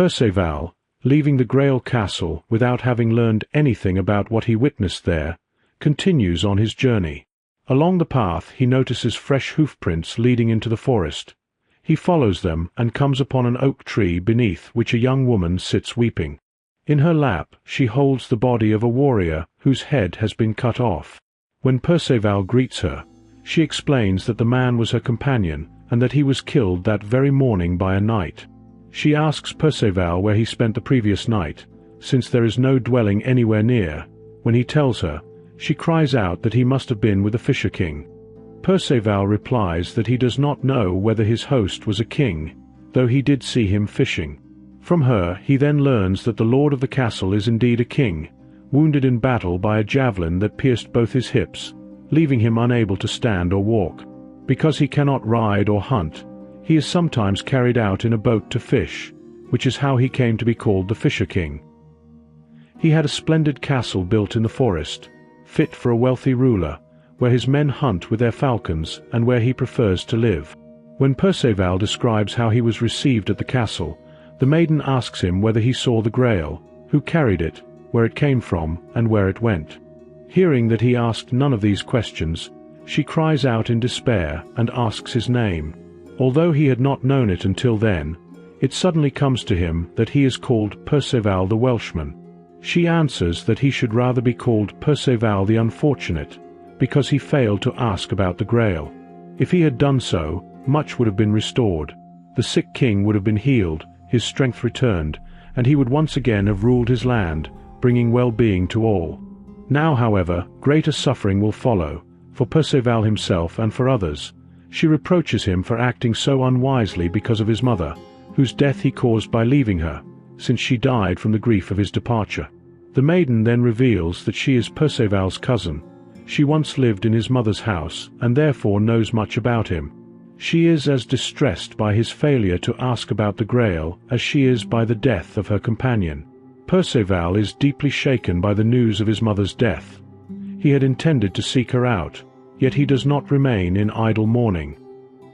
Perceval, leaving the Grail castle without having learned anything about what he witnessed there, continues on his journey. Along the path he notices fresh hoofprints leading into the forest. He follows them and comes upon an oak tree beneath which a young woman sits weeping. In her lap she holds the body of a warrior whose head has been cut off. When Perceval greets her, she explains that the man was her companion and that he was killed that very morning by a knight. She asks Perceval where he spent the previous night, since there is no dwelling anywhere near. When he tells her, she cries out that he must have been with the Fisher King. Perceval replies that he does not know whether his host was a king, though he did see him fishing. From her he then learns that the lord of the castle is indeed a king, wounded in battle by a javelin that pierced both his hips, leaving him unable to stand or walk. Because he cannot ride or hunt, he is sometimes carried out in a boat to fish, which is how he came to be called the Fisher King. He had a splendid castle built in the forest, fit for a wealthy ruler, where his men hunt with their falcons and where he prefers to live. When Perceval describes how he was received at the castle, the maiden asks him whether he saw the Grail, who carried it, where it came from, and where it went. Hearing that he asked none of these questions, she cries out in despair and asks his name. Although he had not known it until then, it suddenly comes to him that he is called Perceval the Welshman. She answers that he should rather be called Perceval the Unfortunate, because he failed to ask about the Grail. If he had done so, much would have been restored. The sick king would have been healed, his strength returned, and he would once again have ruled his land, bringing well-being to all. Now, however, greater suffering will follow, for Perceval himself and for others. She reproaches him for acting so unwisely because of his mother, whose death he caused by leaving her, since she died from the grief of his departure. The maiden then reveals that she is Perceval's cousin. She once lived in his mother's house, and therefore knows much about him. She is as distressed by his failure to ask about the Grail as she is by the death of her companion. Perceval is deeply shaken by the news of his mother's death. He had intended to seek her out, yet he does not remain in idle mourning.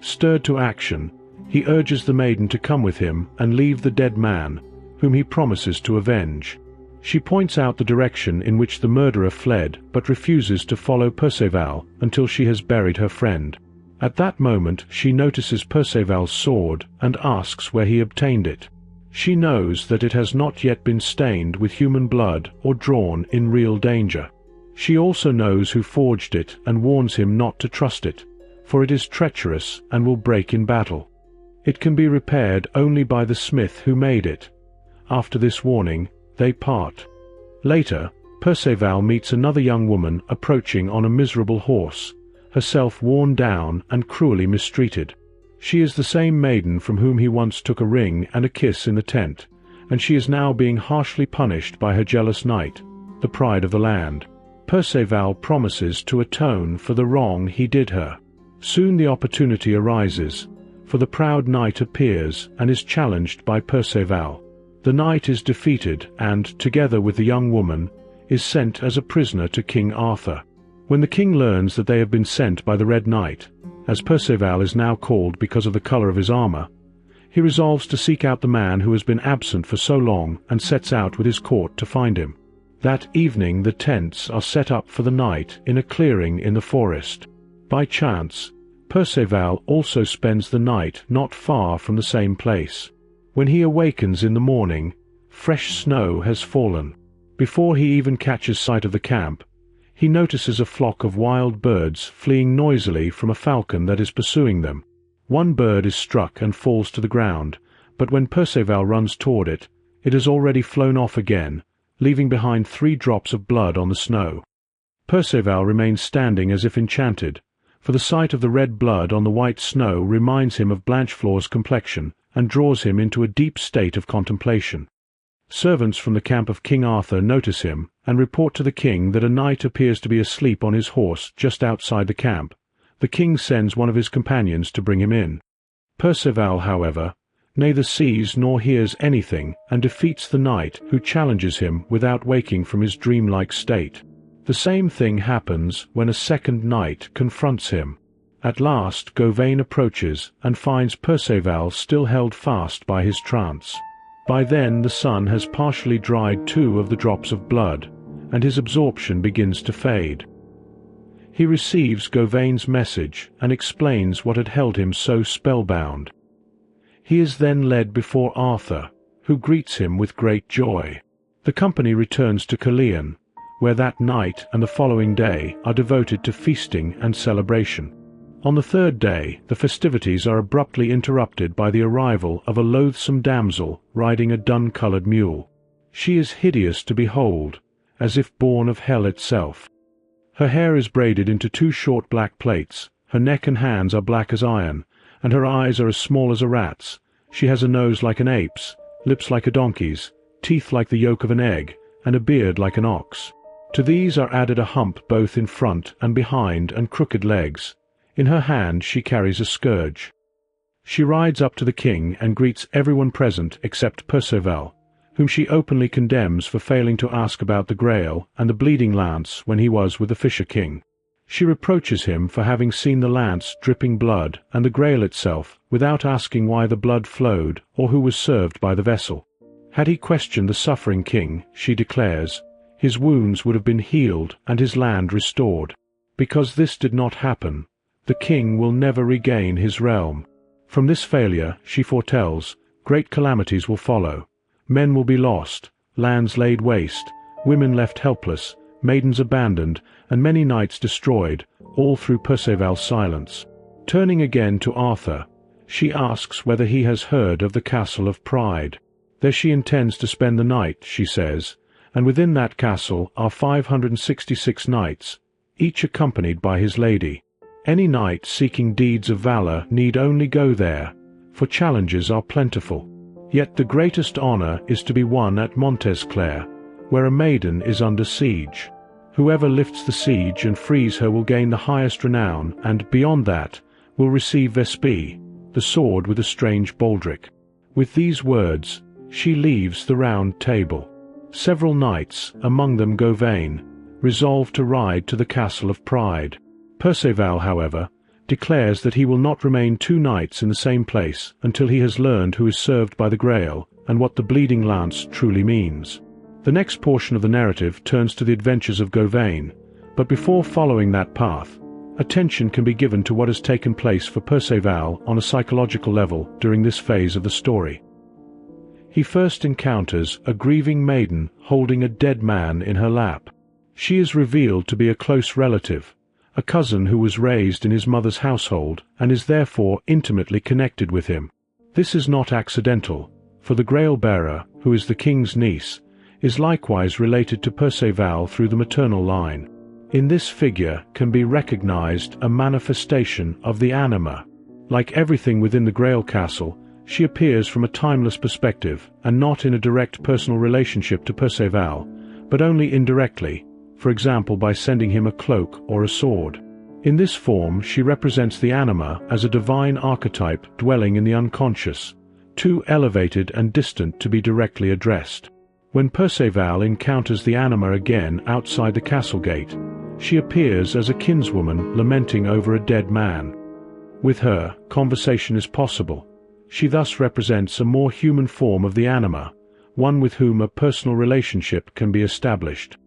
Stirred to action, he urges the maiden to come with him and leave the dead man, whom he promises to avenge. She points out the direction in which the murderer fled, but refuses to follow Perceval until she has buried her friend. At that moment she notices Perceval's sword and asks where he obtained it. She knows that it has not yet been stained with human blood or drawn in real danger. She also knows who forged it and warns him not to trust it, for it is treacherous and will break in battle. It can be repaired only by the smith who made it. After this warning, they part. Later, Perceval meets another young woman approaching on a miserable horse, herself worn down and cruelly mistreated. She is the same maiden from whom he once took a ring and a kiss in the tent, and she is now being harshly punished by her jealous knight, the pride of the land. Perceval promises to atone for the wrong he did her. Soon the opportunity arises, for the proud knight appears and is challenged by Perceval. The knight is defeated and, together with the young woman, is sent as a prisoner to King Arthur. When the king learns that they have been sent by the Red Knight, as Perceval is now called because of the color of his armor, he resolves to seek out the man who has been absent for so long and sets out with his court to find him. That evening the tents are set up for the night in a clearing in the forest. By chance, Perceval also spends the night not far from the same place. When he awakens in the morning, fresh snow has fallen. Before he even catches sight of the camp, he notices a flock of wild birds fleeing noisily from a falcon that is pursuing them. One bird is struck and falls to the ground, but when Perceval runs toward it, it has already flown off again, leaving behind 3 drops of blood on the snow. Perceval remains standing as if enchanted, for the sight of the red blood on the white snow reminds him of Blancheflore's complexion and draws him into a deep state of contemplation. Servants from the camp of King Arthur notice him and report to the king that a knight appears to be asleep on his horse just outside the camp. The king sends one of his companions to bring him in. Perceval, however, neither sees nor hears anything and defeats the knight, who challenges him without waking from his dreamlike state. The same thing happens when a second knight confronts him. At last Gauvain approaches and finds Perceval still held fast by his trance. By then the sun has partially dried 2 of the drops of blood, and his absorption begins to fade. He receives Gauvain's message and explains what had held him so spellbound. He is then led before Arthur, who greets him with great joy. The company returns to Caerleon, where that night and the following day are devoted to feasting and celebration. On the 3rd day, the festivities are abruptly interrupted by the arrival of a loathsome damsel riding a dun-coloured mule. She is hideous to behold, as if born of hell itself. Her hair is braided into 2 short black plaits, her neck and hands are black as iron, and her eyes are as small as a rat's. She has a nose like an ape's, lips like a donkey's, teeth like the yolk of an egg, and a beard like an ox. To these are added a hump both in front and behind and crooked legs. In her hand she carries a scourge. She rides up to the king and greets everyone present except Perceval, whom she openly condemns for failing to ask about the Grail and the bleeding lance when he was with the Fisher King. She reproaches him for having seen the lance dripping blood and the Grail itself without asking why the blood flowed or who was served by the vessel. Had he questioned the suffering king, she declares, his wounds would have been healed and his land restored. Because this did not happen, the king will never regain his realm. From this failure, she foretells, great calamities will follow. Men will be lost, lands laid waste, women left helpless, maidens abandoned, and many knights destroyed, all through Perceval's silence. Turning again to Arthur, she asks whether he has heard of the Castle of Pride. There she intends to spend the night, she says, and within that castle are 566 knights, each accompanied by his lady. Any knight seeking deeds of valor need only go there, for challenges are plentiful. Yet the greatest honor is to be won at Montesclair, where a maiden is under siege. Whoever lifts the siege and frees her will gain the highest renown, and, beyond that, will receive Vespi, the sword with a strange baldric. With these words, she leaves the round table. Several knights, among them Gauvain, resolve to ride to the Castle of Pride. Perceval, however, declares that he will not remain 2 nights in the same place until he has learned who is served by the Grail and what the bleeding lance truly means. The next portion of the narrative turns to the adventures of Gauvain, but before following that path, attention can be given to what has taken place for Perceval on a psychological level during this phase of the story. He first encounters a grieving maiden holding a dead man in her lap. She is revealed to be a close relative, a cousin who was raised in his mother's household and is therefore intimately connected with him. This is not accidental, for the Grail-bearer, who is the king's niece, is likewise related to Perceval through the maternal line. In this figure can be recognized a manifestation of the anima. Like everything within the Grail Castle, she appears from a timeless perspective and not in a direct personal relationship to Perceval, but only indirectly, for example by sending him a cloak or a sword. In this form she represents the anima as a divine archetype dwelling in the unconscious, too elevated and distant to be directly addressed. When Perceval encounters the anima again outside the castle gate, she appears as a kinswoman lamenting over a dead man. With her, conversation is possible. She thus represents a more human form of the anima, one with whom a personal relationship can be established.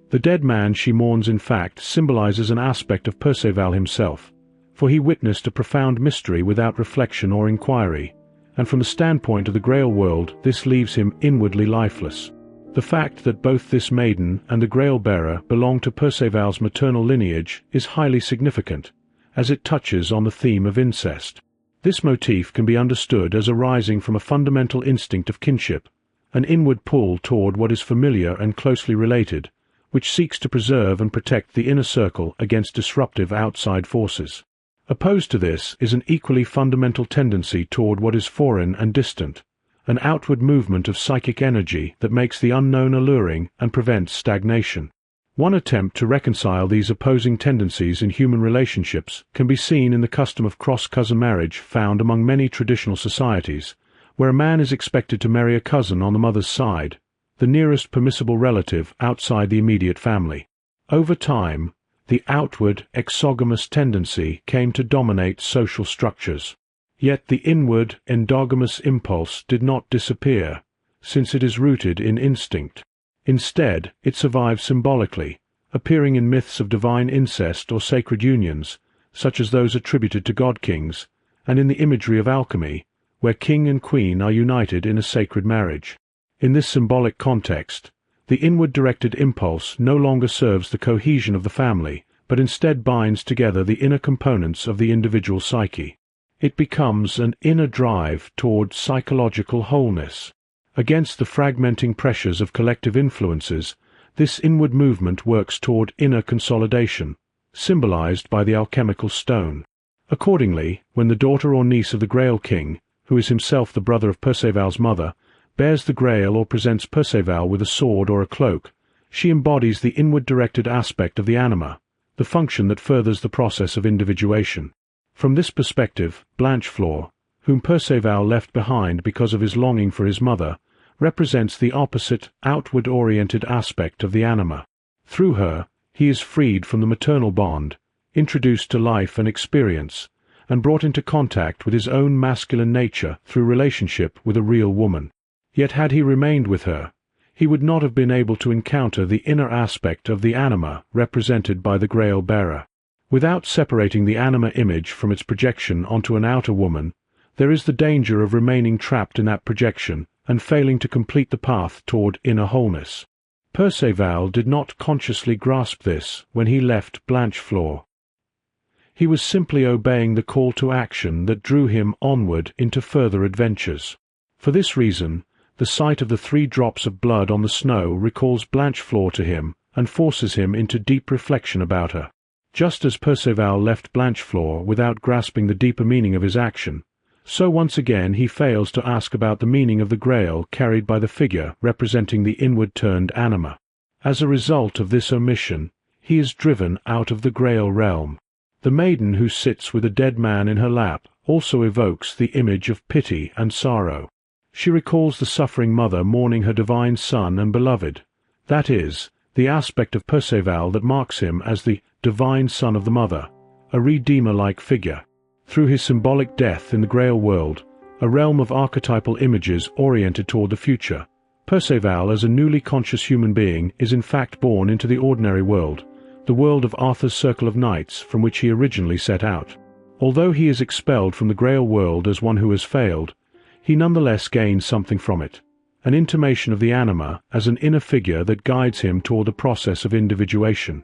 The dead man she mourns in fact symbolizes an aspect of Perceval himself, for he witnessed a profound mystery without reflection or inquiry, and from the standpoint of the Grail world this leaves him inwardly lifeless. The fact that both this maiden and the Grail-bearer belong to Perceval's maternal lineage is highly significant, as it touches on the theme of incest. This motif can be understood as arising from a fundamental instinct of kinship, an inward pull toward what is familiar and closely related, which seeks to preserve and protect the inner circle against disruptive outside forces. Opposed to this is an equally fundamental tendency toward what is foreign and distant, an outward movement of psychic energy that makes the unknown alluring and prevents stagnation. One attempt to reconcile these opposing tendencies in human relationships can be seen in the custom of cross-cousin marriage found among many traditional societies, where a man is expected to marry a cousin on the mother's side, the nearest permissible relative outside the immediate family. Over time, the outward exogamous tendency came to dominate social structures. Yet the inward endogamous impulse did not disappear, since it is rooted in instinct. Instead, it survives symbolically, appearing in myths of divine incest or sacred unions, such as those attributed to god-kings, and in the imagery of alchemy, where king and queen are united in a sacred marriage. In this symbolic context, the inward-directed impulse no longer serves the cohesion of the family, but instead binds together the inner components of the individual psyche. It becomes an inner drive toward psychological wholeness. Against the fragmenting pressures of collective influences, this inward movement works toward inner consolidation, symbolized by the alchemical stone. Accordingly, when the daughter or niece of the Grail King, who is himself the brother of Perceval's mother, bears the Grail or presents Perceval with a sword or a cloak, she embodies the inward-directed aspect of the anima, the function that furthers the process of individuation. From this perspective, Blanchefleur, whom Perceval left behind because of his longing for his mother, represents the opposite, outward-oriented aspect of the anima. Through her, he is freed from the maternal bond, introduced to life and experience, and brought into contact with his own masculine nature through relationship with a real woman. Yet had he remained with her, he would not have been able to encounter the inner aspect of the anima represented by the Grail bearer. Without separating the anima image from its projection onto an outer woman, there is the danger of remaining trapped in that projection and failing to complete the path toward inner wholeness. Perceval did not consciously grasp this when he left Blanchefleur. He was simply obeying the call to action that drew him onward into further adventures. For this reason, the sight of the 3 drops of blood on the snow recalls Blanchefleur to him and forces him into deep reflection about her. Just as Perceval left Blanchefleur without grasping the deeper meaning of his action, so once again he fails to ask about the meaning of the Grail carried by the figure representing the inward-turned anima. As a result of this omission, he is driven out of the Grail realm. The maiden who sits with a dead man in her lap also evokes the image of pity and sorrow. She recalls the suffering mother mourning her divine son and beloved, that is, the aspect of Perceval that marks him as the divine son of the mother, a redeemer-like figure. Through his symbolic death in the Grail world, a realm of archetypal images oriented toward the future, Perceval as a newly conscious human being is in fact born into the ordinary world, the world of Arthur's Circle of Knights from which he originally set out. Although he is expelled from the Grail world as one who has failed, he nonetheless gains something from it, an intimation of the anima as an inner figure that guides him toward the process of individuation.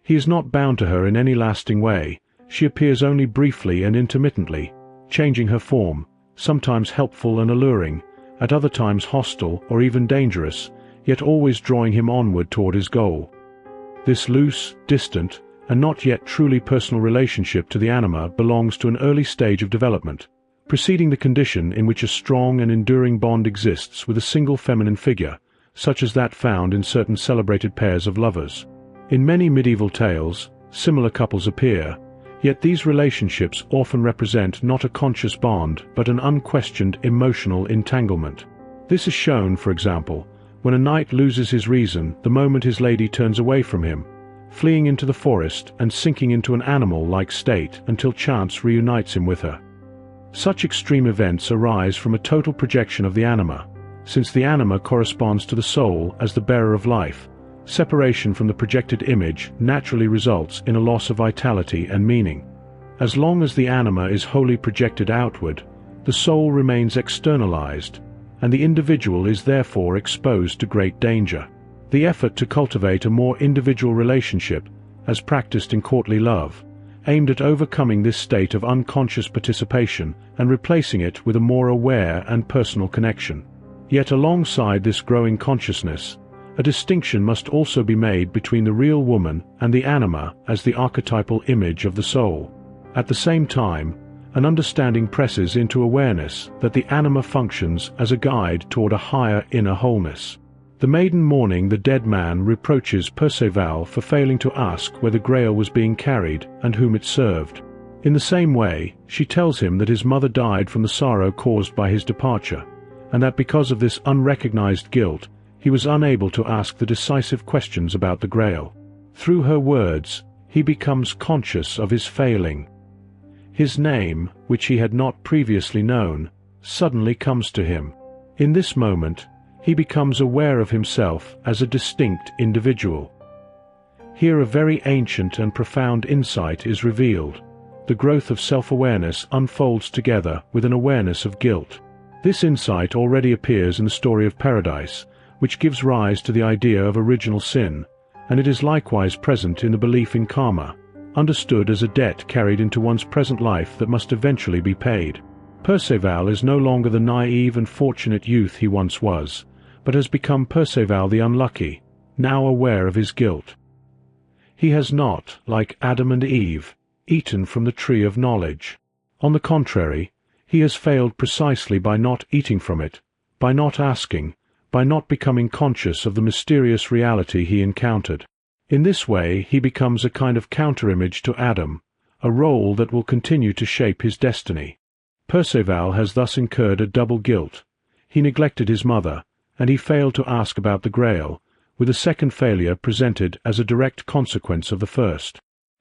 He is not bound to her in any lasting way. She appears only briefly and intermittently, changing her form, sometimes helpful and alluring, at other times hostile or even dangerous, yet always drawing him onward toward his goal. This loose, distant, and not yet truly personal relationship to the anima belongs to an early stage of development, preceding the condition in which a strong and enduring bond exists with a single feminine figure, such as that found in certain celebrated pairs of lovers. In many medieval tales, similar couples appear, yet these relationships often represent not a conscious bond but an unquestioned emotional entanglement. This is shown, for example, when a knight loses his reason the moment his lady turns away from him, fleeing into the forest and sinking into an animal-like state until chance reunites him with her. Such extreme events arise from a total projection of the anima. Since the anima corresponds to the soul as the bearer of life, separation from the projected image naturally results in a loss of vitality and meaning. As long as the anima is wholly projected outward, the soul remains externalized, and the individual is therefore exposed to great danger. The effort to cultivate a more individual relationship, as practiced in courtly love, aimed at overcoming this state of unconscious participation and replacing it with a more aware and personal connection. Yet alongside this growing consciousness, a distinction must also be made between the real woman and the anima as the archetypal image of the soul. At the same time, an understanding presses into awareness that the anima functions as a guide toward a higher inner wholeness. The maiden mourning the dead man reproaches Perceval for failing to ask where the Grail was being carried and whom it served. In the same way, she tells him that his mother died from the sorrow caused by his departure, and that because of this unrecognized guilt, he was unable to ask the decisive questions about the Grail. Through her words, he becomes conscious of his failing. His name, which he had not previously known, suddenly comes to him. In this moment, He becomes aware of himself as a distinct individual. Here a very ancient and profound insight is revealed. The growth of self-awareness unfolds together with an awareness of guilt. This insight already appears in the story of Paradise, which gives rise to the idea of original sin, and it is likewise present in the belief in karma, understood as a debt carried into one's present life that must eventually be paid. Perceval is no longer the naive and fortunate youth he once was, but has become Perceval the unlucky, now aware of his guilt. He has not, like Adam and Eve, eaten from the tree of knowledge. On the contrary, he has failed precisely by not eating from it, by not asking, by not becoming conscious of the mysterious reality he encountered. In this way he becomes a kind of counter-image to Adam, a role that will continue to shape his destiny. Perceval has thus incurred a double guilt. He neglected his mother, and he failed to ask about the Grail, with the second failure presented as a direct consequence of the first.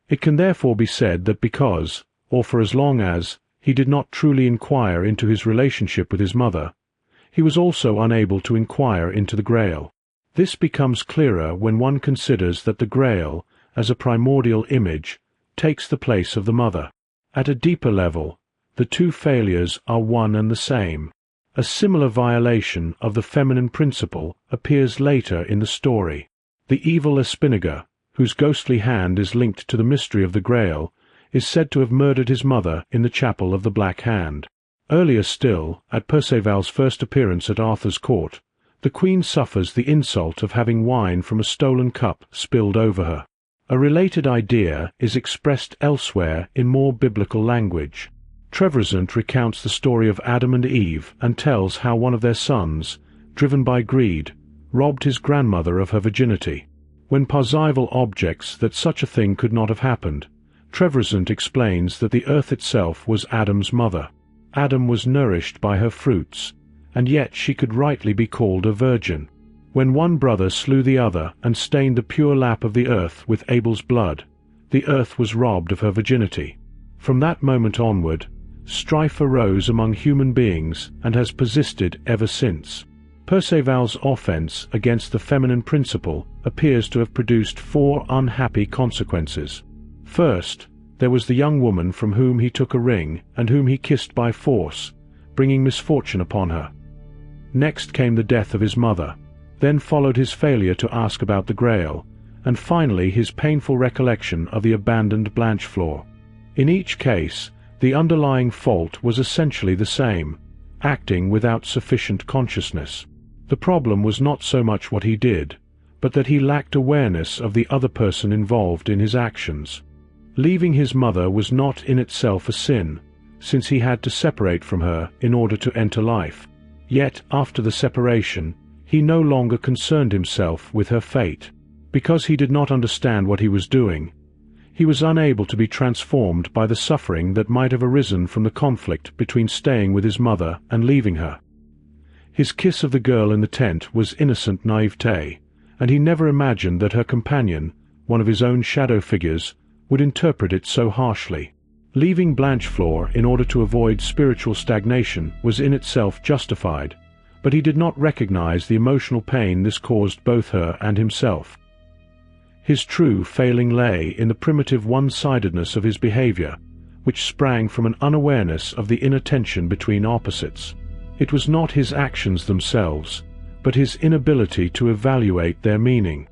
It can therefore be said that because, or for as long as, he did not truly inquire into his relationship with his mother, he was also unable to inquire into the Grail. This becomes clearer when one considers that the Grail, as a primordial image, takes the place of the mother. At a deeper level, the two failures are one and the same. A similar violation of the feminine principle appears later in the story. The evil Espinaga, whose ghostly hand is linked to the mystery of the Grail, is said to have murdered his mother in the chapel of the Black Hand. Earlier still, at Perceval's first appearance at Arthur's court, the queen suffers the insult of having wine from a stolen cup spilled over her. A related idea is expressed elsewhere in more biblical language. Trevisan recounts the story of Adam and Eve and tells how one of their sons, driven by greed, robbed his grandmother of her virginity. When Perceval objects that such a thing could not have happened, Trevisan explains that the earth itself was Adam's mother. Adam was nourished by her fruits, and yet she could rightly be called a virgin. When one brother slew the other and stained the pure lap of the earth with Abel's blood, the earth was robbed of her virginity. From that moment onward, strife arose among human beings and has persisted ever since. Perceval's offense against the feminine principle appears to have produced 4 unhappy consequences. First, there was the young woman from whom he took a ring and whom he kissed by force, bringing misfortune upon her. Next came the death of his mother, then followed his failure to ask about the Grail, and finally his painful recollection of the abandoned Blanchefleur. In each case, the underlying fault was essentially the same, acting without sufficient consciousness. The problem was not so much what he did, but that he lacked awareness of the other person involved in his actions. Leaving his mother was not in itself a sin, since he had to separate from her in order to enter life. Yet, after the separation, he no longer concerned himself with her fate. Because he did not understand what he was doing, he was unable to be transformed by the suffering that might have arisen from the conflict between staying with his mother and leaving her. His kiss of the girl in the tent was innocent naivete, and he never imagined that her companion, one of his own shadow figures, would interpret it so harshly. Leaving Blanchefleur in order to avoid spiritual stagnation was in itself justified, but he did not recognize the emotional pain this caused both her and himself. His true failing lay in the primitive one-sidedness of his behavior, which sprang from an unawareness of the inner tension between opposites. It was not his actions themselves, but his inability to evaluate their meaning.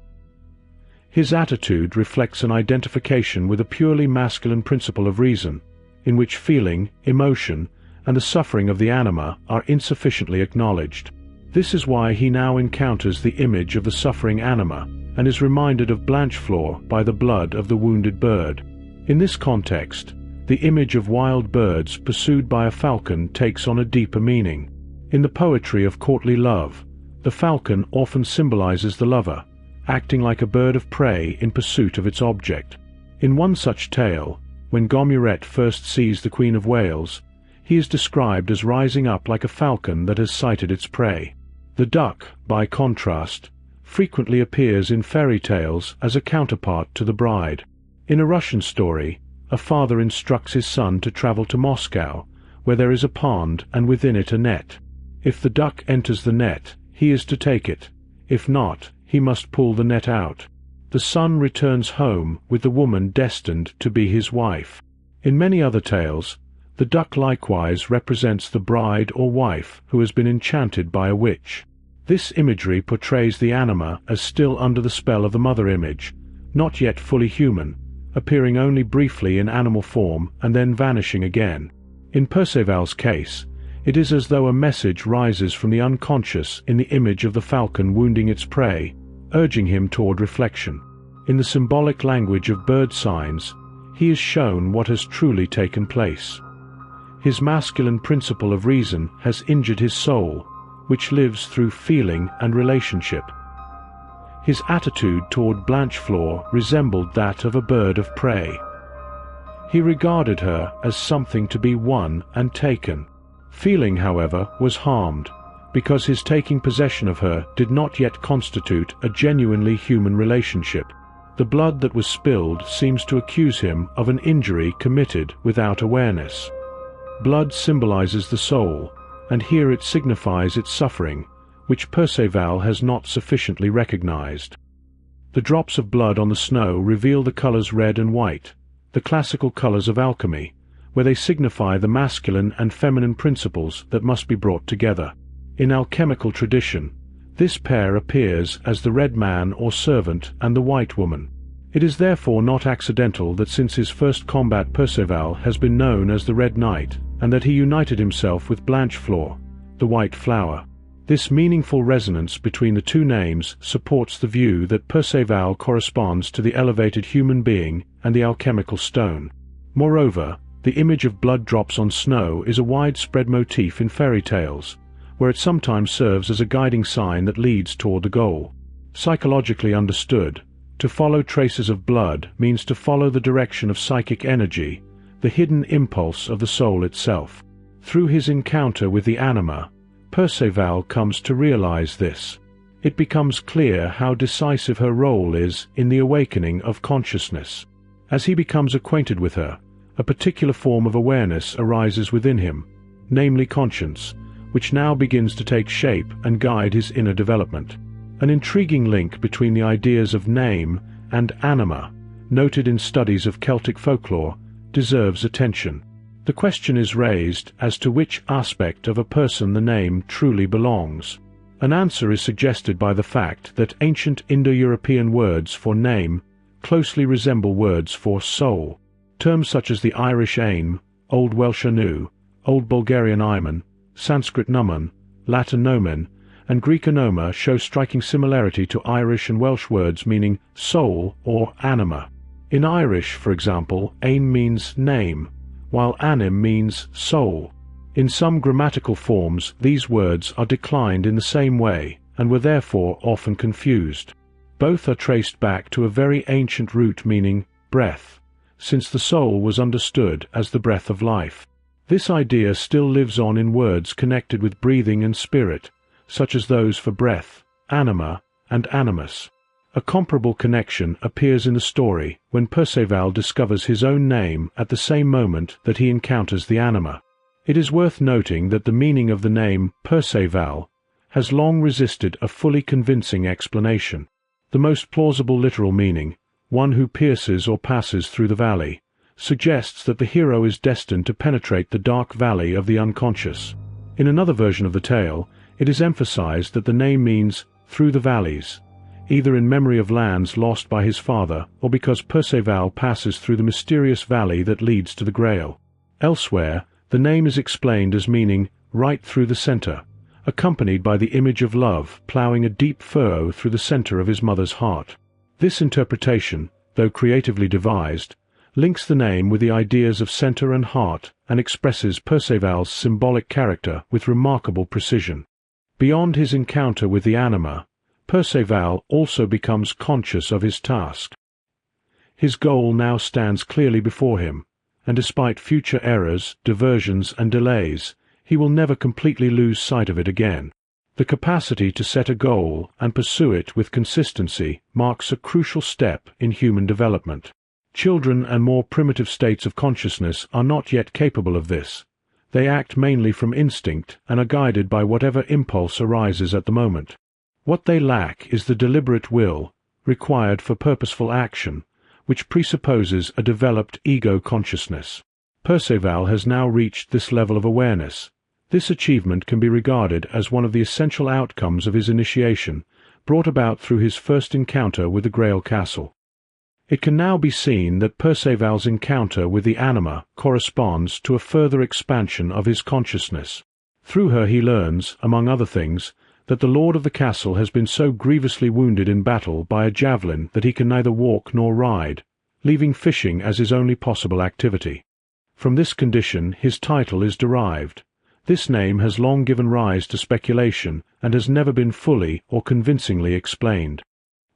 His attitude reflects an identification with a purely masculine principle of reason, in which feeling, emotion, and the suffering of the anima are insufficiently acknowledged. This is why he now encounters the image of the suffering anima, and is reminded of Blanchefleur by the blood of the wounded bird. In this context, the image of wild birds pursued by a falcon takes on a deeper meaning. In the poetry of courtly love, the falcon often symbolizes the lover, acting like a bird of prey in pursuit of its object. In one such tale, when Gomuret first sees the Queen of Wales, he is described as rising up like a falcon that has sighted its prey. The duck, by contrast, frequently appears in fairy tales as a counterpart to the bride. In a Russian story, a father instructs his son to travel to Moscow, where there is a pond and within it a net. If the duck enters the net, he is to take it. If not, he must pull the net out. The son returns home with the woman destined to be his wife. In many other tales, the duck likewise represents the bride or wife who has been enchanted by a witch. This imagery portrays the anima as still under the spell of the mother image, not yet fully human, appearing only briefly in animal form and then vanishing again. In Perceval's case, it is as though a message rises from the unconscious in the image of the falcon wounding its prey, urging him toward reflection. In the symbolic language of bird signs, he is shown what has truly taken place. His masculine principle of reason has injured his soul, which lives through feeling and relationship. His attitude toward Blanchefleur resembled that of a bird of prey. He regarded her as something to be won and taken. Feeling, however, was harmed, because his taking possession of her did not yet constitute a genuinely human relationship. The blood that was spilled seems to accuse him of an injury committed without awareness. Blood symbolizes the soul, and here it signifies its suffering, which Perceval has not sufficiently recognized. The drops of blood on the snow reveal the colors red and white, the classical colors of alchemy, where they signify the masculine and feminine principles that must be brought together. In alchemical tradition, this pair appears as the red man or servant and the white woman. It is therefore not accidental that since his first combat Perceval has been known as the Red Knight, and that he united himself with Blanchefleur, the White Flower. This meaningful resonance between the two names supports the view that Perceval corresponds to the elevated human being and the alchemical stone. Moreover, the image of blood drops on snow is a widespread motif in fairy tales, where it sometimes serves as a guiding sign that leads toward the goal. Psychologically understood, to follow traces of blood means to follow the direction of psychic energy, the hidden impulse of the soul itself. Through his encounter with the anima, Perceval comes to realize this. It becomes clear how decisive her role is in the awakening of consciousness. As he becomes acquainted with her, a particular form of awareness arises within him, namely conscience, which now begins to take shape and guide his inner development. An intriguing link between the ideas of name and anima, noted in studies of Celtic folklore, deserves attention. The question is raised as to which aspect of a person the name truly belongs. An answer is suggested by the fact that ancient Indo-European words for name closely resemble words for soul. Terms such as the Irish aim, Old Welsh anu, Old Bulgarian aimen, Sanskrit numen, Latin nomen, and Greek anoma show striking similarity to Irish and Welsh words meaning soul or anima. In Irish, for example, aim means name, while anim means soul. In some grammatical forms, these words are declined in the same way, and were therefore often confused. Both are traced back to a very ancient root meaning breath, since the soul was understood as the breath of life. This idea still lives on in words connected with breathing and spirit, such as those for breath, anima, and animus. A comparable connection appears in the story when Perceval discovers his own name at the same moment that he encounters the anima. It is worth noting that the meaning of the name Perceval has long resisted a fully convincing explanation. The most plausible literal meaning, one who pierces or passes through the valley, suggests that the hero is destined to penetrate the dark valley of the unconscious. In another version of the tale, it is emphasized that the name means through the valleys, either in memory of lands lost by his father or because Perceval passes through the mysterious valley that leads to the Grail. Elsewhere, the name is explained as meaning right through the center, accompanied by the image of love ploughing a deep furrow through the center of his mother's heart. This interpretation, though creatively devised, links the name with the ideas of center and heart and expresses Perceval's symbolic character with remarkable precision. Beyond his encounter with the anima, Perceval also becomes conscious of his task. His goal now stands clearly before him, and despite future errors, diversions, and delays, he will never completely lose sight of it again. The capacity to set a goal and pursue it with consistency marks a crucial step in human development. Children and more primitive states of consciousness are not yet capable of this, They act mainly from instinct and are guided by whatever impulse arises at the moment. What they lack is the deliberate will required for purposeful action, which presupposes a developed ego consciousness. Perceval has now reached this level of awareness. This achievement can be regarded as one of the essential outcomes of his initiation, brought about through his first encounter with the Grail Castle. It can now be seen that Perceval's encounter with the anima corresponds to a further expansion of his consciousness. Through her he learns, among other things, that the lord of the castle has been so grievously wounded in battle by a javelin that he can neither walk nor ride, leaving fishing as his only possible activity. From this condition his title is derived. This name has long given rise to speculation and has never been fully or convincingly explained.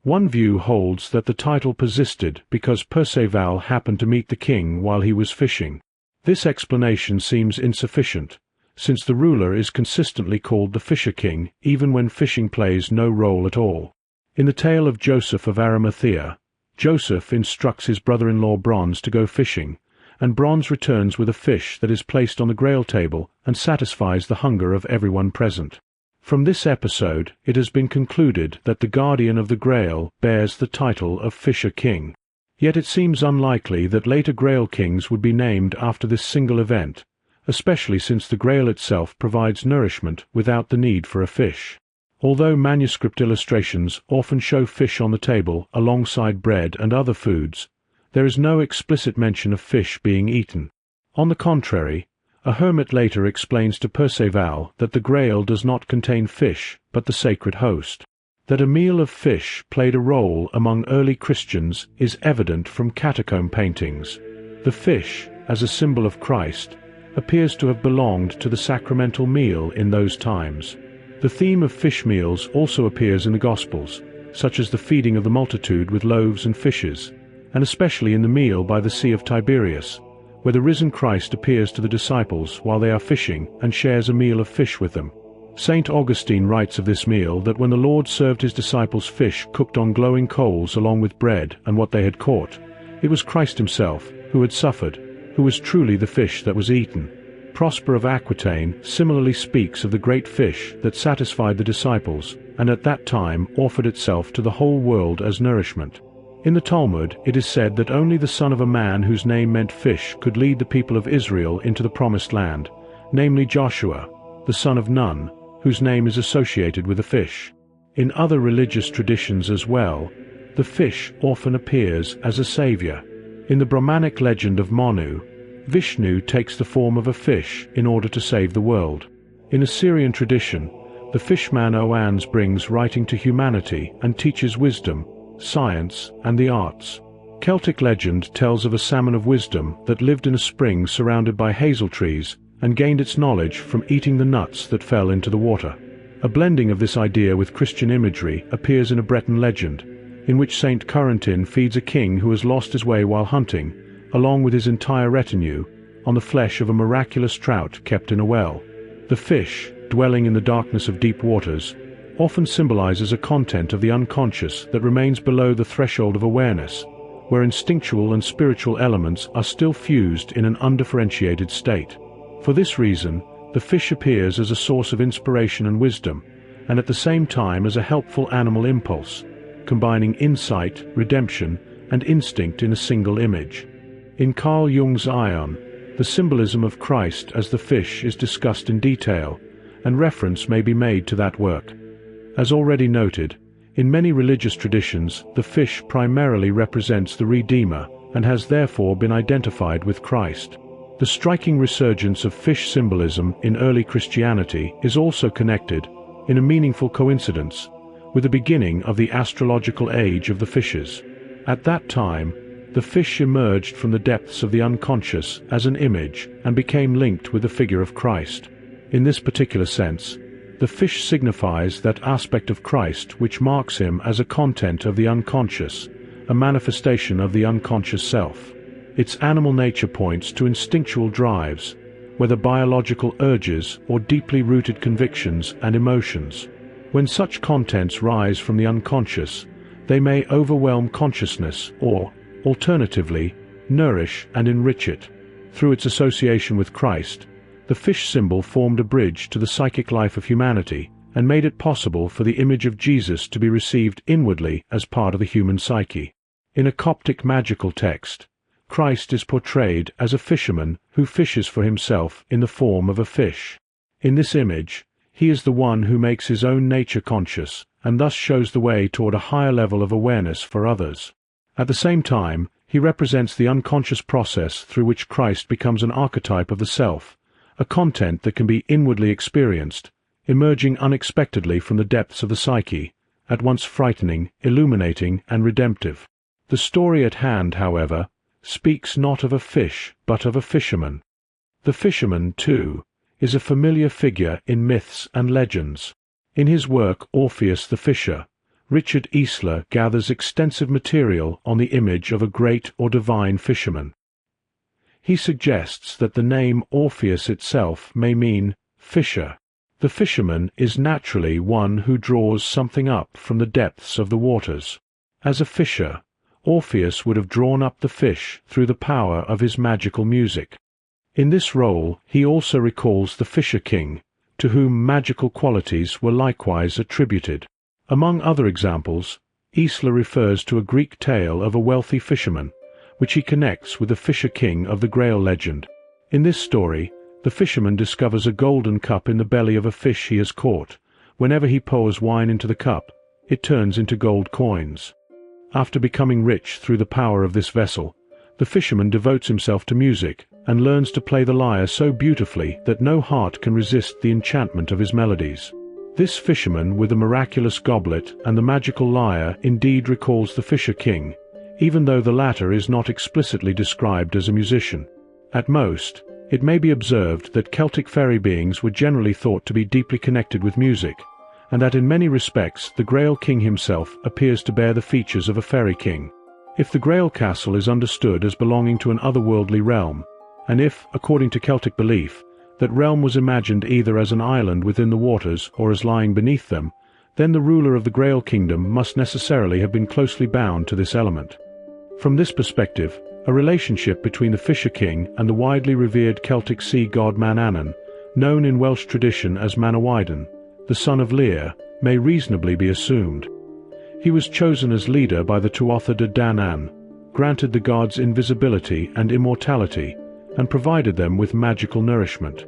One view holds that the title persisted because Perceval happened to meet the king while he was fishing. This explanation seems insufficient, since the ruler is consistently called the Fisher King even when fishing plays no role at all. In the tale of Joseph of Arimathea, Joseph instructs his brother-in-law Bronze to go fishing, and Bronze returns with a fish that is placed on the Grail table and satisfies the hunger of everyone present. From this episode, it has been concluded that the guardian of the Grail bears the title of Fisher King. Yet it seems unlikely that later Grail Kings would be named after this single event, especially since the Grail itself provides nourishment without the need for a fish. Although manuscript illustrations often show fish on the table alongside bread and other foods, there is no explicit mention of fish being eaten. On the contrary, a hermit later explains to Perceval that the Grail does not contain fish, but the sacred host. That a meal of fish played a role among early Christians is evident from catacomb paintings. The fish, as a symbol of Christ, appears to have belonged to the sacramental meal in those times. The theme of fish meals also appears in the Gospels, such as the feeding of the multitude with loaves and fishes, and especially in the meal by the Sea of Tiberias, where the risen Christ appears to the disciples while they are fishing and shares a meal of fish with them. St. Augustine writes of this meal that when the Lord served his disciples fish cooked on glowing coals along with bread and what they had caught, it was Christ himself who had suffered, who was truly the fish that was eaten. Prosper of Aquitaine similarly speaks of the great fish that satisfied the disciples and at that time offered itself to the whole world as nourishment. In the Talmud, it is said that only the son of a man whose name meant fish could lead the people of Israel into the promised land, namely Joshua, the son of Nun, whose name is associated with a fish. In other religious traditions as well, the fish often appears as a savior. In the Brahmanic legend of Manu, Vishnu takes the form of a fish in order to save the world. In Assyrian tradition, the fishman Oannes brings writing to humanity and teaches wisdom, science, and the arts. Celtic legend tells of a salmon of wisdom that lived in a spring surrounded by hazel trees and gained its knowledge from eating the nuts that fell into the water. A blending of this idea with Christian imagery appears in a Breton legend, in which Saint Corentin feeds a king who has lost his way while hunting, along with his entire retinue, on the flesh of a miraculous trout kept in a well. The fish, dwelling in the darkness of deep waters, often symbolizes a content of the unconscious that remains below the threshold of awareness, where instinctual and spiritual elements are still fused in an undifferentiated state. For this reason, the fish appears as a source of inspiration and wisdom, and at the same time as a helpful animal impulse, combining insight, redemption, and instinct in a single image. In Carl Jung's Ion, the symbolism of Christ as the fish is discussed in detail, and reference may be made to that work. As already noted, in many religious traditions, the fish primarily represents the Redeemer and has therefore been identified with Christ. The striking resurgence of fish symbolism in early Christianity is also connected, in a meaningful coincidence, with the beginning of the astrological age of the fishes. At that time, the fish emerged from the depths of the unconscious as an image and became linked with the figure of Christ. In this particular sense, the fish signifies that aspect of Christ which marks him as a content of the unconscious, a manifestation of the unconscious self. Its animal nature points to instinctual drives, whether biological urges or deeply rooted convictions and emotions. When such contents rise from the unconscious, they may overwhelm consciousness or, alternatively, nourish and enrich it. Through its association with Christ, The fish symbol formed a bridge to the psychic life of humanity and made it possible for the image of Jesus to be received inwardly as part of the human psyche. In a Coptic magical text, Christ is portrayed as a fisherman who fishes for himself in the form of a fish. In this image, he is the one who makes his own nature conscious and thus shows the way toward a higher level of awareness for others. At the same time, he represents the unconscious process through which Christ becomes an archetype of the self, a content that can be inwardly experienced, emerging unexpectedly from the depths of the psyche, at once frightening, illuminating, and redemptive. The story at hand, however, speaks not of a fish, but of a fisherman. The fisherman, too, is a familiar figure in myths and legends. In his work Orpheus the Fisher, Richard Eastler gathers extensive material on the image of a great or divine fisherman. He suggests that the name Orpheus itself may mean fisher. The fisherman is naturally one who draws something up from the depths of the waters. As a fisher, Orpheus would have drawn up the fish through the power of his magical music. In this role he also recalls the Fisher King, to whom magical qualities were likewise attributed. Among other examples, Eastler refers to a Greek tale of a wealthy fisherman, which he connects with the Fisher King of the Grail legend. In this story, the fisherman discovers a golden cup in the belly of a fish he has caught. Whenever he pours wine into the cup, it turns into gold coins. After becoming rich through the power of this vessel, the fisherman devotes himself to music and learns to play the lyre so beautifully that no heart can resist the enchantment of his melodies. This fisherman with the miraculous goblet and the magical lyre indeed recalls the Fisher King, even though the latter is not explicitly described as a musician. At most, it may be observed that Celtic fairy beings were generally thought to be deeply connected with music, and that in many respects the Grail King himself appears to bear the features of a fairy king. If the Grail Castle is understood as belonging to an otherworldly realm, and if, according to Celtic belief, that realm was imagined either as an island within the waters or as lying beneath them, then the ruler of the Grail Kingdom must necessarily have been closely bound to this element. From this perspective, a relationship between the Fisher King and the widely revered Celtic sea god Manannan, known in Welsh tradition as Manawydan, the son of Lear, may reasonably be assumed. He was chosen as leader by the Tuatha De Danann, granted the gods invisibility and immortality, and provided them with magical nourishment.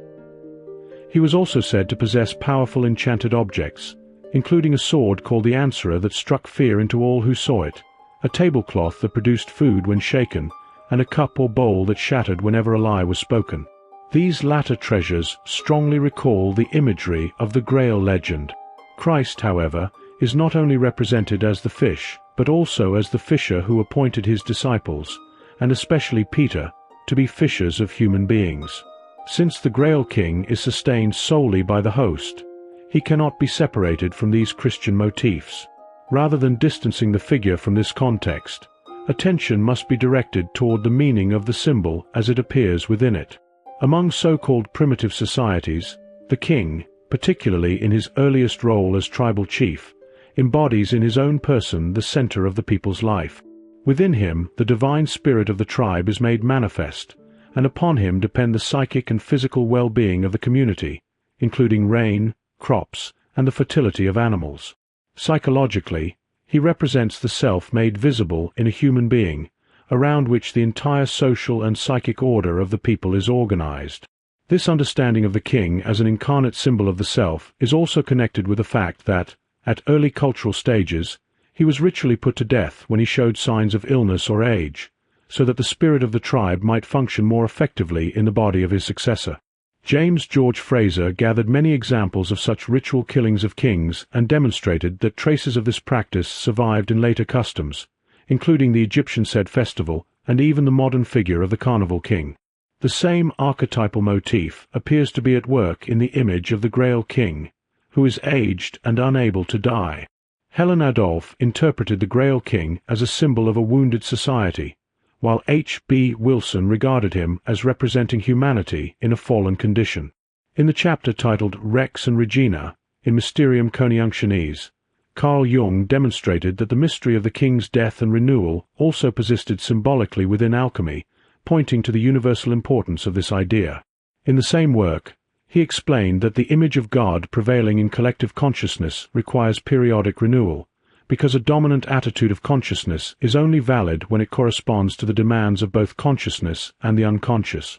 He was also said to possess powerful enchanted objects, including a sword called the Answerer that struck fear into all who saw it, a tablecloth that produced food when shaken, and a cup or bowl that shattered whenever a lie was spoken. These latter treasures strongly recall the imagery of the Grail legend. Christ, however, is not only represented as the fish, but also as the fisher who appointed his disciples, and especially Peter, to be fishers of human beings. Since the Grail King is sustained solely by the host, he cannot be separated from these Christian motifs. Rather than distancing the figure from this context, attention must be directed toward the meaning of the symbol as it appears within it. Among so-called primitive societies, the king, particularly in his earliest role as tribal chief, embodies in his own person the center of the people's life. Within him, the divine spirit of the tribe is made manifest, and upon him depend the psychic and physical well-being of the community, including rain, crops, and the fertility of animals. Psychologically, he represents the self made visible in a human being, around which the entire social and psychic order of the people is organized. This understanding of the king as an incarnate symbol of the self is also connected with the fact that, at early cultural stages, he was ritually put to death when he showed signs of illness or age, so that the spirit of the tribe might function more effectively in the body of his successor. James George Fraser gathered many examples of such ritual killings of kings and demonstrated that traces of this practice survived in later customs, including the Egyptian Sed festival and even the modern figure of the Carnival King. The same archetypal motif appears to be at work in the image of the Grail King, who is aged and unable to die. Helen Adolphe interpreted the Grail King as a symbol of a wounded society, while H.B. Wilson regarded him as representing humanity in a fallen condition. In the chapter titled Rex and Regina, in Mysterium Coniunctionis, Carl Jung demonstrated that the mystery of the king's death and renewal also persisted symbolically within alchemy, pointing to the universal importance of this idea. In the same work, he explained that the image of God prevailing in collective consciousness requires periodic renewal, because a dominant attitude of consciousness is only valid when it corresponds to the demands of both consciousness and the unconscious.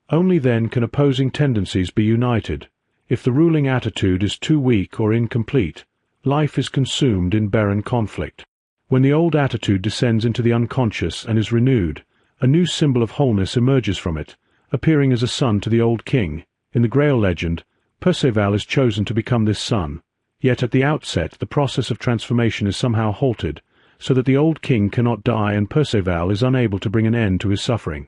Only then can opposing tendencies be united. If the ruling attitude is too weak or incomplete, life is consumed in barren conflict. When the old attitude descends into the unconscious and is renewed, a new symbol of wholeness emerges from it, appearing as a son to the old king. In the Grail legend, Perceval is chosen to become this son, yet at the outset the process of transformation is somehow halted, so that the old king cannot die and Perceval is unable to bring an end to his suffering.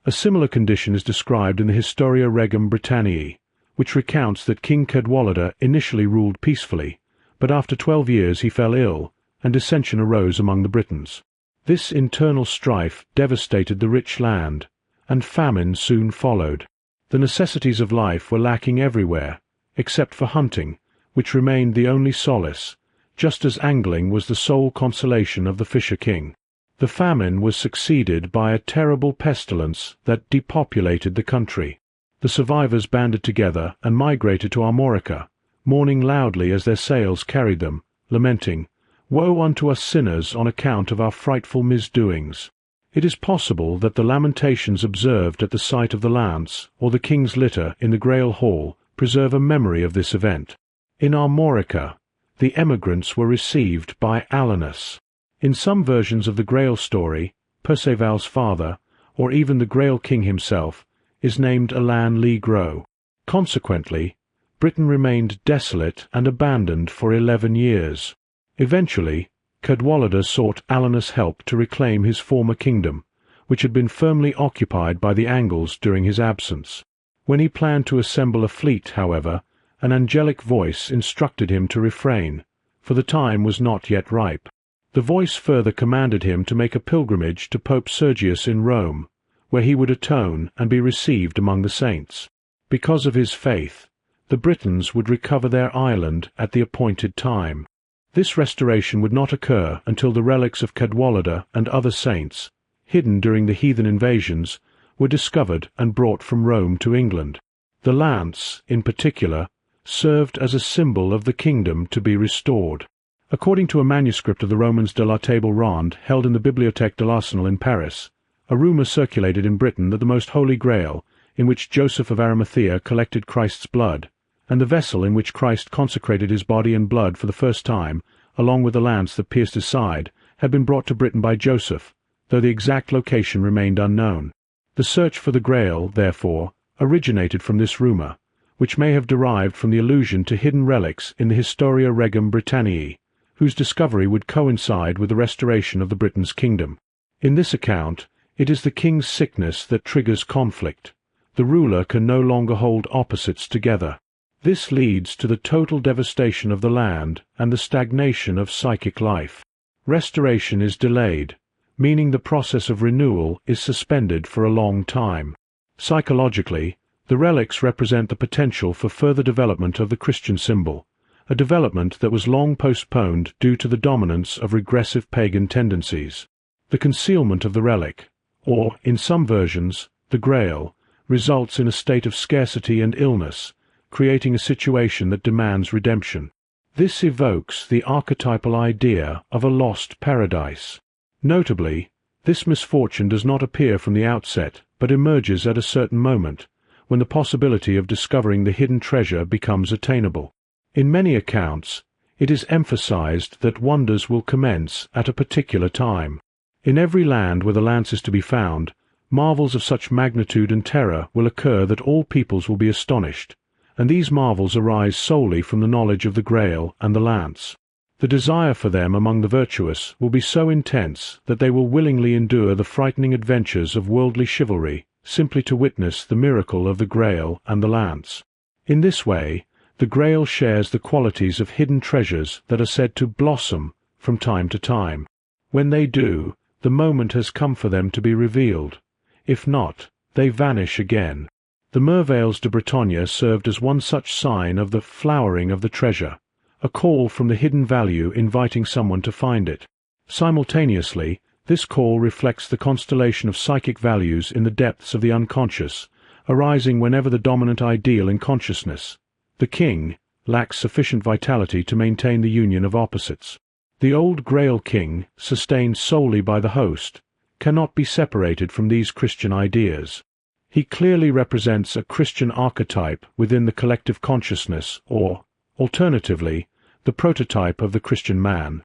A similar condition is described in the Historia Regum Britanniae, which recounts that King Cadwallader initially ruled peacefully, but after 12 years he fell ill, and dissension arose among the Britons. This internal strife devastated the rich land, and famine soon followed. The necessities of life were lacking everywhere, except for hunting, which remained the only solace, just as angling was the sole consolation of the Fisher King. The famine was succeeded by a terrible pestilence that depopulated the country. The survivors banded together and migrated to Armorica, mourning loudly as their sails carried them, lamenting, "Woe unto us sinners on account of our frightful misdoings." It is possible that the lamentations observed at the site of the lance, or the king's litter in the Grail Hall, preserve a memory of this event. In Armorica, the emigrants were received by Alanus. In some versions of the Grail story, Perceval's father, or even the Grail King himself, is named Alan le Gros. Consequently, Britain remained desolate and abandoned for 11 years. Eventually, Cadwallader sought Alanus' help to reclaim his former kingdom, which had been firmly occupied by the Angles during his absence. When he planned to assemble a fleet, however, an angelic voice instructed him to refrain, for the time was not yet ripe. The voice further commanded him to make a pilgrimage to Pope Sergius in Rome, where he would atone and be received among the saints. Because of his faith, the Britons would recover their island at the appointed time. This restoration would not occur until the relics of Cadwallader and other saints, hidden during the heathen invasions, were discovered and brought from Rome to England. The lance, in particular, served as a symbol of the kingdom to be restored. According to a manuscript of the Romans de la Table Ronde held in the Bibliothèque de l'Arsenal in Paris, a rumour circulated in Britain that the Most Holy Grail, in which Joseph of Arimathea collected Christ's blood, and the vessel in which Christ consecrated his body and blood for the first time, along with the lance that pierced his side, had been brought to Britain by Joseph, though the exact location remained unknown. The search for the Grail, therefore, originated from this rumour, which may have derived from the allusion to hidden relics in the Historia Regum Britanniae, whose discovery would coincide with the restoration of the Britain's kingdom. In this account, it is the king's sickness that triggers conflict. The ruler can no longer hold opposites together. This leads to the total devastation of the land and the stagnation of psychic life. Restoration is delayed, meaning the process of renewal is suspended for a long time. Psychologically, the relics represent the potential for further development of the Christian symbol, a development that was long postponed due to the dominance of regressive pagan tendencies. The concealment of the relic, or, in some versions, the Grail, results in a state of scarcity and illness, creating a situation that demands redemption. This evokes the archetypal idea of a lost paradise. Notably, this misfortune does not appear from the outset, but emerges at a certain moment, when the possibility of discovering the hidden treasure becomes attainable. In many accounts, it is emphasized that wonders will commence at a particular time. In every land where the lance is to be found, marvels of such magnitude and terror will occur that all peoples will be astonished, and these marvels arise solely from the knowledge of the Grail and the lance. The desire for them among the virtuous will be so intense that they will willingly endure the frightening adventures of worldly chivalry simply to witness the miracle of the Grail and the lance. In this way, the Grail shares the qualities of hidden treasures that are said to blossom from time to time. When they do, the moment has come for them to be revealed. If not, they vanish again. The Merveilles de Bretagne served as one such sign of the flowering of the treasure, a call from the hidden value inviting someone to find it. Simultaneously, this call reflects the constellation of psychic values in the depths of the unconscious, arising whenever the dominant ideal in consciousness, the king, lacks sufficient vitality to maintain the union of opposites. The old Grail King, sustained solely by the host, cannot be separated from these Christian ideas. He clearly represents a Christian archetype within the collective consciousness, or, alternatively, the prototype of the Christian man.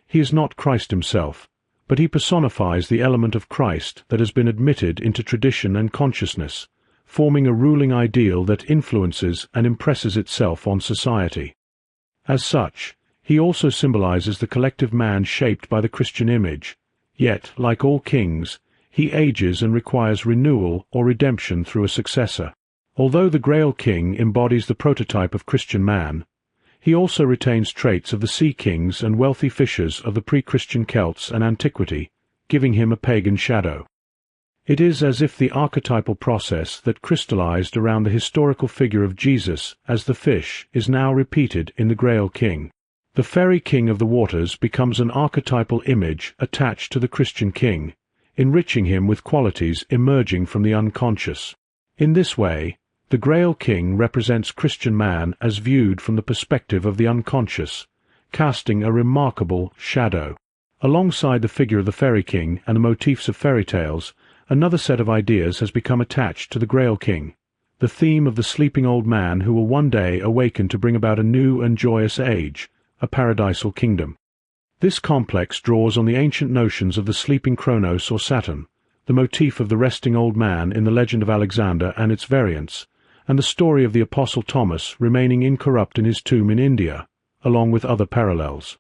He is not Christ himself, but he personifies the element of Christ that has been admitted into tradition and consciousness, forming a ruling ideal that influences and impresses itself on society. As such, he also symbolizes the collective man shaped by the Christian image, yet, like all kings, he ages and requires renewal or redemption through a successor. Although the Grail King embodies the prototype of Christian man, he also retains traits of the sea kings and wealthy fishers of the pre-Christian Celts and antiquity, giving him a pagan shadow. It is as if the archetypal process that crystallized around the historical figure of Jesus as the fish is now repeated in the Grail King. The fairy king of the waters becomes an archetypal image attached to the Christian king, enriching him with qualities emerging from the unconscious. In this way, the Grail King represents Christian man as viewed from the perspective of the unconscious, casting a remarkable shadow. Alongside the figure of the fairy king and the motifs of fairy tales, another set of ideas has become attached to the Grail King, the theme of the sleeping old man who will one day awaken to bring about a new and joyous age, a paradisal kingdom. This complex draws on the ancient notions of the sleeping Kronos or Saturn, the motif of the resting old man in the legend of Alexander and its variants, and the story of the Apostle Thomas remaining incorrupt in his tomb in India, along with other parallels.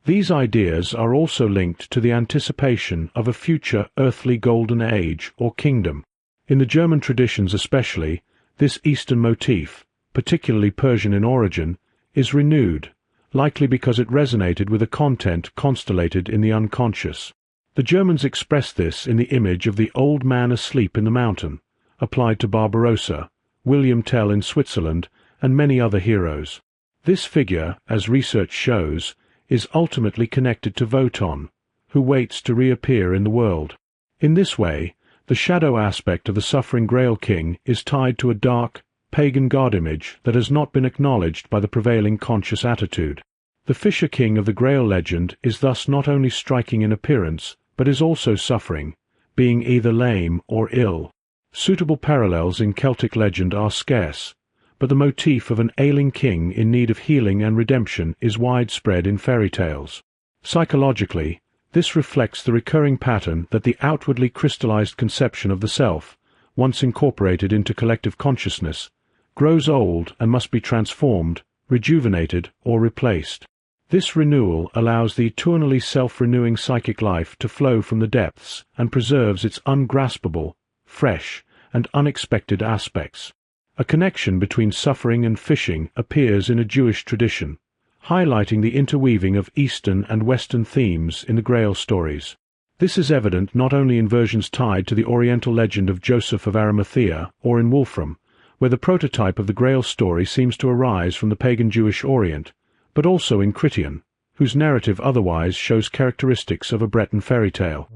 These ideas are also linked to the anticipation of a future earthly golden age or kingdom. In the German traditions especially, this Eastern motif, particularly Persian in origin, is renewed, likely because it resonated with a content constellated in the unconscious. The Germans expressed this in the image of the old man asleep in the mountain, applied to Barbarossa, William Tell in Switzerland, and many other heroes. This figure, as research shows, is ultimately connected to Wotan, who waits to reappear in the world. In this way, the shadow aspect of the suffering Grail King is tied to a dark, pagan god image that has not been acknowledged by the prevailing conscious attitude. The Fisher King of the Grail legend is thus not only striking in appearance, but is also suffering, being either lame or ill. Suitable parallels in Celtic legend are scarce, but the motif of an ailing king in need of healing and redemption is widespread in fairy tales. Psychologically, this reflects the recurring pattern that the outwardly crystallized conception of the self, once incorporated into collective consciousness, grows old and must be transformed, rejuvenated, or replaced. This renewal allows the eternally self-renewing psychic life to flow from the depths and preserves its ungraspable, fresh, and unexpected aspects. A connection between suffering and fishing appears in a Jewish tradition, highlighting the interweaving of Eastern and Western themes in the Grail stories. This is evident not only in versions tied to the Oriental legend of Joseph of Arimathea or in Wolfram, where the prototype of the Grail story seems to arise from the pagan Jewish Orient, but also in Critian, whose narrative otherwise shows characteristics of a Breton fairy tale.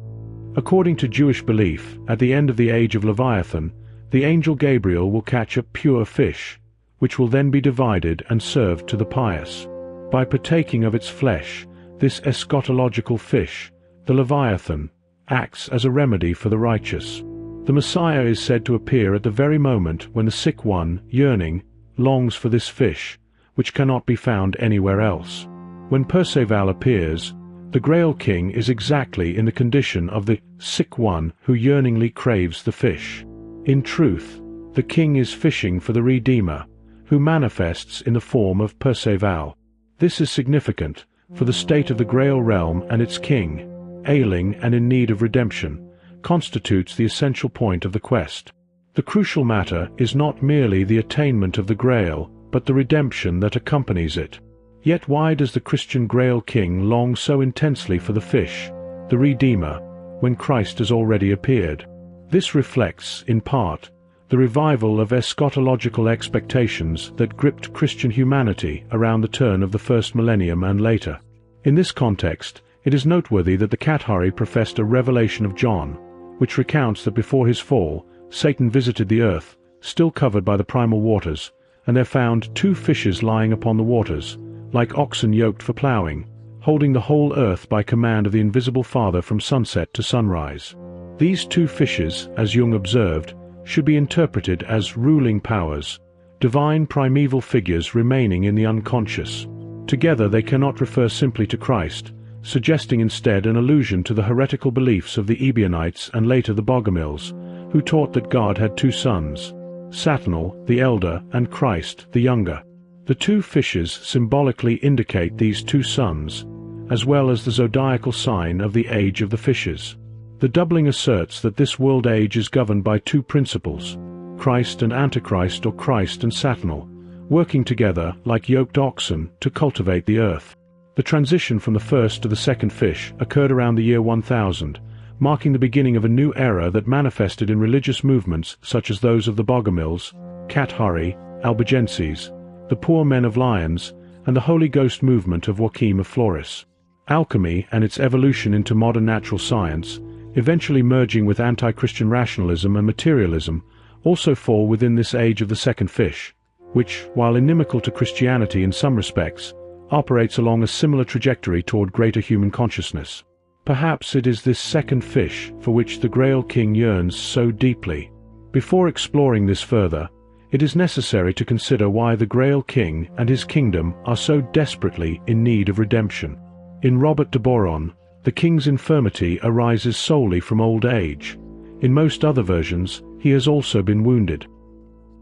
According to Jewish belief, at the end of the age of Leviathan, the angel Gabriel will catch a pure fish, which will then be divided and served to the pious. By partaking of its flesh, this eschatological fish, the Leviathan, acts as a remedy for the righteous. The Messiah is said to appear at the very moment when the sick one, yearning, longs for this fish, which cannot be found anywhere else. When Perceval appears, the Grail King is exactly in the condition of the sick one who yearningly craves the fish. In truth, the king is fishing for the Redeemer, who manifests in the form of Perceval. This is significant, for the state of the Grail realm and its king, ailing and in need of redemption, constitutes the essential point of the quest. The crucial matter is not merely the attainment of the Grail, but the redemption that accompanies it. Yet why does the Christian Grail King long so intensely for the fish, the Redeemer, when Christ has already appeared? This reflects, in part, the revival of eschatological expectations that gripped Christian humanity around the turn of the first millennium and later. In this context, it is noteworthy that the Kathari professed a revelation of John, which recounts that before his fall, Satan visited the earth, still covered by the primal waters, and there found 2 fishes lying upon the waters, like oxen yoked for ploughing, holding the whole earth by command of the invisible Father from sunset to sunrise. These 2 fishes, as Jung observed, should be interpreted as ruling powers, divine primeval figures remaining in the unconscious. Together they cannot refer simply to Christ, suggesting instead an allusion to the heretical beliefs of the Ebionites and later the Bogomils, who taught that God had 2 sons, Saturnal, the elder, and Christ, the younger. The 2 fishes symbolically indicate these 2 sons, as well as the zodiacal sign of the age of the fishes. The doubling asserts that this world age is governed by 2 principles, Christ and Antichrist, or Christ and Saturnal, working together like yoked oxen to cultivate the earth. The transition from the first to the second fish occurred around the year 1000, marking the beginning of a new era that manifested in religious movements such as those of the Bogomils, Cathari, Albigenses, the Poor Men of Lyons, and the Holy Ghost movement of Joachim of Flores. Alchemy and its evolution into modern natural science, eventually merging with anti-Christian rationalism and materialism, also fall within this age of the second fish, which, while inimical to Christianity in some respects, operates along a similar trajectory toward greater human consciousness. Perhaps it is this second fish for which the Grail King yearns so deeply. Before exploring this further, it is necessary to consider why the Grail King and his kingdom are so desperately in need of redemption. In Robert de Boron, the king's infirmity arises solely from old age. In most other versions, he has also been wounded.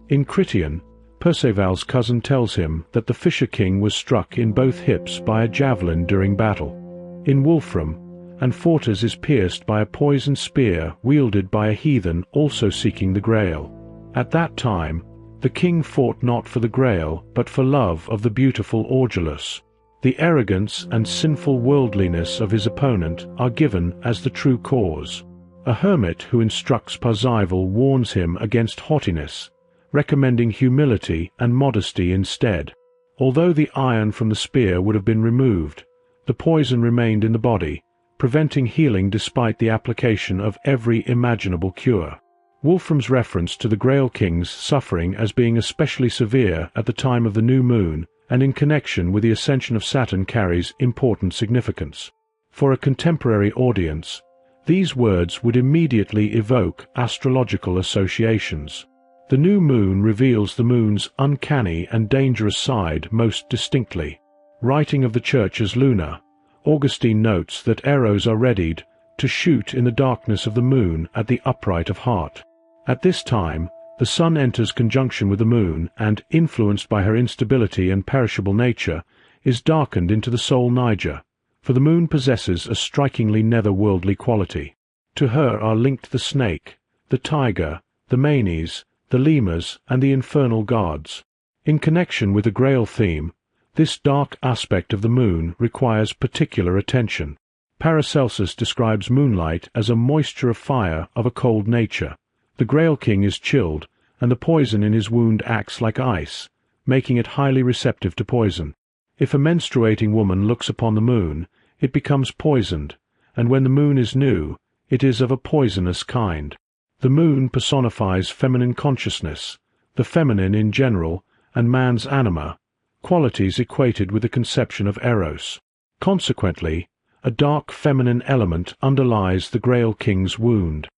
In Crition, Perceval's cousin tells him that the Fisher King was struck in both hips by a javelin during battle. In Wolfram, Anfortas is pierced by a poisoned spear wielded by a heathen also seeking the Grail. At that time, the king fought not for the Grail, but for love of the beautiful Aurgelus. The arrogance and sinful worldliness of his opponent are given as the true cause. A hermit who instructs Perceval warns him against haughtiness, recommending humility and modesty instead. Although the iron from the spear would have been removed, the poison remained in the body, preventing healing despite the application of every imaginable cure. Wolfram's reference to the Grail King's suffering as being especially severe at the time of the new moon and in connection with the ascension of Saturn carries important significance. For a contemporary audience, these words would immediately evoke astrological associations. The new moon reveals the moon's uncanny and dangerous side most distinctly. Writing of the Church as lunar, Augustine notes that arrows are readied to shoot in the darkness of the moon at the upright of heart. At this time, the sun enters conjunction with the moon and, influenced by her instability and perishable nature, is darkened into the soul Niger, for the moon possesses a strikingly nether-worldly quality. To her are linked the snake, the tiger, the manes, the lemurs, and the infernal gods. In connection with the Grail theme, this dark aspect of the moon requires particular attention. Paracelsus describes moonlight as a moisture of fire of a cold nature. The Grail King is chilled, and the poison in his wound acts like ice, making it highly receptive to poison. If a menstruating woman looks upon the moon, it becomes poisoned, and when the moon is new, it is of a poisonous kind. The moon personifies feminine consciousness, the feminine in general, and man's anima, qualities equated with the conception of eros. Consequently, a dark feminine element underlies the Grail King's wound.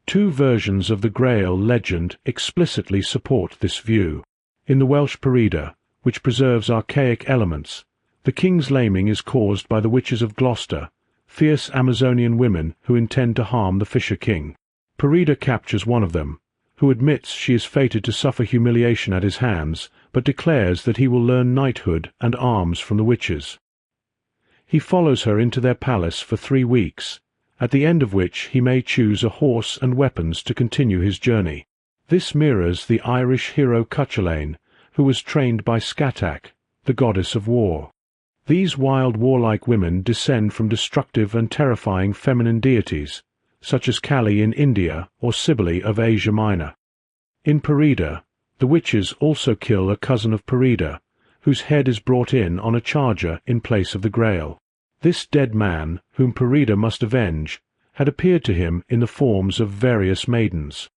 2 versions of the Grail legend explicitly support this view. In the Welsh Perida, which preserves archaic elements, the king's laming is caused by the witches of Gloucester, fierce Amazonian women who intend to harm the Fisher King. Perida captures one of them, who admits she is fated to suffer humiliation at his hands, but declares that he will learn knighthood and arms from the witches. He follows her into their palace for 3 weeks, at the end of which he may choose a horse and weapons to continue his journey. This mirrors the Irish hero Cuchulainn, who was trained by Scathach, the goddess of war. These wild warlike women descend from destructive and terrifying feminine deities, such as Kali in India or Cybele of Asia Minor. In Perida, the witches also kill a cousin of Perida, whose head is brought in on a charger in place of the Grail. This dead man, whom Perida must avenge, had appeared to him in the forms of various maidens.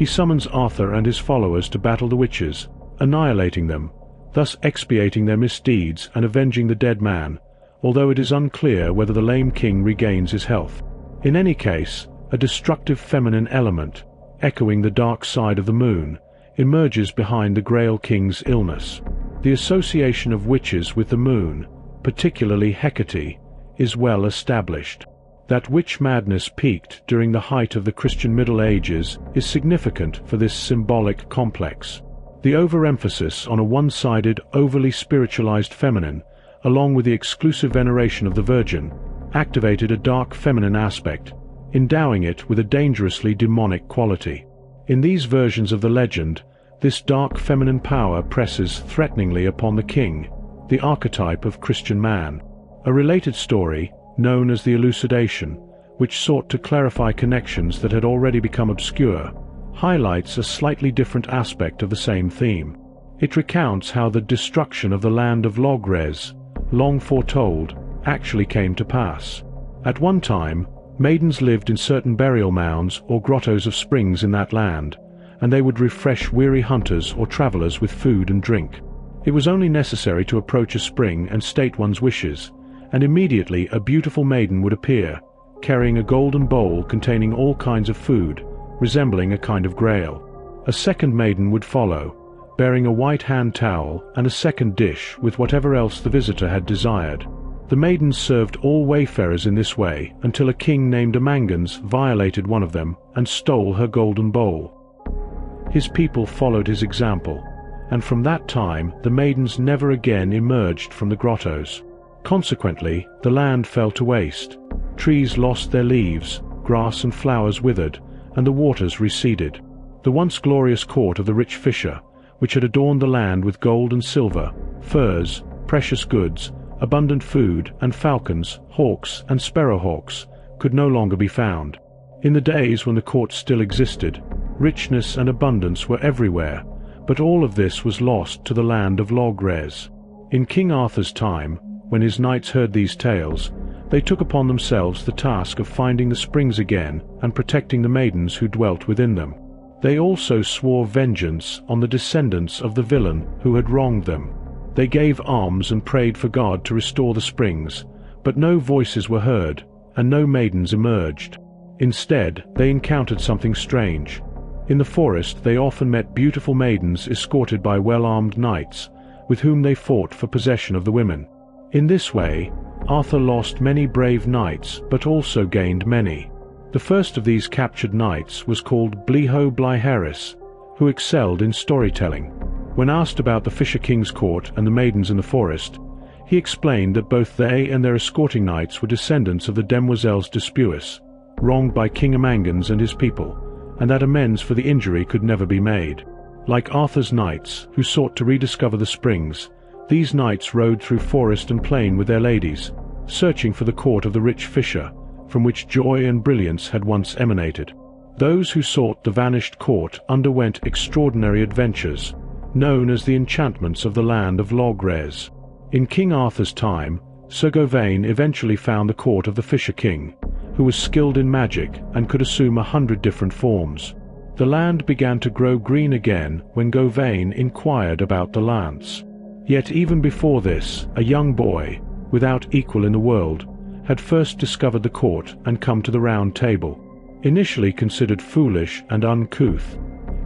He summons Arthur and his followers to battle the witches, annihilating them, thus expiating their misdeeds and avenging the dead man, although it is unclear whether the lame king regains his health. In any case, a destructive feminine element, echoing the dark side of the moon, emerges behind the Grail King's illness. The association of witches with the moon, particularly Hecate, is well established. That witch madness peaked during the height of the Christian Middle Ages is significant for this symbolic complex. The overemphasis on a one-sided, overly spiritualized feminine, along with the exclusive veneration of the Virgin, activated a dark feminine aspect, endowing it with a dangerously demonic quality. In these versions of the legend, this dark feminine power presses threateningly upon the king, the archetype of Christian man. A related story, known as the Elucidation, which sought to clarify connections that had already become obscure, highlights a slightly different aspect of the same theme. It recounts how the destruction of the land of Logres, long foretold, actually came to pass. At one time, maidens lived in certain burial mounds or grottos of springs in that land, and they would refresh weary hunters or travelers with food and drink. It was only necessary to approach a spring and state one's wishes, and immediately a beautiful maiden would appear, carrying a golden bowl containing all kinds of food, resembling a kind of grail. A second maiden would follow, bearing a white hand towel and a second dish with whatever else the visitor had desired. The maidens served all wayfarers in this way until a king named Amangans violated one of them and stole her golden bowl. His people followed his example, and from that time the maidens never again emerged from the grottos. Consequently, the land fell to waste. Trees lost their leaves, grass and flowers withered, and the waters receded. The once glorious court of the rich fisher, which had adorned the land with gold and silver, furs, precious goods, abundant food, and falcons, hawks, and sparrowhawks, could no longer be found. In the days when the court still existed, richness and abundance were everywhere, but all of this was lost to the land of Logres. In King Arthur's time, when his knights heard these tales, they took upon themselves the task of finding the springs again and protecting the maidens who dwelt within them. They also swore vengeance on the descendants of the villain who had wronged them. They gave alms and prayed for God to restore the springs, but no voices were heard, and no maidens emerged. Instead, they encountered something strange. In the forest they often met beautiful maidens escorted by well-armed knights, with whom they fought for possession of the women. In this way, Arthur lost many brave knights, but also gained many. The first of these captured knights was called Bliho Bliheris, who excelled in storytelling. When asked about the Fisher King's court and the maidens in the forest, he explained that both they and their escorting knights were descendants of the Demoiselles Dispuis, wronged by King Amangans and his people, and that amends for the injury could never be made. Like Arthur's knights, who sought to rediscover the springs, these knights rode through forest and plain with their ladies, searching for the court of the rich fisher, from which joy and brilliance had once emanated. Those who sought the vanished court underwent extraordinary adventures, known as the enchantments of the land of Logres. In King Arthur's time, Sir Gauvain eventually found the court of the Fisher King, who was skilled in magic and could assume 100 different forms. The land began to grow green again when Gauvain inquired about the lance. Yet even before this, a young boy, without equal in the world, had first discovered the court and come to the round table. Initially considered foolish and uncouth,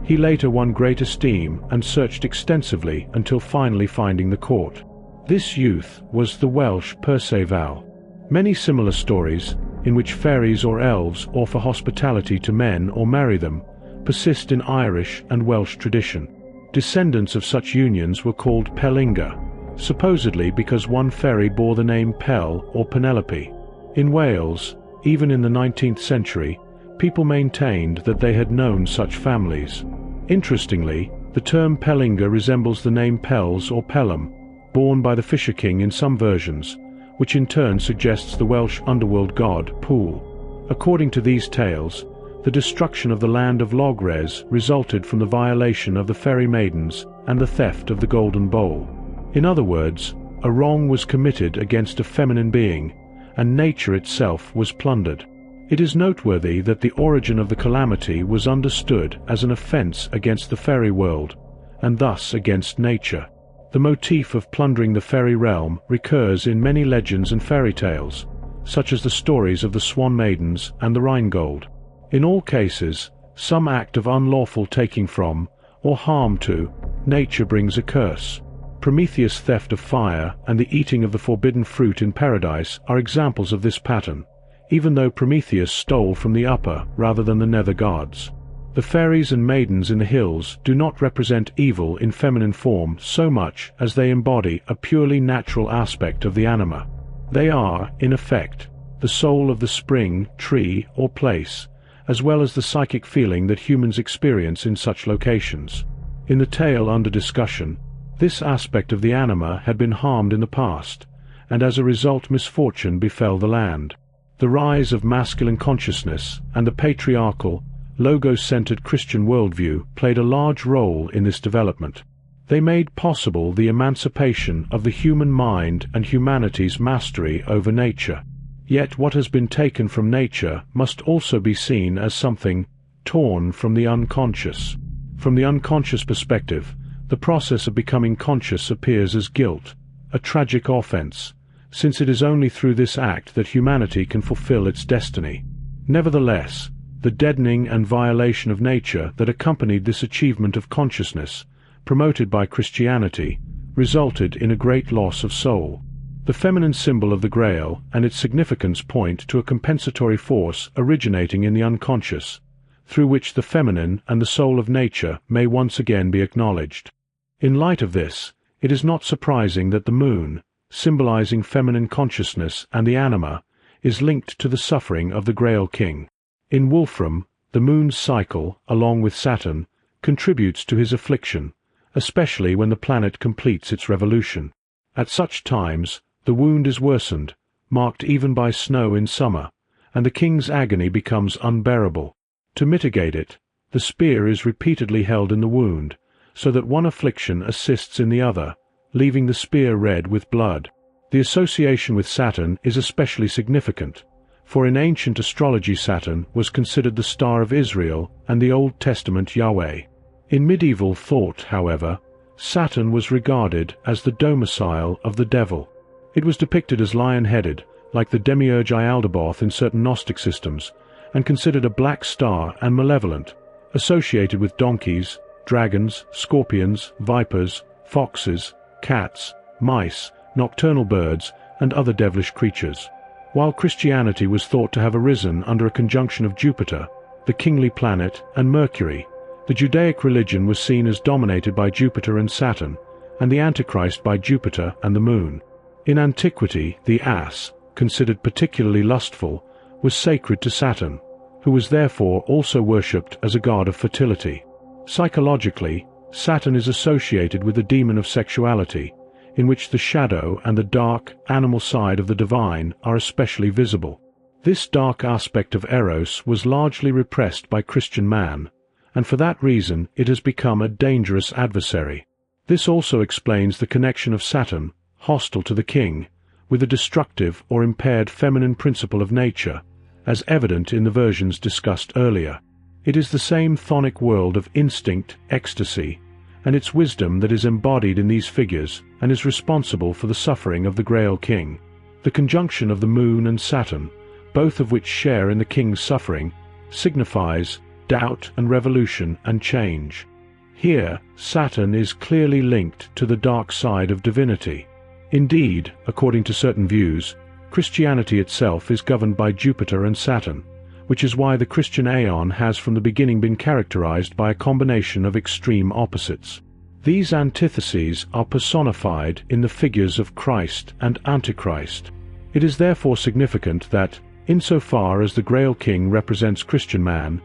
he later won great esteem and searched extensively until finally finding the court. This youth was the Welsh Perceval. Many similar stories, in which fairies or elves offer hospitality to men or marry them, persist in Irish and Welsh tradition. Descendants of such unions were called Pelinga, supposedly because one fairy bore the name Pel or Penelope. In Wales, even in the 19th century, people maintained that they had known such families. Interestingly, the term Pelinga resembles the name Pels or Pelham, borne by the Fisher King in some versions, which in turn suggests the Welsh underworld god Pool. According to these tales, the destruction of the land of Logres resulted from the violation of the fairy maidens and the theft of the golden bowl. In other words, a wrong was committed against a feminine being, and nature itself was plundered. It is noteworthy that the origin of the calamity was understood as an offense against the fairy world, and thus against nature. The motif of plundering the fairy realm recurs in many legends and fairy tales, such as the stories of the Swan Maidens and the Rheingold. In all cases, some act of unlawful taking from, or harm to, nature brings a curse. Prometheus' theft of fire and the eating of the forbidden fruit in paradise are examples of this pattern, even though Prometheus stole from the upper rather than the nether gods. The fairies and maidens in the hills do not represent evil in feminine form so much as they embody a purely natural aspect of the anima. They are, in effect, the soul of the spring, tree, or place, as well as the psychic feeling that humans experience in such locations. In the tale under discussion, this aspect of the anima had been harmed in the past, and as a result misfortune befell the land. The rise of masculine consciousness and the patriarchal, logos-centered Christian worldview played a large role in this development. They made possible the emancipation of the human mind and humanity's mastery over nature. Yet what has been taken from nature must also be seen as something torn from the unconscious. From the unconscious perspective, the process of becoming conscious appears as guilt, a tragic offense, since it is only through this act that humanity can fulfill its destiny. Nevertheless, the deadening and violation of nature that accompanied this achievement of consciousness, promoted by Christianity, resulted in a great loss of soul. The feminine symbol of the Grail and its significance point to a compensatory force originating in the unconscious, through which the feminine and the soul of nature may once again be acknowledged. In light of this, it is not surprising that the moon, symbolizing feminine consciousness and the anima, is linked to the suffering of the Grail King. In Wolfram, the moon's cycle, along with Saturn, contributes to his affliction, especially when the planet completes its revolution. At such times, the wound is worsened, marked even by snow in summer, and the king's agony becomes unbearable. To mitigate it, the spear is repeatedly held in the wound, so that one affliction assists in the other, leaving the spear red with blood. The association with Saturn is especially significant, for in ancient astrology Saturn was considered the star of Israel and the Old Testament Yahweh. In medieval thought, however, Saturn was regarded as the domicile of the devil. It was depicted as lion-headed, like the demiurge Ialdabaoth in certain Gnostic systems, and considered a black star and malevolent, associated with donkeys, dragons, scorpions, vipers, foxes, cats, mice, nocturnal birds, and other devilish creatures. While Christianity was thought to have arisen under a conjunction of Jupiter, the kingly planet, and Mercury, the Judaic religion was seen as dominated by Jupiter and Saturn, and the Antichrist by Jupiter and the moon. In antiquity, the ass, considered particularly lustful, was sacred to Saturn, who was therefore also worshipped as a god of fertility. Psychologically, Saturn is associated with the demon of sexuality, in which the shadow and the dark, animal side of the divine are especially visible. This dark aspect of Eros was largely repressed by Christian man, and for that reason it has become a dangerous adversary. This also explains the connection of Saturn, hostile to the king, with the destructive or impaired feminine principle of nature, as evident in the versions discussed earlier. It is the same chthonic world of instinct, ecstasy, and its wisdom that is embodied in these figures and is responsible for the suffering of the Grail King. The conjunction of the moon and Saturn, both of which share in the king's suffering, signifies doubt and revolution and change. Here, Saturn is clearly linked to the dark side of divinity. Indeed, according to certain views, Christianity itself is governed by Jupiter and Saturn, which is why the Christian aeon has from the beginning been characterized by a combination of extreme opposites. These antitheses are personified in the figures of Christ and Antichrist. It is therefore significant that, insofar as the Grail King represents Christian man,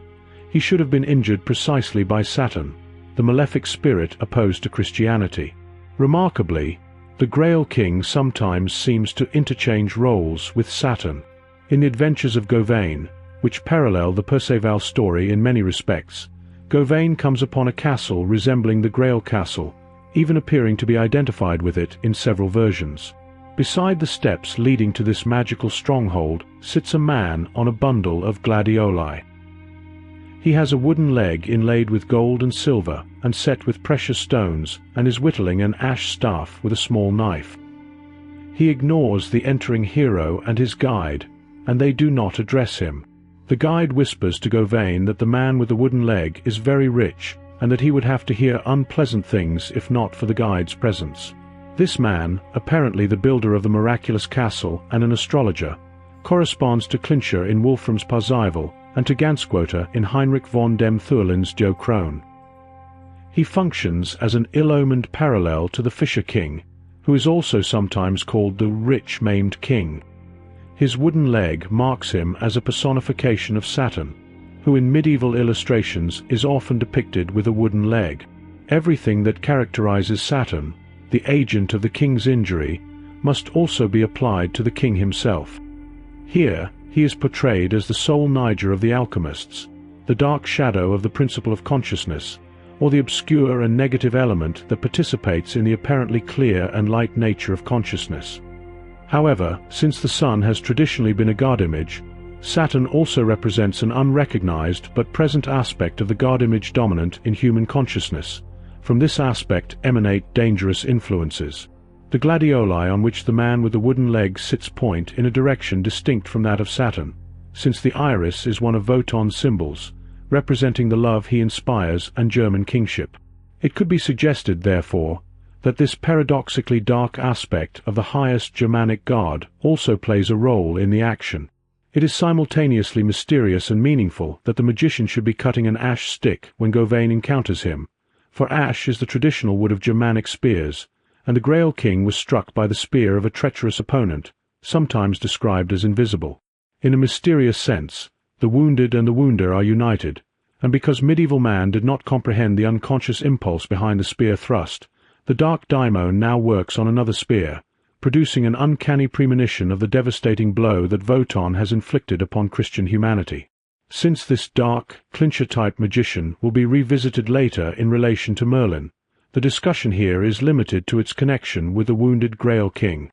he should have been injured precisely by Saturn, the malefic spirit opposed to Christianity. Remarkably, the Grail King sometimes seems to interchange roles with Saturn. In the adventures of Gauvain, which parallel the Perceval story in many respects, Gauvain comes upon a castle resembling the Grail Castle, even appearing to be identified with it in several versions. Beside the steps leading to this magical stronghold sits a man on a bundle of gladioli. He has a wooden leg inlaid with gold and silver and set with precious stones, and is whittling an ash staff with a small knife. He ignores the entering hero and his guide, and they do not address him. The guide whispers to Gauvain that the man with the wooden leg is very rich, and that he would have to hear unpleasant things if not for the guide's presence. This man, apparently the builder of the miraculous castle and an astrologer, corresponds to Clincher in Wolfram's Perceval and to Gansquoter in Heinrich von dem Thurlin's Joe Crone. He functions as an ill-omened parallel to the Fisher King, who is also sometimes called the rich maimed king. His wooden leg marks him as a personification of Saturn, who in medieval illustrations is often depicted with a wooden leg. Everything that characterizes Saturn, the agent of the king's injury, must also be applied to the king himself. Here, he is portrayed as the sole Niger of the alchemists, the dark shadow of the principle of consciousness, or the obscure and negative element that participates in the apparently clear and light nature of consciousness. However, since the sun has traditionally been a god image, Saturn also represents an unrecognized but present aspect of the god image dominant in human consciousness. From this aspect emanate dangerous influences. The gladioli on which the man with the wooden leg sits point in a direction distinct from that of Saturn, since the iris is one of Wotan's symbols, representing the love he inspires and German kingship. It could be suggested, therefore, that this paradoxically dark aspect of the highest Germanic god also plays a role in the action. It is simultaneously mysterious and meaningful that the magician should be cutting an ash stick when Gauvain encounters him, for ash is the traditional wood of Germanic spears, and the Grail King was struck by the spear of a treacherous opponent, sometimes described as invisible. In a mysterious sense, the wounded and the wounder are united, and because medieval man did not comprehend the unconscious impulse behind the spear thrust, the dark daimon now works on another spear, producing an uncanny premonition of the devastating blow that Wotan has inflicted upon Christian humanity. Since this dark, Clincher-type magician will be revisited later in relation to Merlin, the discussion here is limited to its connection with the wounded Grail King.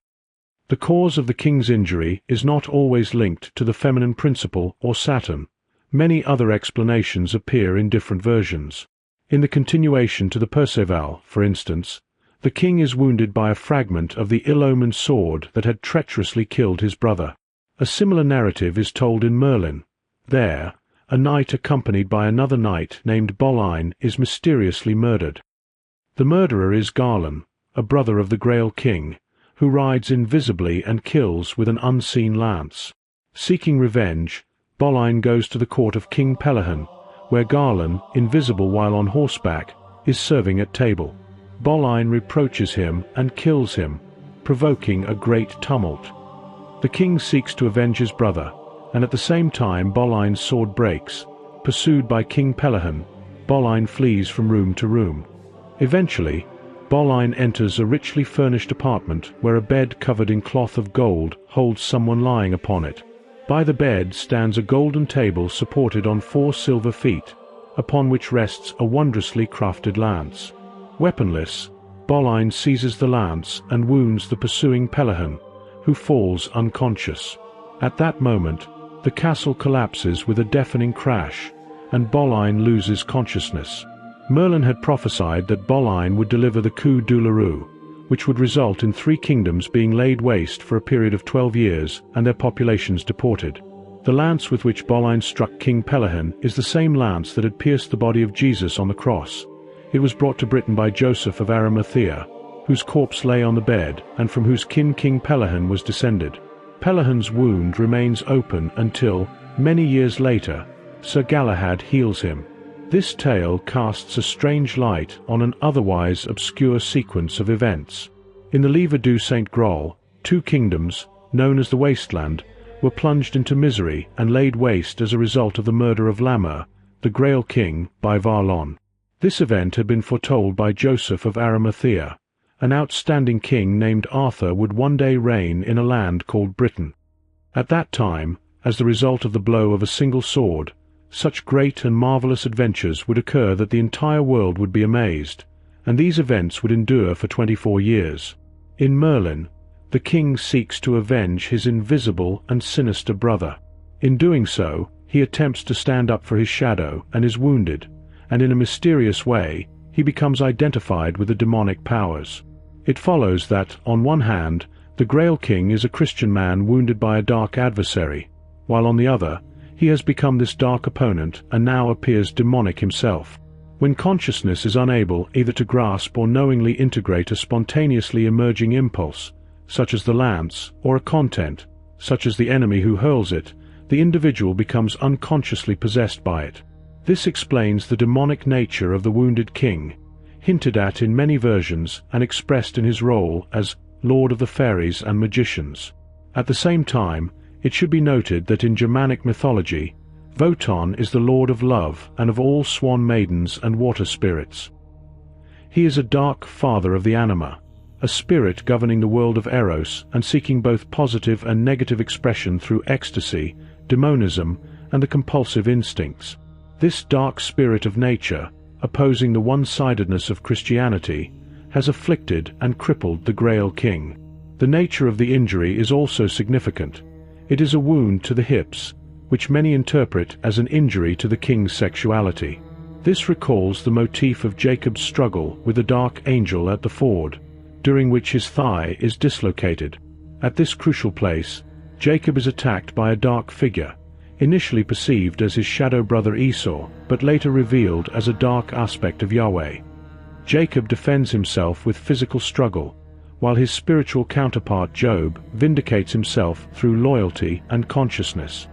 The cause of the king's injury is not always linked to the feminine principle or Saturn. Many other explanations appear in different versions. In the continuation to the Perceval, for instance, the king is wounded by a fragment of the ill-omened sword that had treacherously killed his brother. A similar narrative is told in Merlin. There, a knight accompanied by another knight named Boleyn is mysteriously murdered. The murderer is Garlon, a brother of the Grail King, who rides invisibly and kills with an unseen lance. Seeking revenge, Boleyn goes to the court of King Pelihan, where Garlon, invisible while on horseback, is serving at table. Boleyn reproaches him and kills him, provoking a great tumult. The king seeks to avenge his brother, and at the same time Boleyn's sword breaks. Pursued by King Pelihan, Boleyn flees from room to room. Eventually, Boleyn enters a richly furnished apartment where a bed covered in cloth of gold holds someone lying upon it. By the bed stands a golden table supported on 4 silver feet, upon which rests a wondrously crafted lance. Weaponless, Boleyn seizes the lance and wounds the pursuing Pelihan, who falls unconscious. At that moment, the castle collapses with a deafening crash, and Boleyn loses consciousness. Merlin had prophesied that Boleyn would deliver the coup d'Uluru, which would result in 3 kingdoms being laid waste for a period of 12 years and their populations deported. The lance with which Boleyn struck King Pelihan is the same lance that had pierced the body of Jesus on the cross. It was brought to Britain by Joseph of Arimathea, whose corpse lay on the bed and from whose kin King Pelihan was descended. Pelihan's wound remains open until, many years later, Sir Galahad heals him. This tale casts a strange light on an otherwise obscure sequence of events. In the Livre du Saint Graal, 2 kingdoms, known as the Wasteland, were plunged into misery and laid waste as a result of the murder of Lamer, the Grail King, by Varlon. This event had been foretold by Joseph of Arimathea. An outstanding king named Arthur would one day reign in a land called Britain. At that time, as the result of the blow of a single sword, such great and marvelous adventures would occur that the entire world would be amazed, and these events would endure for 24 years. In Merlin, the king seeks to avenge his invisible and sinister brother. In doing so, he attempts to stand up for his shadow and is wounded, and in a mysterious way, he becomes identified with the demonic powers. It follows that, on one hand, the Grail King is a Christian man wounded by a dark adversary, while on the other, he has become this dark opponent and now appears demonic himself. When consciousness is unable either to grasp or knowingly integrate a spontaneously emerging impulse, such as the lance, or a content, such as the enemy who hurls it, the individual becomes unconsciously possessed by it. This explains the demonic nature of the wounded king, hinted at in many versions and expressed in his role as Lord of the Fairies and Magicians. At the same time, it should be noted that in Germanic mythology, Wotan is the Lord of Love and of all swan maidens and water spirits. He is a dark father of the anima, a spirit governing the world of Eros and seeking both positive and negative expression through ecstasy, demonism, and the compulsive instincts. This dark spirit of nature, opposing the one-sidedness of Christianity, has afflicted and crippled the Grail King. The nature of the injury is also significant. It is a wound to the hips, which many interpret as an injury to the king's sexuality. This recalls the motif of Jacob's struggle with the dark angel at the ford, during which his thigh is dislocated. At this crucial place, Jacob is attacked by a dark figure, initially perceived as his shadow brother Esau, but later revealed as a dark aspect of Yahweh. Jacob defends himself with physical struggle, while his spiritual counterpart Job vindicates himself through loyalty and consciousness.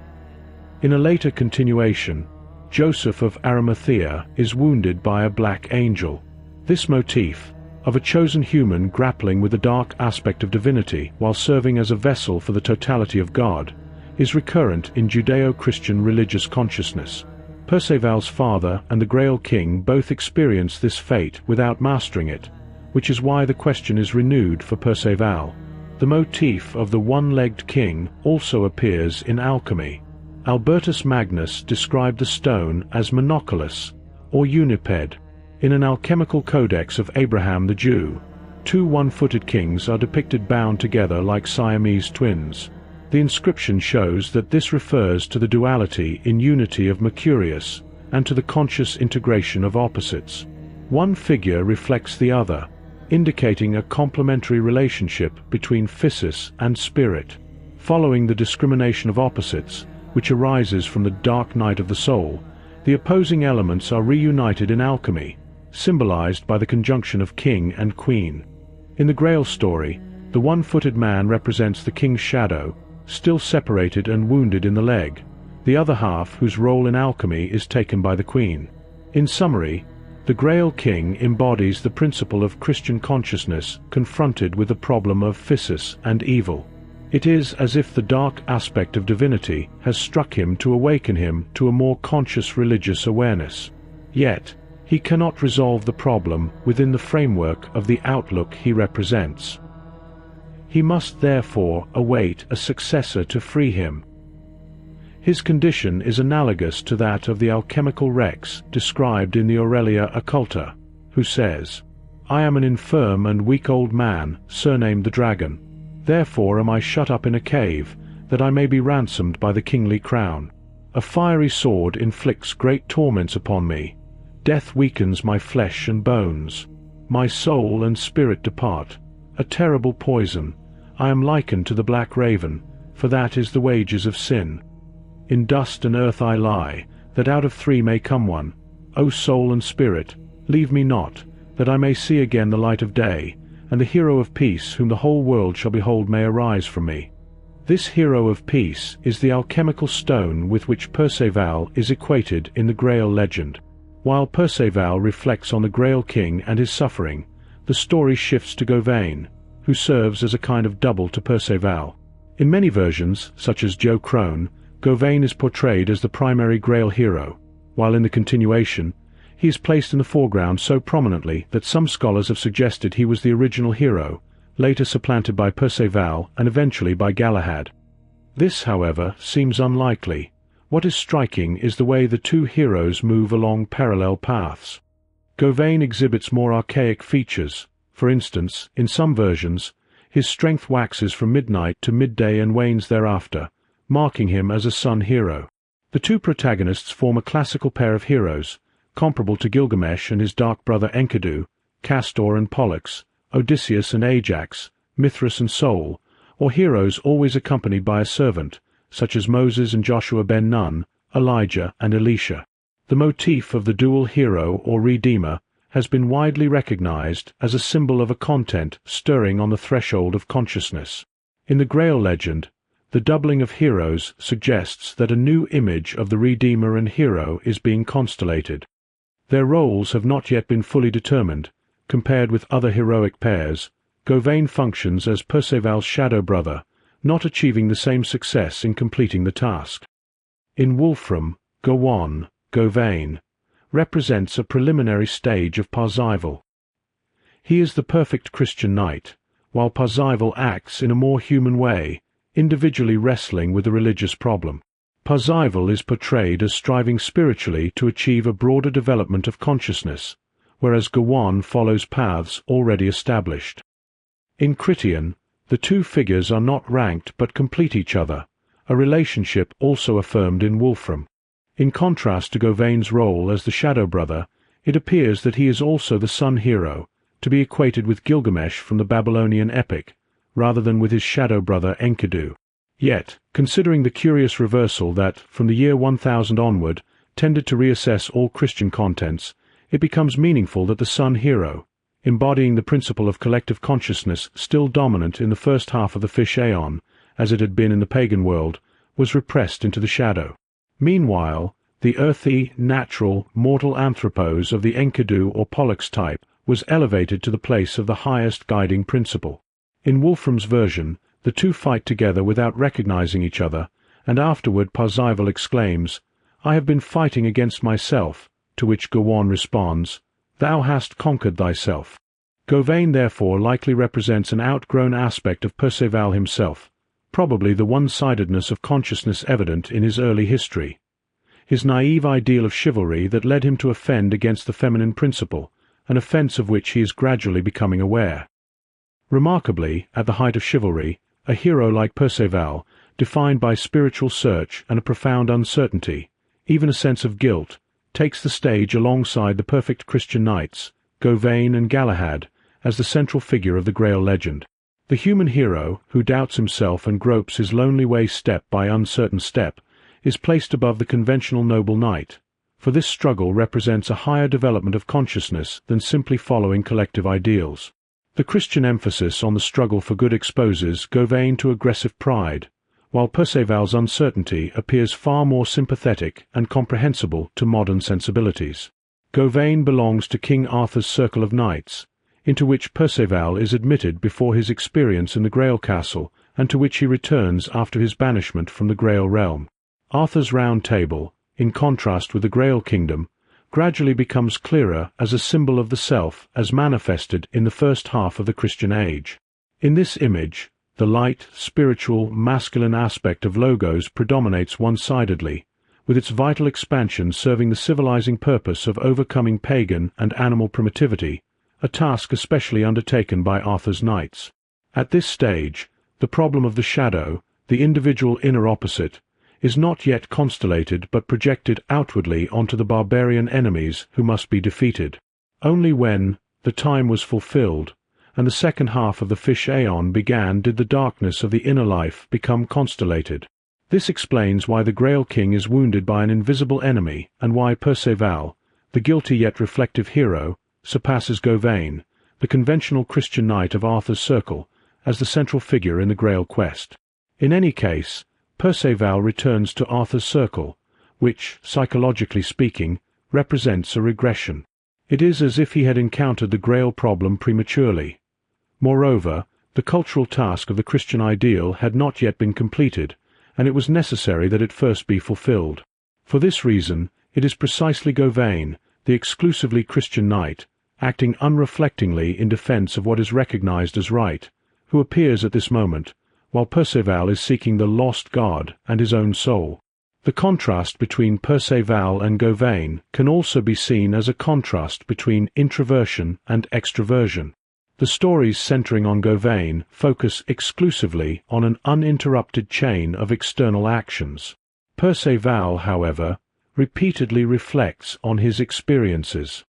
In a later continuation, Joseph of Arimathea is wounded by a black angel. This motif, of a chosen human grappling with the dark aspect of divinity while serving as a vessel for the totality of God, is recurrent in Judeo-Christian religious consciousness. Perceval's father and the Grail King both experience this fate without mastering it, which is why the question is renewed for Perceval. The motif of the one-legged king also appears in alchemy. Albertus Magnus described the stone as monoculus, or uniped. In an alchemical codex of Abraham the Jew, two one-footed kings are depicted bound together like Siamese twins. The inscription shows that this refers to the duality in unity of Mercurius and to the conscious integration of opposites. One figure reflects the other, indicating a complementary relationship between physis and spirit. Following the discrimination of opposites, which arises from the dark night of the soul, the opposing elements are reunited in alchemy, symbolized by the conjunction of king and queen. In the Grail story, the one-footed man represents the king's shadow, still separated and wounded in the leg. The other half, whose role in alchemy is taken by the queen. In summary, the Grail King embodies the principle of Christian consciousness confronted with the problem of physis and evil. It is as if the dark aspect of divinity has struck him to awaken him to a more conscious religious awareness. Yet, he cannot resolve the problem within the framework of the outlook he represents. He must therefore await a successor to free him. His condition is analogous to that of the alchemical Rex described in the Aurelia Occulta, who says, "I am an infirm and weak old man, surnamed the Dragon. Therefore am I shut up in a cave, that I may be ransomed by the kingly crown. A fiery sword inflicts great torments upon me. Death weakens my flesh and bones. My soul and spirit depart. A terrible poison. I am likened to the black raven, for that is the wages of sin. In dust and earth I lie, that out of three may come one. O soul and spirit, leave me not, that I may see again the light of day, and the hero of peace whom the whole world shall behold may arise from me." This hero of peace is the alchemical stone with which Perceval is equated in the Grail legend. While Perceval reflects on the Grail King and his suffering, the story shifts to Gauvain, who serves as a kind of double to Perceval. In many versions, such as Joe Crone, Gauvain is portrayed as the primary Grail hero, while in the continuation, he is placed in the foreground so prominently that some scholars have suggested he was the original hero, later supplanted by Perceval and eventually by Galahad. This, however, seems unlikely. What is striking is the way the two heroes move along parallel paths. Gauvain exhibits more archaic features. For instance, in some versions, His strength waxes from midnight to midday and wanes thereafter, marking him as a sun hero. The two protagonists form a classical pair of heroes, comparable to Gilgamesh and his dark brother Enkidu, Castor and Pollux, Odysseus and Ajax, Mithras and Sol, or heroes always accompanied by a servant, such as Moses and Joshua ben Nun, Elijah and Elisha. The motif of the dual hero or redeemer has been widely recognized as a symbol of a content stirring on the threshold of consciousness. In the Grail legend, the doubling of heroes suggests that a new image of the redeemer and hero is being constellated. Their roles have not yet been fully determined. Compared with other heroic pairs, Gauvain functions as Perceval's shadow brother, not achieving the same success in completing the task. In Wolfram, Gauvain represents a preliminary stage of Perceval. He is the perfect Christian knight, while Perceval acts in a more human way, individually wrestling with a religious problem. Perceval is portrayed as striving spiritually to achieve a broader development of consciousness, whereas Gauvain follows paths already established. In Critian, the two figures are not ranked but complete each other, a relationship also affirmed in Wolfram. In contrast to Gauvain's role as the shadow brother, it appears that he is also the sun hero, to be equated with Gilgamesh from the Babylonian epic, rather than with his shadow brother Enkidu. Yet, considering the curious reversal that, from the year 1000 onward, tended to reassess all Christian contents, it becomes meaningful that the sun hero, embodying the principle of collective consciousness still dominant in the first half of the Fish Aeon, as it had been in the pagan world, was repressed into the shadow. Meanwhile, the earthy, natural, mortal anthropos of the Enkidu or Pollux type was elevated to the place of the highest guiding principle. In Wolfram's version, the two fight together without recognizing each other, and afterward Perceval exclaims, "I have been fighting against myself," to which Gauvain responds, "Thou hast conquered thyself." Gauvain therefore likely represents an outgrown aspect of Perceval himself, probably the one-sidedness of consciousness evident in his early history. His naive ideal of chivalry that led him to offend against the feminine principle, an offense of which he is gradually becoming aware. Remarkably, at the height of chivalry, a hero like Perceval, defined by spiritual search and a profound uncertainty, even a sense of guilt, takes the stage alongside the perfect Christian knights, Gauvain and Galahad, as the central figure of the Grail legend. The human hero, who doubts himself and gropes his lonely way step by uncertain step, is placed above the conventional noble knight, for this struggle represents a higher development of consciousness than simply following collective ideals. The Christian emphasis on the struggle for good exposes Gauvain to aggressive pride, while Perceval's uncertainty appears far more sympathetic and comprehensible to modern sensibilities. Gauvain belongs to King Arthur's circle of knights, into which Perceval is admitted before his experience in the Grail Castle, and to which he returns after his banishment from the Grail realm. Arthur's Round Table, in contrast with the Grail Kingdom, gradually becomes clearer as a symbol of the self as manifested in the first half of the Christian age. In this image, the light, spiritual, masculine aspect of Logos predominates one-sidedly, with its vital expansion serving the civilizing purpose of overcoming pagan and animal primitivity, a task especially undertaken by Arthur's knights. At this stage, the problem of the shadow, the individual inner opposite, is not yet constellated but projected outwardly onto the barbarian enemies who must be defeated. Only when the time was fulfilled, and the second half of the Fish Aeon began, did the darkness of the inner life become constellated. This explains why the Grail King is wounded by an invisible enemy, and why Perceval, the guilty yet reflective hero, surpasses Gauvain, the conventional Christian knight of Arthur's circle, as the central figure in the Grail quest. In any case, Perceval returns to Arthur's circle, which, psychologically speaking, represents a regression. It is as if he had encountered the Grail problem prematurely. Moreover, the cultural task of the Christian ideal had not yet been completed, and it was necessary that it first be fulfilled. For this reason, it is precisely Gauvain, the exclusively Christian knight, acting unreflectingly in defense of what is recognized as right, who appears at this moment, while Perceval is seeking the lost God and his own soul. The contrast between Perceval and Gauvain can also be seen as a contrast between introversion and extroversion. The stories centering on Gauvain focus exclusively on an uninterrupted chain of external actions. Perceval, however, repeatedly reflects on his experiences.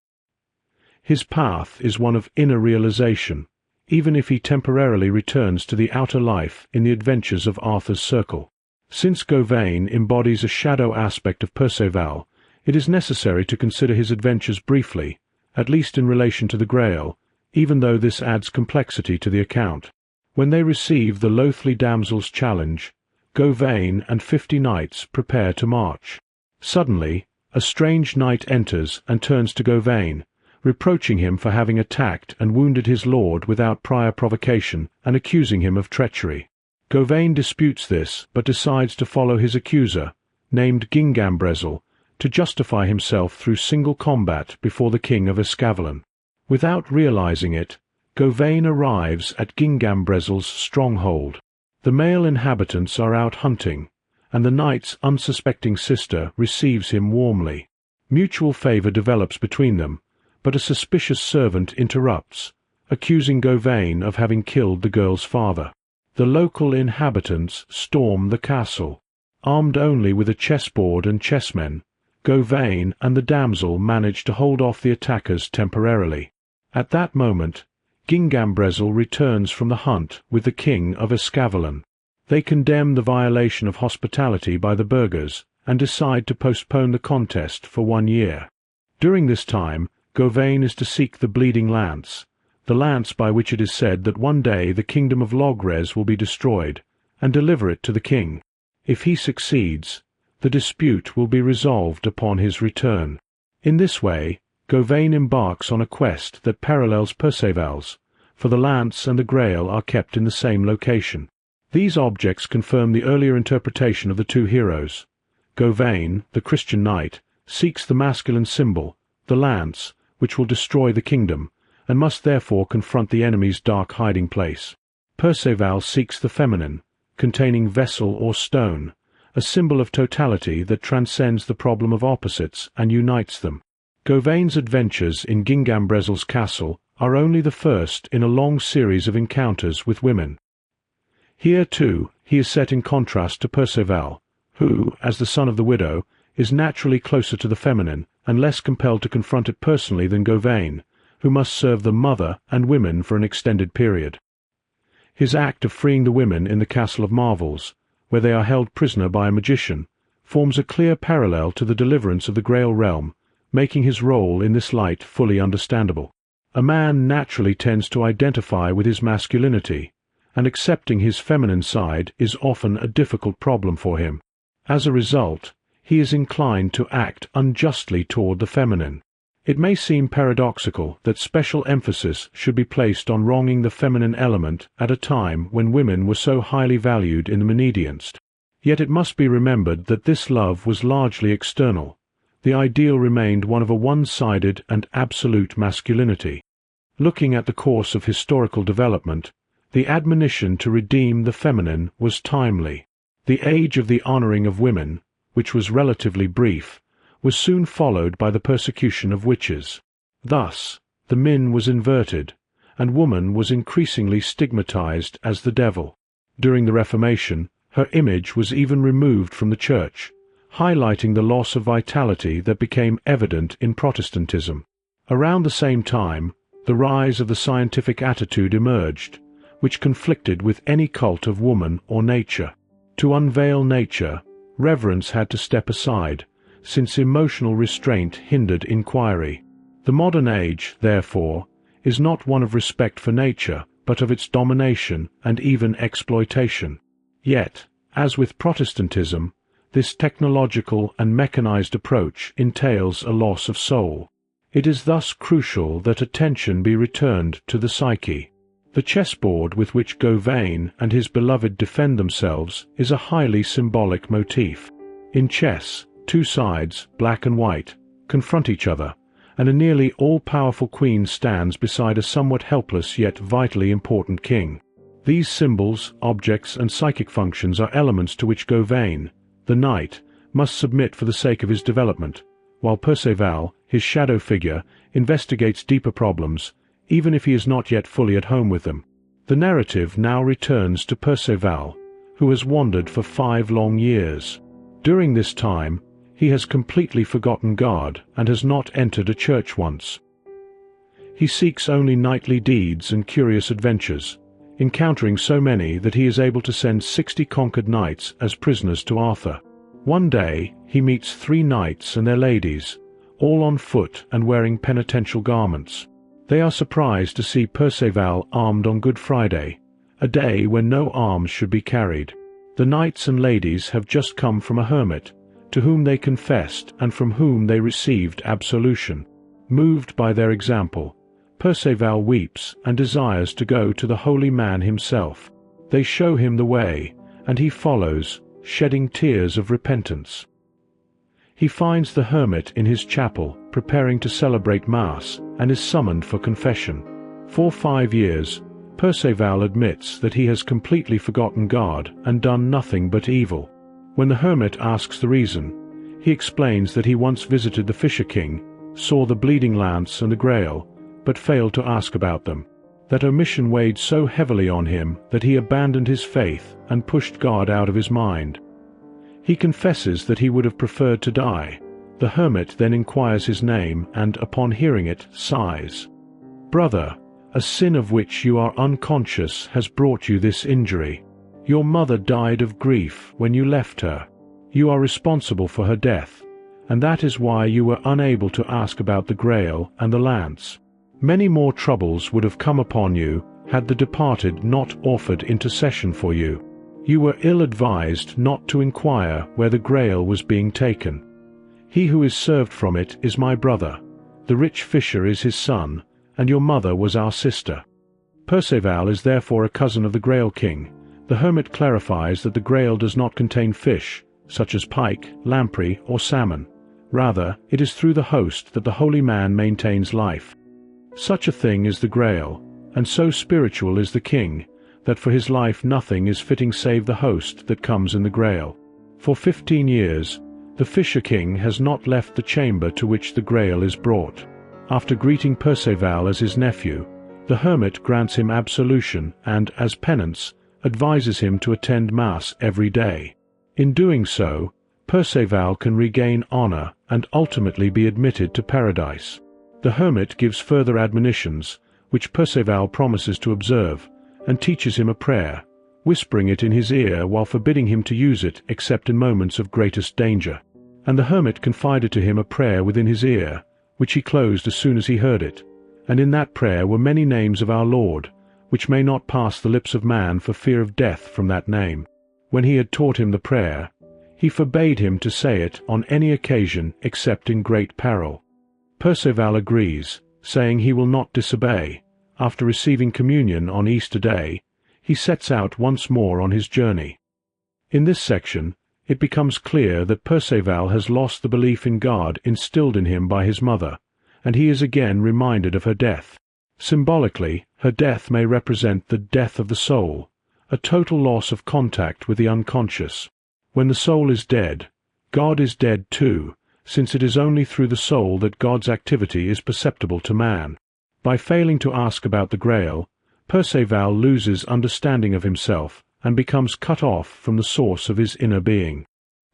His path is one of inner realization, even if he temporarily returns to the outer life in the adventures of Arthur's Circle. Since Gauvain embodies a shadow aspect of Perceval, it is necessary to consider his adventures briefly, at least in relation to the Grail, even though this adds complexity to the account. When they receive the loathly damsel's challenge, Gauvain and 50 knights prepare to march. Suddenly, a strange knight enters and turns to Gauvain, reproaching him for having attacked and wounded his lord without prior provocation and accusing him of treachery. Gauvain disputes this, but decides to follow his accuser, named Gingambrezil, to justify himself through single combat before the king of Escavalon. Without realizing it, Gauvain arrives at Gingambrezil's stronghold. The male inhabitants are out hunting, and the knight's unsuspecting sister receives him warmly. Mutual favor develops between them, but a suspicious servant interrupts, accusing Gauvain of having killed the girl's father. The local inhabitants storm the castle. Armed only with a chessboard and chessmen, Gauvain and the damsel manage to hold off the attackers temporarily. At that moment, Gingambrezil returns from the hunt with the king of Escavalon. They condemn the violation of hospitality by the burghers and decide to postpone the contest for 1 year. During this time, Gauvain is to seek the bleeding lance, the lance by which it is said that one day the kingdom of Logres will be destroyed, and deliver it to the king. If he succeeds, the dispute will be resolved upon his return. In this way, Gauvain embarks on a quest that parallels Perceval's, for the lance and the Grail are kept in the same location. These objects confirm the earlier interpretation of the two heroes. Gauvain, the Christian knight, seeks the masculine symbol, the lance, which will destroy the kingdom, and must therefore confront the enemy's dark hiding place. Perceval seeks the feminine, containing vessel or stone, a symbol of totality that transcends the problem of opposites and unites them. Gauvain's adventures in Gingambrezil's castle are only the first in a long series of encounters with women. Here, too, he is set in contrast to Perceval, who, as the son of the widow, is naturally closer to the feminine and less compelled to confront it personally than Gauvain, who must serve the mother and women for an extended period. His act of freeing the women in the Castle of Marvels, where they are held prisoner by a magician, forms a clear parallel to the deliverance of the Grail realm, making his role in this light fully understandable. A man naturally tends to identify with his masculinity, and accepting his feminine side is often a difficult problem for him. As a result, he is inclined to act unjustly toward the feminine. It may seem paradoxical that special emphasis should be placed on wronging the feminine element at a time when women were so highly valued in the Menedienst. Yet it must be remembered that this love was largely external. The ideal remained one of a one-sided and absolute masculinity. Looking at the course of historical development, the admonition to redeem the feminine was timely. The age of the honoring of women, which was relatively brief, was soon followed by the persecution of witches. Thus, the min was inverted, and woman was increasingly stigmatized as the devil. During the Reformation, her image was even removed from the Church, highlighting the loss of vitality that became evident in Protestantism. Around the same time, the rise of the scientific attitude emerged, which conflicted with any cult of woman or nature. To unveil nature, reverence had to step aside, since emotional restraint hindered inquiry. The modern age, therefore, is not one of respect for nature, but of its domination and even exploitation. Yet, as with Protestantism, this technological and mechanized approach entails a loss of soul. It is thus crucial that attention be returned to the psyche. The chessboard with which Gauvain and his beloved defend themselves is a highly symbolic motif. In chess, two sides, black and white, confront each other, and a nearly all-powerful queen stands beside a somewhat helpless yet vitally important king. These symbols, objects, and psychic functions are elements to which Gauvain, the knight, must submit for the sake of his development, while Perceval, his shadow figure, investigates deeper problems, even if he is not yet fully at home with them. The narrative now returns to Perceval, who has wandered for 5 long years. During this time, he has completely forgotten God and has not entered a church once. He seeks only knightly deeds and curious adventures, encountering so many that he is able to send 60 conquered knights as prisoners to Arthur. One day, he meets 3 knights and their ladies, all on foot and wearing penitential garments. They are surprised to see Perceval armed on Good Friday, a day when no arms should be carried. The knights and ladies have just come from a hermit, to whom they confessed and from whom they received absolution. Moved by their example, Perceval weeps and desires to go to the holy man himself. They show him the way, and he follows, shedding tears of repentance. He finds the hermit in his chapel, preparing to celebrate Mass, and is summoned for confession. For 5 years, Perceval admits that he has completely forgotten God and done nothing but evil. When the hermit asks the reason, he explains that he once visited the Fisher King, saw the bleeding lance and the Grail, but failed to ask about them. That omission weighed so heavily on him that he abandoned his faith and pushed God out of his mind. He confesses that he would have preferred to die. The hermit then inquires his name and, upon hearing it, sighs. "Brother, a sin of which you are unconscious has brought you this injury. Your mother died of grief when you left her. You are responsible for her death, and that is why you were unable to ask about the Grail and the lance. Many more troubles would have come upon you had the departed not offered intercession for you. You were ill-advised not to inquire where the Grail was being taken. He who is served from it is my brother. The rich fisher is his son, and your mother was our sister." Perceval is therefore a cousin of the Grail King. The hermit clarifies that the Grail does not contain fish, such as pike, lamprey, or salmon. Rather, it is through the host that the holy man maintains life. Such a thing is the Grail, and so spiritual is the king, that for his life nothing is fitting save the host that comes in the Grail. For 15 years, the Fisher King has not left the chamber to which the Grail is brought. After greeting Perceval as his nephew, the hermit grants him absolution and, as penance, advises him to attend Mass every day. In doing so, Perceval can regain honor and ultimately be admitted to paradise. The hermit gives further admonitions, which Perceval promises to observe, and teaches him a prayer, whispering it in his ear while forbidding him to use it except in moments of greatest danger. And the hermit confided to him a prayer within his ear, which he closed as soon as he heard it, and in that prayer were many names of our Lord, which may not pass the lips of man for fear of death from that name. When he had taught him the prayer, he forbade him to say it on any occasion except in great peril. Perceval agrees, saying he will not disobey. After receiving communion on Easter Day, he sets out once more on his journey. In this section, it becomes clear that Perceval has lost the belief in God instilled in him by his mother, and he is again reminded of her death. Symbolically, her death may represent the death of the soul, a total loss of contact with the unconscious. When the soul is dead, God is dead too, since it is only through the soul that God's activity is perceptible to man. By failing to ask about the Grail, Perceval loses understanding of himself and becomes cut off from the source of his inner being.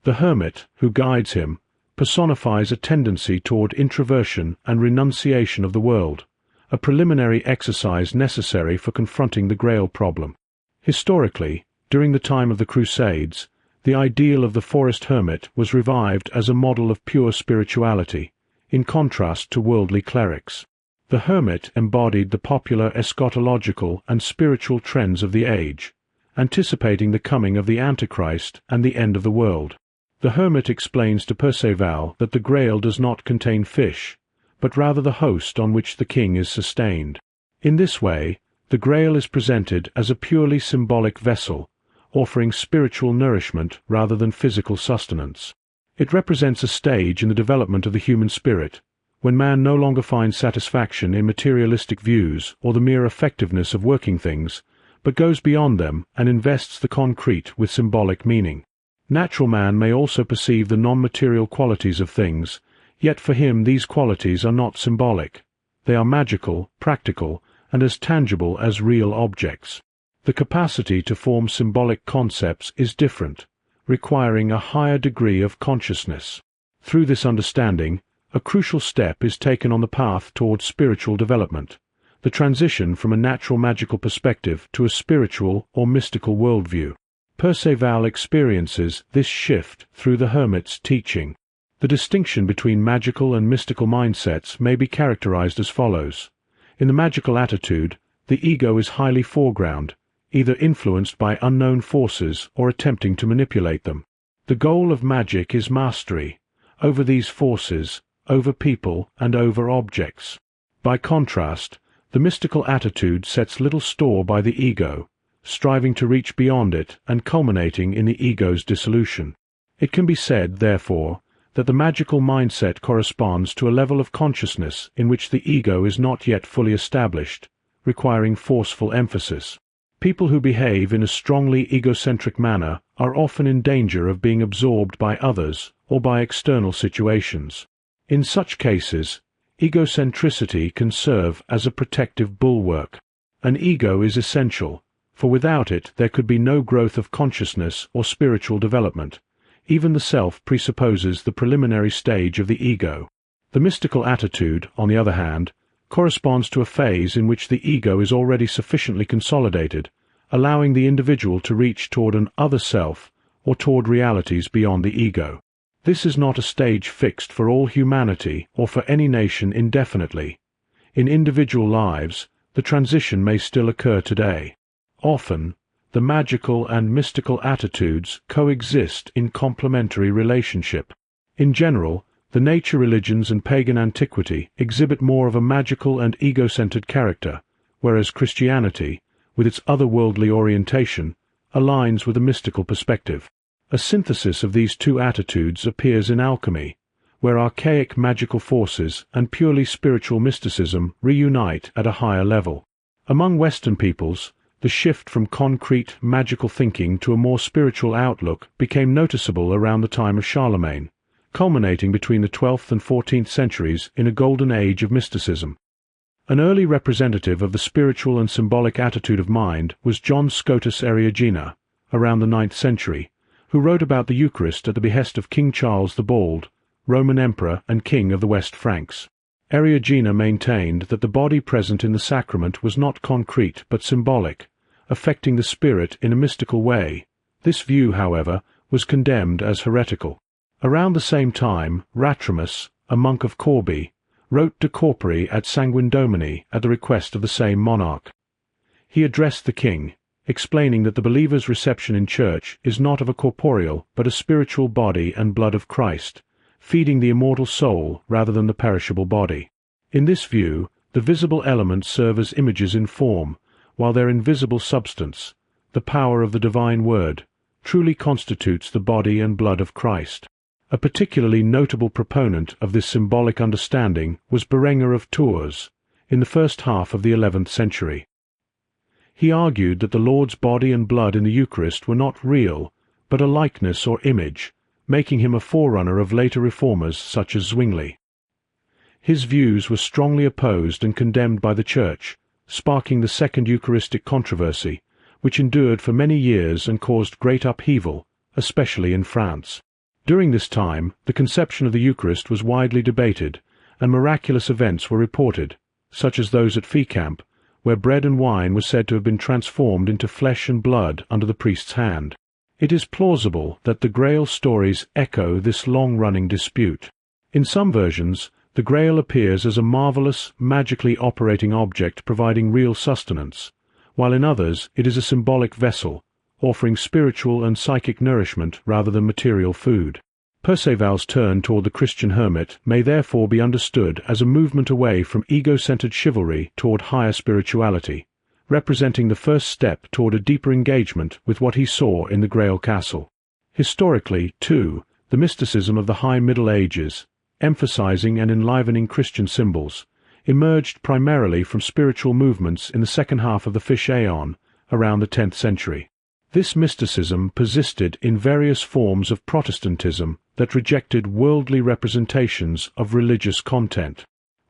The hermit, who guides him, personifies a tendency toward introversion and renunciation of the world, a preliminary exercise necessary for confronting the Grail problem. Historically, during the time of the Crusades, the ideal of the forest hermit was revived as a model of pure spirituality, in contrast to worldly clerics. The hermit embodied the popular eschatological and spiritual trends of the age, anticipating the coming of the Antichrist and the end of the world. The hermit explains to Perceval that the Grail does not contain fish, but rather the host on which the king is sustained. In this way, the Grail is presented as a purely symbolic vessel, offering spiritual nourishment rather than physical sustenance. It represents a stage in the development of the human spirit, when man no longer finds satisfaction in materialistic views or the mere effectiveness of working things, but goes beyond them and invests the concrete with symbolic meaning. Natural man may also perceive the non-material qualities of things, yet for him these qualities are not symbolic. They are magical, practical, and as tangible as real objects. The capacity to form symbolic concepts is different, requiring a higher degree of consciousness. Through this understanding, a crucial step is taken on the path towards spiritual development, the transition from a natural magical perspective to a spiritual or mystical worldview. Perceval experiences this shift through the hermit's teaching. The distinction between magical and mystical mindsets may be characterized as follows. In the magical attitude, the ego is highly foreground, either influenced by unknown forces or attempting to manipulate them. The goal of magic is mastery over these forces, over people, and over objects. By contrast, the mystical attitude sets little store by the ego, striving to reach beyond it and culminating in the ego's dissolution. It can be said, therefore, that the magical mindset corresponds to a level of consciousness in which the ego is not yet fully established, requiring forceful emphasis. People who behave in a strongly egocentric manner are often in danger of being absorbed by others or by external situations. In such cases, egocentricity can serve as a protective bulwark. An ego is essential, for without it there could be no growth of consciousness or spiritual development. Even the self presupposes the preliminary stage of the ego. The mystical attitude, on the other hand, corresponds to a phase in which the ego is already sufficiently consolidated, allowing the individual to reach toward an other self or toward realities beyond the ego. This is not a stage fixed for all humanity or for any nation indefinitely. In individual lives, the transition may still occur today. Often, the magical and mystical attitudes coexist in complementary relationship. In general, the nature religions and pagan antiquity exhibit more of a magical and ego-centered character, whereas Christianity, with its otherworldly orientation, aligns with a mystical perspective. A synthesis of these two attitudes appears in alchemy, where archaic magical forces and purely spiritual mysticism reunite at a higher level. Among Western peoples, the shift from concrete, magical thinking to a more spiritual outlook became noticeable around the time of Charlemagne, culminating between the 12th and 14th centuries in a golden age of mysticism. An early representative of the spiritual and symbolic attitude of mind was John Scotus Eriugena, around the 9th century, who wrote about the Eucharist at the behest of King Charles the Bald, Roman Emperor and King of the West Franks. Eriugena maintained that the body present in the sacrament was not concrete but symbolic, affecting the spirit in a mystical way. This view, however, was condemned as heretical. Around the same time, Ratramus, a monk of Corbie, wrote De Corpore et Sanguine Domini at the request of the same monarch. He addressed the king, explaining that the believer's reception in church is not of a corporeal but a spiritual body and blood of Christ, feeding the immortal soul rather than the perishable body. In this view, the visible elements serve as images in form, while their invisible substance, the power of the divine word, truly constitutes the body and blood of Christ. A particularly notable proponent of this symbolic understanding was Berenger of Tours, in the first half of the 11th century. He argued that the Lord's body and blood in the Eucharist were not real, but a likeness or image, making him a forerunner of later reformers such as Zwingli. His views were strongly opposed and condemned by the Church, sparking the Second Eucharistic Controversy, which endured for many years and caused great upheaval, especially in France. During this time, the conception of the Eucharist was widely debated, and miraculous events were reported, such as those at Fécamp, where bread and wine were said to have been transformed into flesh and blood under the priest's hand. It is plausible that the Grail stories echo this long-running dispute. In some versions, the Grail appears as a marvelous, magically operating object providing real sustenance, while in others it is a symbolic vessel, offering spiritual and psychic nourishment rather than material food. Perceval's turn toward the Christian hermit may therefore be understood as a movement away from ego-centered chivalry toward higher spirituality, representing the first step toward a deeper engagement with what he saw in the Grail Castle. Historically, too, the mysticism of the High Middle Ages, emphasizing and enlivening Christian symbols, emerged primarily from spiritual movements in the second half of the Fish Aeon, around the 10th century. This mysticism persisted in various forms of Protestantism that rejected worldly representations of religious content.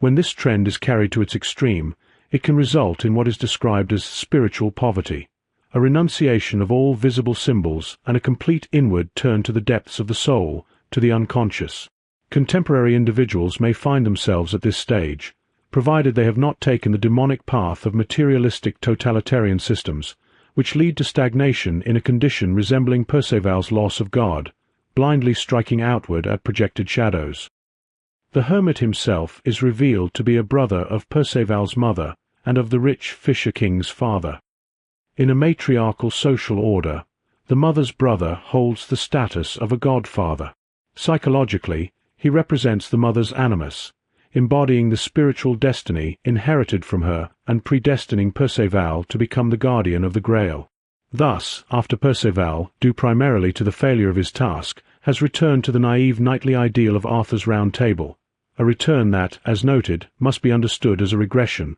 When this trend is carried to its extreme, it can result in what is described as spiritual poverty, a renunciation of all visible symbols and a complete inward turn to the depths of the soul, to the unconscious. Contemporary individuals may find themselves at this stage, provided they have not taken the demonic path of materialistic totalitarian systems, which lead to stagnation in a condition resembling Perceval's loss of God, blindly striking outward at projected shadows. The hermit himself is revealed to be a brother of Perceval's mother and of the rich fisher king's father. In a matriarchal social order, the mother's brother holds the status of a godfather. Psychologically, he represents the mother's animus, embodying the spiritual destiny inherited from her and predestining Perceval to become the guardian of the Grail. Thus, after Perceval, due primarily to the failure of his task, has returned to the naive knightly ideal of Arthur's Round Table, a return that, as noted, must be understood as a regression,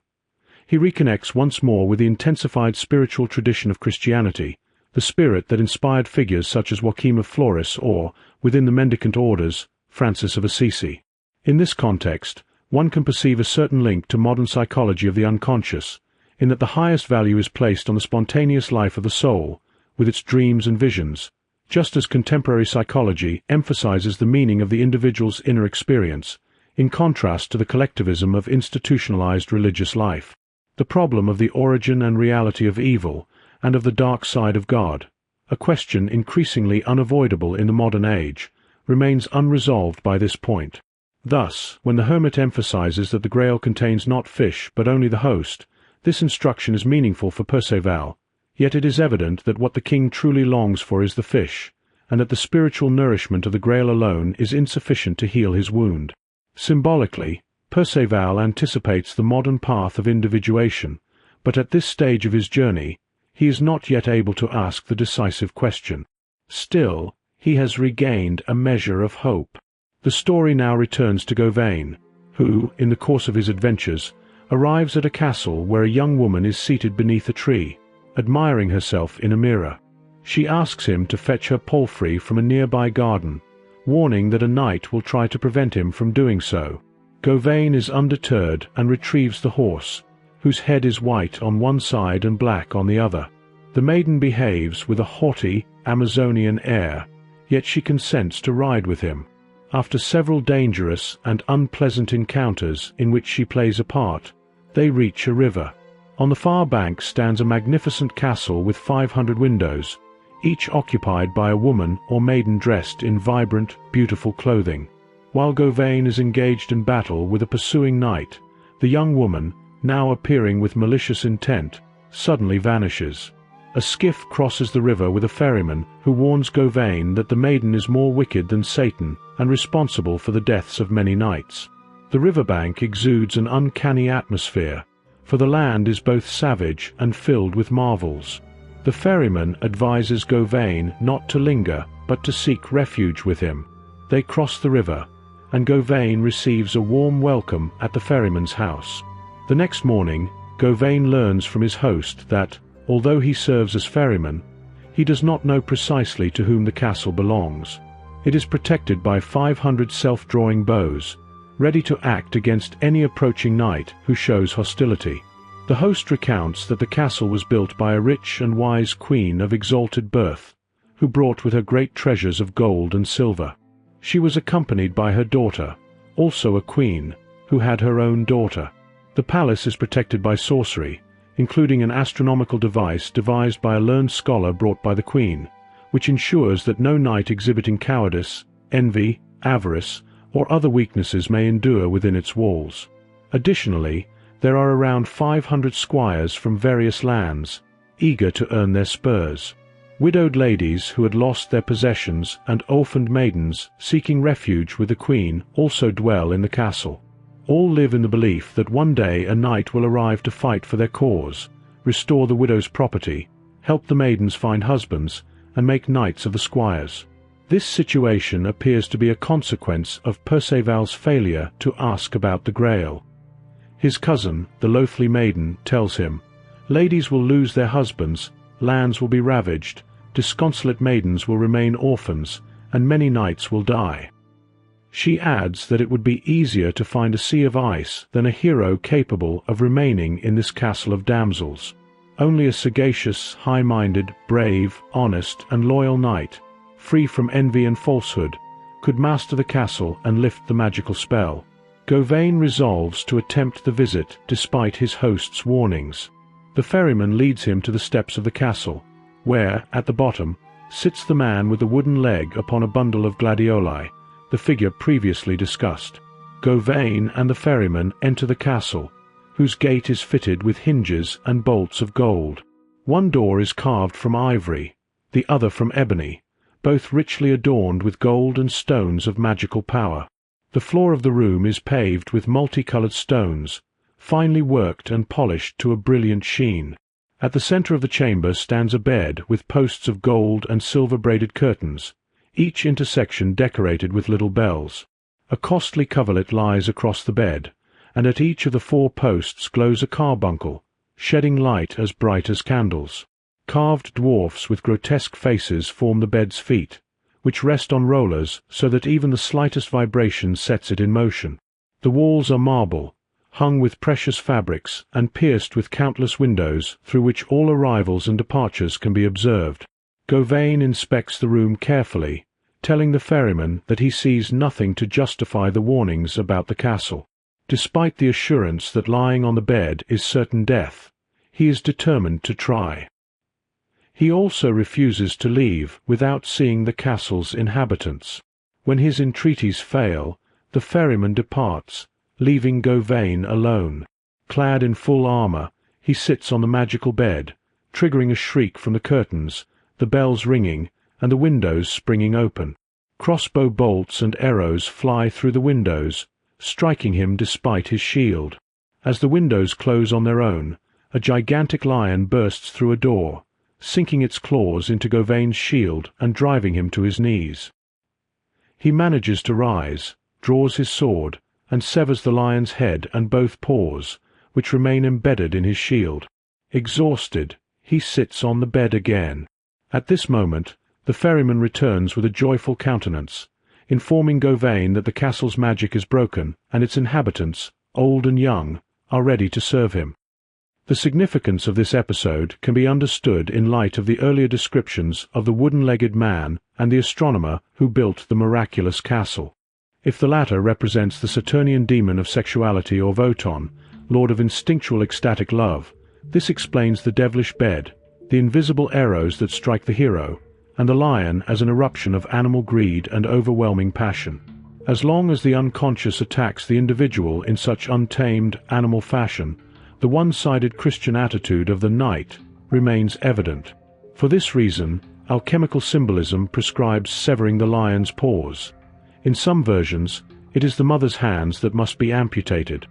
he reconnects once more with the intensified spiritual tradition of Christianity, the spirit that inspired figures such as Joachim of Flores or, within the mendicant orders, Francis of Assisi. In this context, one can perceive a certain link to modern psychology of the unconscious, in that the highest value is placed on the spontaneous life of the soul, with its dreams and visions, just as contemporary psychology emphasizes the meaning of the individual's inner experience, in contrast to the collectivism of institutionalized religious life. The problem of the origin and reality of evil, and of the dark side of God, a question increasingly unavoidable in the modern age, remains unresolved by this point. Thus, when the hermit emphasizes that the Grail contains not fish but only the host, this instruction is meaningful for Perceval, yet it is evident that what the king truly longs for is the fish, and that the spiritual nourishment of the Grail alone is insufficient to heal his wound. Symbolically, Perceval anticipates the modern path of individuation, but at this stage of his journey, he is not yet able to ask the decisive question. Still, he has regained a measure of hope. The story now returns to Gauvain, who, in the course of his adventures, arrives at a castle where a young woman is seated beneath a tree, admiring herself in a mirror. She asks him to fetch her palfrey from a nearby garden, warning that a knight will try to prevent him from doing so. Gauvain is undeterred and retrieves the horse, whose head is white on one side and black on the other. The maiden behaves with a haughty, Amazonian air, yet she consents to ride with him. After several dangerous and unpleasant encounters in which she plays a part, they reach a river. On the far bank stands a magnificent castle with 500 windows, each occupied by a woman or maiden dressed in vibrant, beautiful clothing. While Gauvain is engaged in battle with a pursuing knight, the young woman, now appearing with malicious intent, suddenly vanishes. A skiff crosses the river with a ferryman who warns Gauvain that the maiden is more wicked than Satan and responsible for the deaths of many knights. The riverbank exudes an uncanny atmosphere, for the land is both savage and filled with marvels. The ferryman advises Gauvain not to linger, but to seek refuge with him. They cross the river, and Gauvain receives a warm welcome at the ferryman's house. The next morning, Gauvain learns from his host that, although he serves as ferryman, he does not know precisely to whom the castle belongs. It is protected by 500 self-drawing bows, ready to act against any approaching knight who shows hostility. The host recounts that the castle was built by a rich and wise queen of exalted birth, who brought with her great treasures of gold and silver. She was accompanied by her daughter, also a queen, who had her own daughter. The palace is protected by sorcery, including an astronomical device devised by a learned scholar brought by the queen, which ensures that no knight exhibiting cowardice, envy, avarice, or other weaknesses may endure within its walls. Additionally, there are around 500 squires from various lands, eager to earn their spurs. Widowed ladies who had lost their possessions and orphaned maidens seeking refuge with the queen also dwell in the castle. All live in the belief that one day a knight will arrive to fight for their cause, restore the widow's property, help the maidens find husbands, and make knights of the squires. This situation appears to be a consequence of Perceval's failure to ask about the Grail. His cousin, the loathly maiden, tells him, "Ladies will lose their husbands, lands will be ravaged, disconsolate maidens will remain orphans, and many knights will die." She adds that it would be easier to find a sea of ice than a hero capable of remaining in this castle of damsels. Only a sagacious, high-minded, brave, honest, and loyal knight, free from envy and falsehood, could master the castle and lift the magical spell. Gauvain resolves to attempt the visit despite his host's warnings. The ferryman leads him to the steps of the castle, where, at the bottom, sits the man with the wooden leg upon a bundle of gladioli, the figure previously discussed. Gauvain and the ferryman enter the castle, whose gate is fitted with hinges and bolts of gold. One door is carved from ivory, the other from ebony, both richly adorned with gold and stones of magical power. The floor of the room is paved with multicolored stones, finely worked and polished to a brilliant sheen. At the center of the chamber stands a bed with posts of gold and silver-braided curtains, each intersection decorated with little bells. A costly coverlet lies across the bed, and at each of the 4 posts glows a carbuncle, shedding light as bright as candles. Carved dwarfs with grotesque faces form the bed's feet, which rest on rollers so that even the slightest vibration sets it in motion. The walls are marble, hung with precious fabrics and pierced with countless windows through which all arrivals and departures can be observed. Gauvain inspects the room carefully, telling the ferryman that he sees nothing to justify the warnings about the castle. Despite the assurance that lying on the bed is certain death, he is determined to try. He also refuses to leave without seeing the castle's inhabitants. When his entreaties fail, the ferryman departs, leaving Gauvain alone. Clad in full armor, he sits on the magical bed, triggering a shriek from the curtains, the bells ringing, and the windows springing open. Crossbow bolts and arrows fly through the windows, striking him despite his shield. As the windows close on their own, a gigantic lion bursts through a door, sinking its claws into Gauvain's shield and driving him to his knees. He manages to rise, draws his sword, and severs the lion's head and both paws, which remain embedded in his shield. Exhausted, he sits on the bed again. At this moment, the ferryman returns with a joyful countenance, informing Gauvain that the castle's magic is broken and its inhabitants, old and young, are ready to serve him. The significance of this episode can be understood in light of the earlier descriptions of the wooden-legged man and the astronomer who built the miraculous castle. If the latter represents the Saturnian demon of sexuality or Wotan, lord of instinctual ecstatic love, this explains the devilish bed, the invisible arrows that strike the hero, and the lion as an eruption of animal greed and overwhelming passion. As long as the unconscious attacks the individual in such untamed, animal fashion, the one-sided Christian attitude of the knight remains evident. For this reason, alchemical symbolism prescribes severing the lion's paws. In some versions, it is the mother's hands that must be amputated.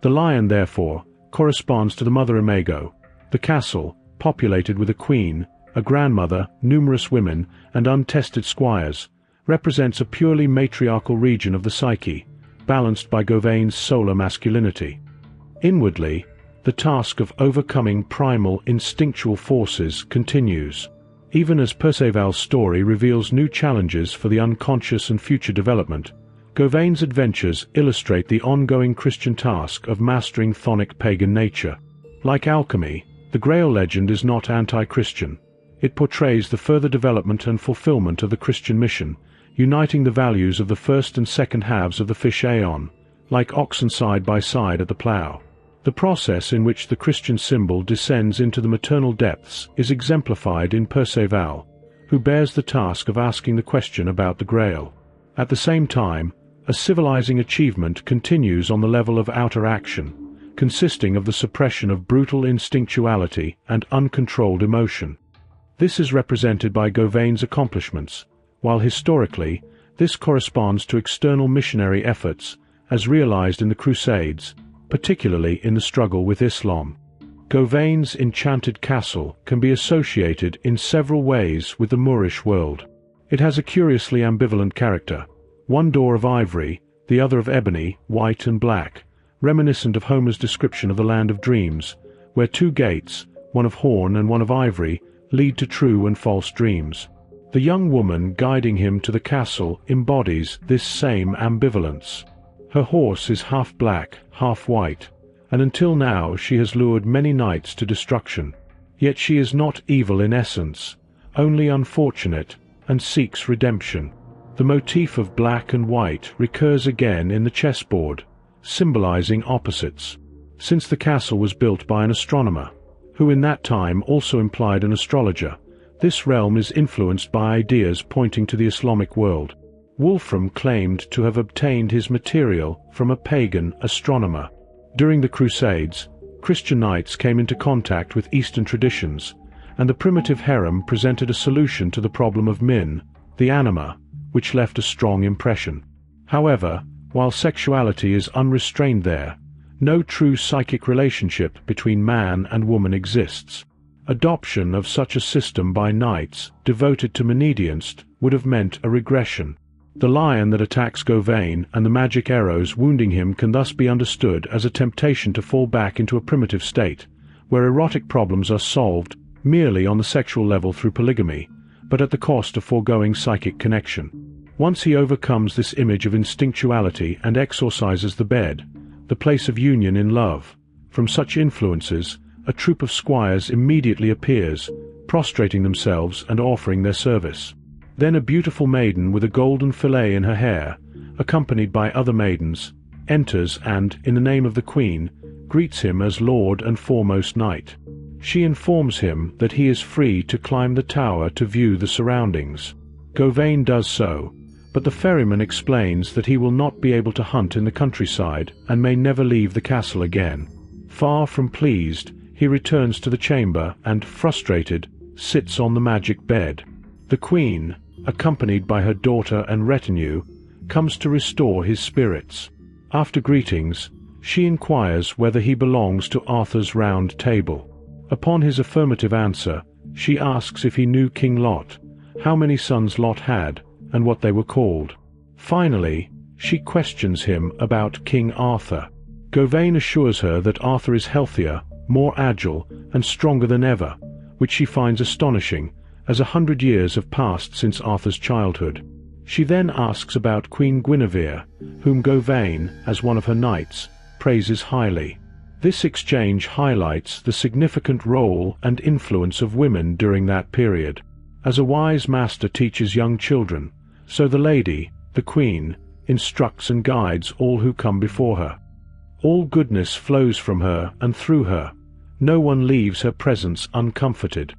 The lion, therefore, corresponds to the Mother Imago. The castle, populated with a queen, a grandmother, numerous women, and untested squires, represents a purely matriarchal region of the psyche, balanced by Gauvain's solar masculinity. Inwardly, the task of overcoming primal instinctual forces continues. Even as Perceval's story reveals new challenges for the unconscious and future development, Gauvain's adventures illustrate the ongoing Christian task of mastering chthonic pagan nature. Like alchemy, the Grail legend is not anti-Christian. It portrays the further development and fulfillment of the Christian mission, uniting the values of the first and second halves of the fish aeon, like oxen side by side at the plough. The process in which the Christian symbol descends into the maternal depths is exemplified in Perceval, who bears the task of asking the question about the Grail. At the same time, a civilizing achievement continues on the level of outer action, consisting of the suppression of brutal instinctuality and uncontrolled emotion. This is represented by Gauvain's accomplishments, while historically, this corresponds to external missionary efforts, as realized in the Crusades, particularly in the struggle with Islam. Gauvain's enchanted castle can be associated in several ways with the Moorish world. It has a curiously ambivalent character, one door of ivory, the other of ebony, white and black, reminiscent of Homer's description of the land of dreams, where 2 gates, one of horn and one of ivory, lead to true and false dreams. The young woman guiding him to the castle embodies this same ambivalence. Her horse is half black, half white, and until now she has lured many knights to destruction. Yet she is not evil in essence, only unfortunate, and seeks redemption. The motif of black and white recurs again in the chessboard, symbolizing opposites. Since the castle was built by an astronomer, who in that time also implied an astrologer, this realm is influenced by ideas pointing to the Islamic world. Wolfram claimed to have obtained his material from a pagan astronomer. During the Crusades, Christian knights came into contact with Eastern traditions, and the primitive harem presented a solution to the problem of Min, the anima, which left a strong impression. However, while sexuality is unrestrained there, no true psychic relationship between man and woman exists. Adoption of such a system by knights devoted to Menedienst would have meant a regression. The lion that attacks Gauvain and the magic arrows wounding him can thus be understood as a temptation to fall back into a primitive state, where erotic problems are solved merely on the sexual level through polygamy, but at the cost of foregoing psychic connection. Once he overcomes this image of instinctuality and exorcises the bed, the place of union in love, from such influences, a troop of squires immediately appears, prostrating themselves and offering their service. Then a beautiful maiden with a golden fillet in her hair, accompanied by other maidens, enters and, in the name of the queen, greets him as lord and foremost knight. She informs him that he is free to climb the tower to view the surroundings. Gauvain does so, but the ferryman explains that he will not be able to hunt in the countryside and may never leave the castle again. Far from pleased, he returns to the chamber and, frustrated, sits on the magic bed. The queen, accompanied by her daughter and retinue, comes to restore his spirits. After greetings, she inquires whether he belongs to Arthur's Round Table. Upon his affirmative answer, she asks if he knew King Lot, how many sons Lot had, and what they were called. Finally, she questions him about King Arthur. Gauvain assures her that Arthur is healthier, more agile, and stronger than ever, which she finds astonishing, as 100 years have passed since Arthur's childhood. She then asks about Queen Guinevere, whom Gauvain, as one of her knights, praises highly. This exchange highlights the significant role and influence of women during that period. As a wise master teaches young children, so the lady, the queen, instructs and guides all who come before her. All goodness flows from her and through her. No one leaves her presence uncomforted.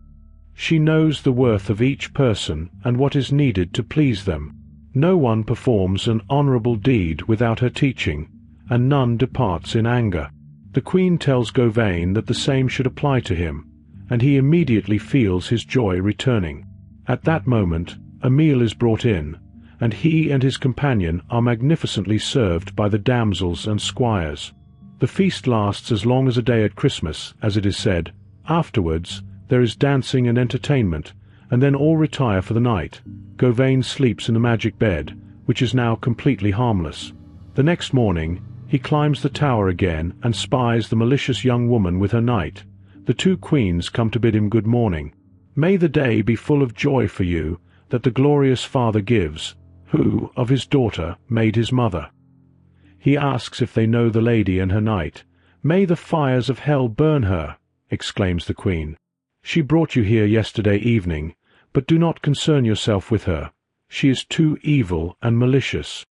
She knows the worth of each person and what is needed to please them. No one performs an honorable deed without her teaching, and none departs in anger. The queen tells Gauvain that the same should apply to him, and he immediately feels his joy returning. At that moment, a meal is brought in, and he and his companion are magnificently served by the damsels and squires. The feast lasts as long as a day at Christmas, as it is said. Afterwards, there is dancing and entertainment, and then all retire for the night. Gauvain sleeps in the magic bed, which is now completely harmless. The next morning, he climbs the tower again and spies the malicious young woman with her knight. The two queens come to bid him good morning. May the day be full of joy for you, that the glorious father gives, who, of his daughter, made his mother. He asks if they know the lady and her knight. May the fires of hell burn her, exclaims the queen. She brought you here yesterday evening, but do not concern yourself with her. She is too evil and malicious.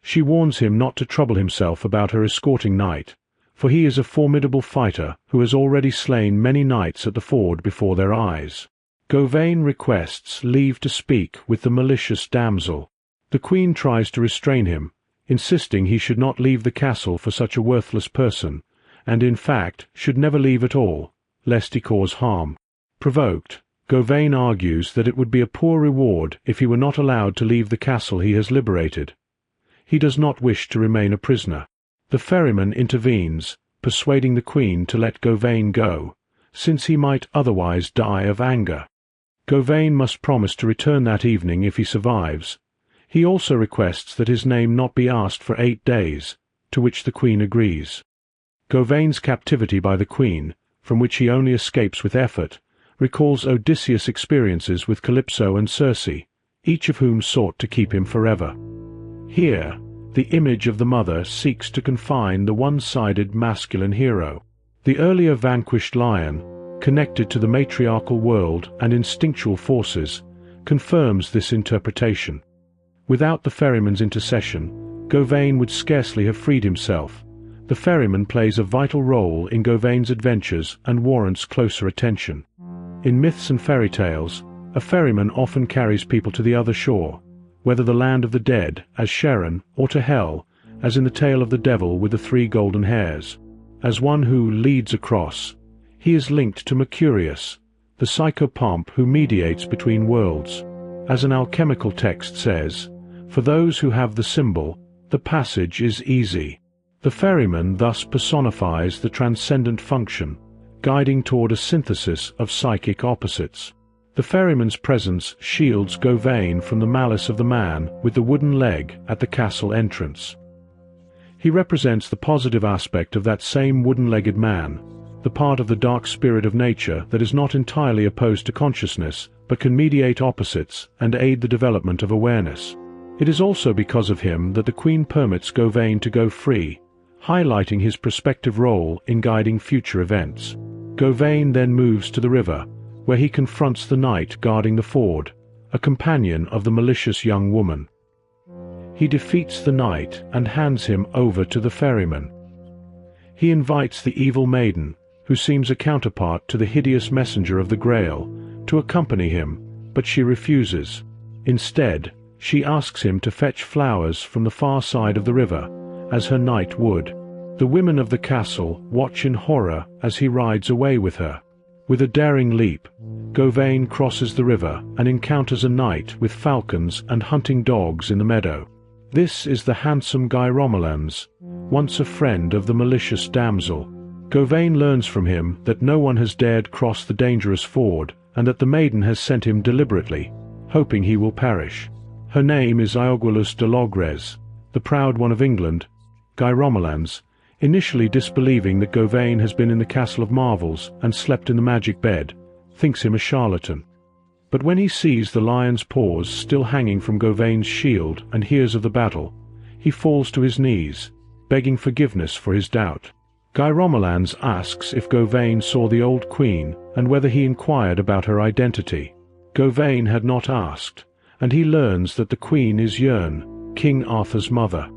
She warns him not to trouble himself about her escorting knight, for he is a formidable fighter who has already slain many knights at the ford before their eyes. Gauvain requests leave to speak with the malicious damsel. The queen tries to restrain him, insisting he should not leave the castle for such a worthless person, and in fact should never leave at all, lest he cause harm. Provoked, Gauvain argues that it would be a poor reward if he were not allowed to leave the castle he has liberated. He does not wish to remain a prisoner. The ferryman intervenes, persuading the queen to let Gauvain go, since he might otherwise die of anger. Gauvain must promise to return that evening if he survives. He also requests that his name not be asked for 8 days, to which the queen agrees. Gauvain's captivity by the queen, from which he only escapes with effort, recalls Odysseus' experiences with Calypso and Circe, each of whom sought to keep him forever. Here, the image of the mother seeks to confine the one-sided masculine hero. The earlier vanquished lion, connected to the matriarchal world and instinctual forces, confirms this interpretation. Without the ferryman's intercession, Gauvain would scarcely have freed himself. The ferryman plays a vital role in Gauvain's adventures and warrants closer attention. In myths and fairy tales, a ferryman often carries people to the other shore, whether the land of the dead, as Charon, or to hell, as in the tale of the devil with the 3 golden hairs. As one who leads across, he is linked to Mercurius, the psychopomp who mediates between worlds. As an alchemical text says, for those who have the symbol, the passage is easy. The ferryman thus personifies the transcendent function, guiding toward a synthesis of psychic opposites. The ferryman's presence shields Gauvain from the malice of the man with the wooden leg at the castle entrance. He represents the positive aspect of that same wooden-legged man, the part of the dark spirit of nature that is not entirely opposed to consciousness, but can mediate opposites and aid the development of awareness. It is also because of him that the Queen permits Gauvain to go free, highlighting his prospective role in guiding future events. Gauvain then moves to the river, where he confronts the knight guarding the ford, a companion of the malicious young woman. He defeats the knight and hands him over to the ferryman. He invites the evil maiden, who seems a counterpart to the hideous messenger of the Grail, to accompany him, but she refuses. Instead, she asks him to fetch flowers from the far side of the river, as her knight would. The women of the castle watch in horror as he rides away with her. With a daring leap, Gauvain crosses the river and encounters a knight with falcons and hunting dogs in the meadow. This is the handsome Guy Romulans, once a friend of the malicious damsel. Gauvain learns from him that no one has dared cross the dangerous ford, and that the maiden has sent him deliberately, hoping he will perish. Her name is Ioguilus de Logres, the proud one of England. Guy Romulans, initially disbelieving that Gauvain has been in the Castle of Marvels and slept in the magic bed, thinks him a charlatan. But when he sees the lion's paws still hanging from Gauvain's shield and hears of the battle, he falls to his knees, begging forgiveness for his doubt. Guy Romulans asks if Gauvain saw the old queen and whether he inquired about her identity. Gauvain had not asked, and he learns that the queen is Jung, King Arthur's mother.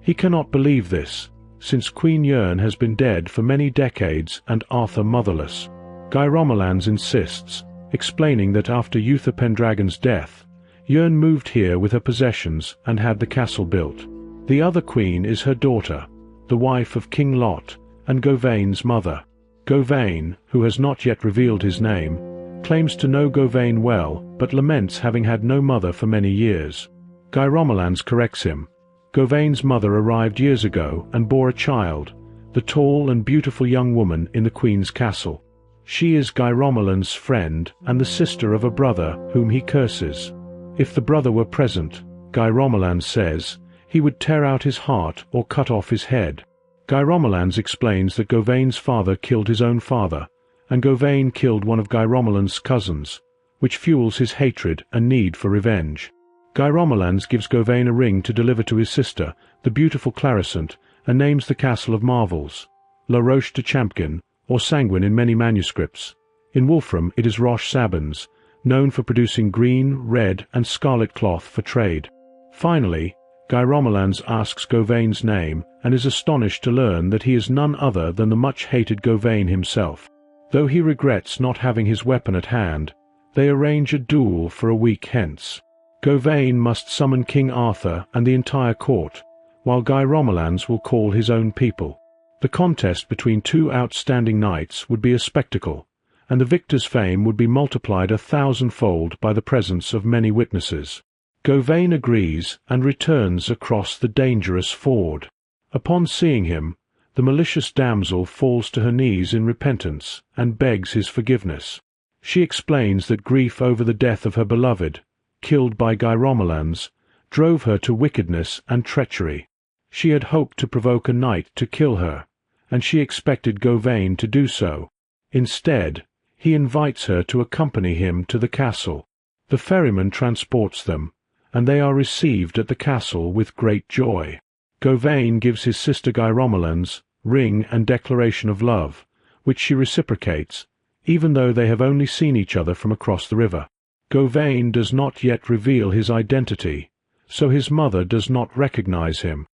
He cannot believe this, since Queen Jung has been dead for many decades and Arthur motherless. Guy Romulans insists, explaining that after Uther Pendragon's death, Jung moved here with her possessions and had the castle built. The other queen is her daughter, the wife of King Lot, and Gauvain's mother. Gauvain, who has not yet revealed his name, claims to know Gauvain well, but laments having had no mother for many years. Guy Romulans corrects him. Gauvain's mother arrived years ago and bore a child, the tall and beautiful young woman in the queen's castle. She is Guy Romulans' friend and the sister of a brother whom he curses. If the brother were present, Guy Romulans says, he would tear out his heart or cut off his head. Guy Romulans explains that Gauvain's father killed his own father, and Gauvain killed one of Guy Romulans' cousins, which fuels his hatred and need for revenge. Guy Romulans gives Gauvain a ring to deliver to his sister, the beautiful Claricent, and names the Castle of Marvels, La Roche de Champguin, or Sanguine in many manuscripts. In Wolfram it is Roche Sabins, known for producing green, red, and scarlet cloth for trade. Finally, Guy Romulans asks Gauvain's name and is astonished to learn that he is none other than the much-hated Gauvain himself. Though he regrets not having his weapon at hand, they arrange a duel for a week hence. Gauvain must summon King Arthur and the entire court, while Guy Romulans will call his own people. The contest between two outstanding knights would be a spectacle, and the victor's fame would be multiplied 1,000-fold by the presence of many witnesses. Gauvain agrees and returns across the dangerous ford. Upon seeing him, the malicious damsel falls to her knees in repentance and begs his forgiveness. She explains that grief over the death of her beloved, killed by Guy Romulans, drove her to wickedness and treachery. She had hoped to provoke a knight to kill her, and she expected Gauvain to do so. Instead, he invites her to accompany him to the castle. The ferryman transports them, and they are received at the castle with great joy. Gauvain gives his sister Guiromelan's ring and declaration of love, which she reciprocates, even though they have only seen each other from across the river. Gauvain does not yet reveal his identity, so his mother does not recognize him.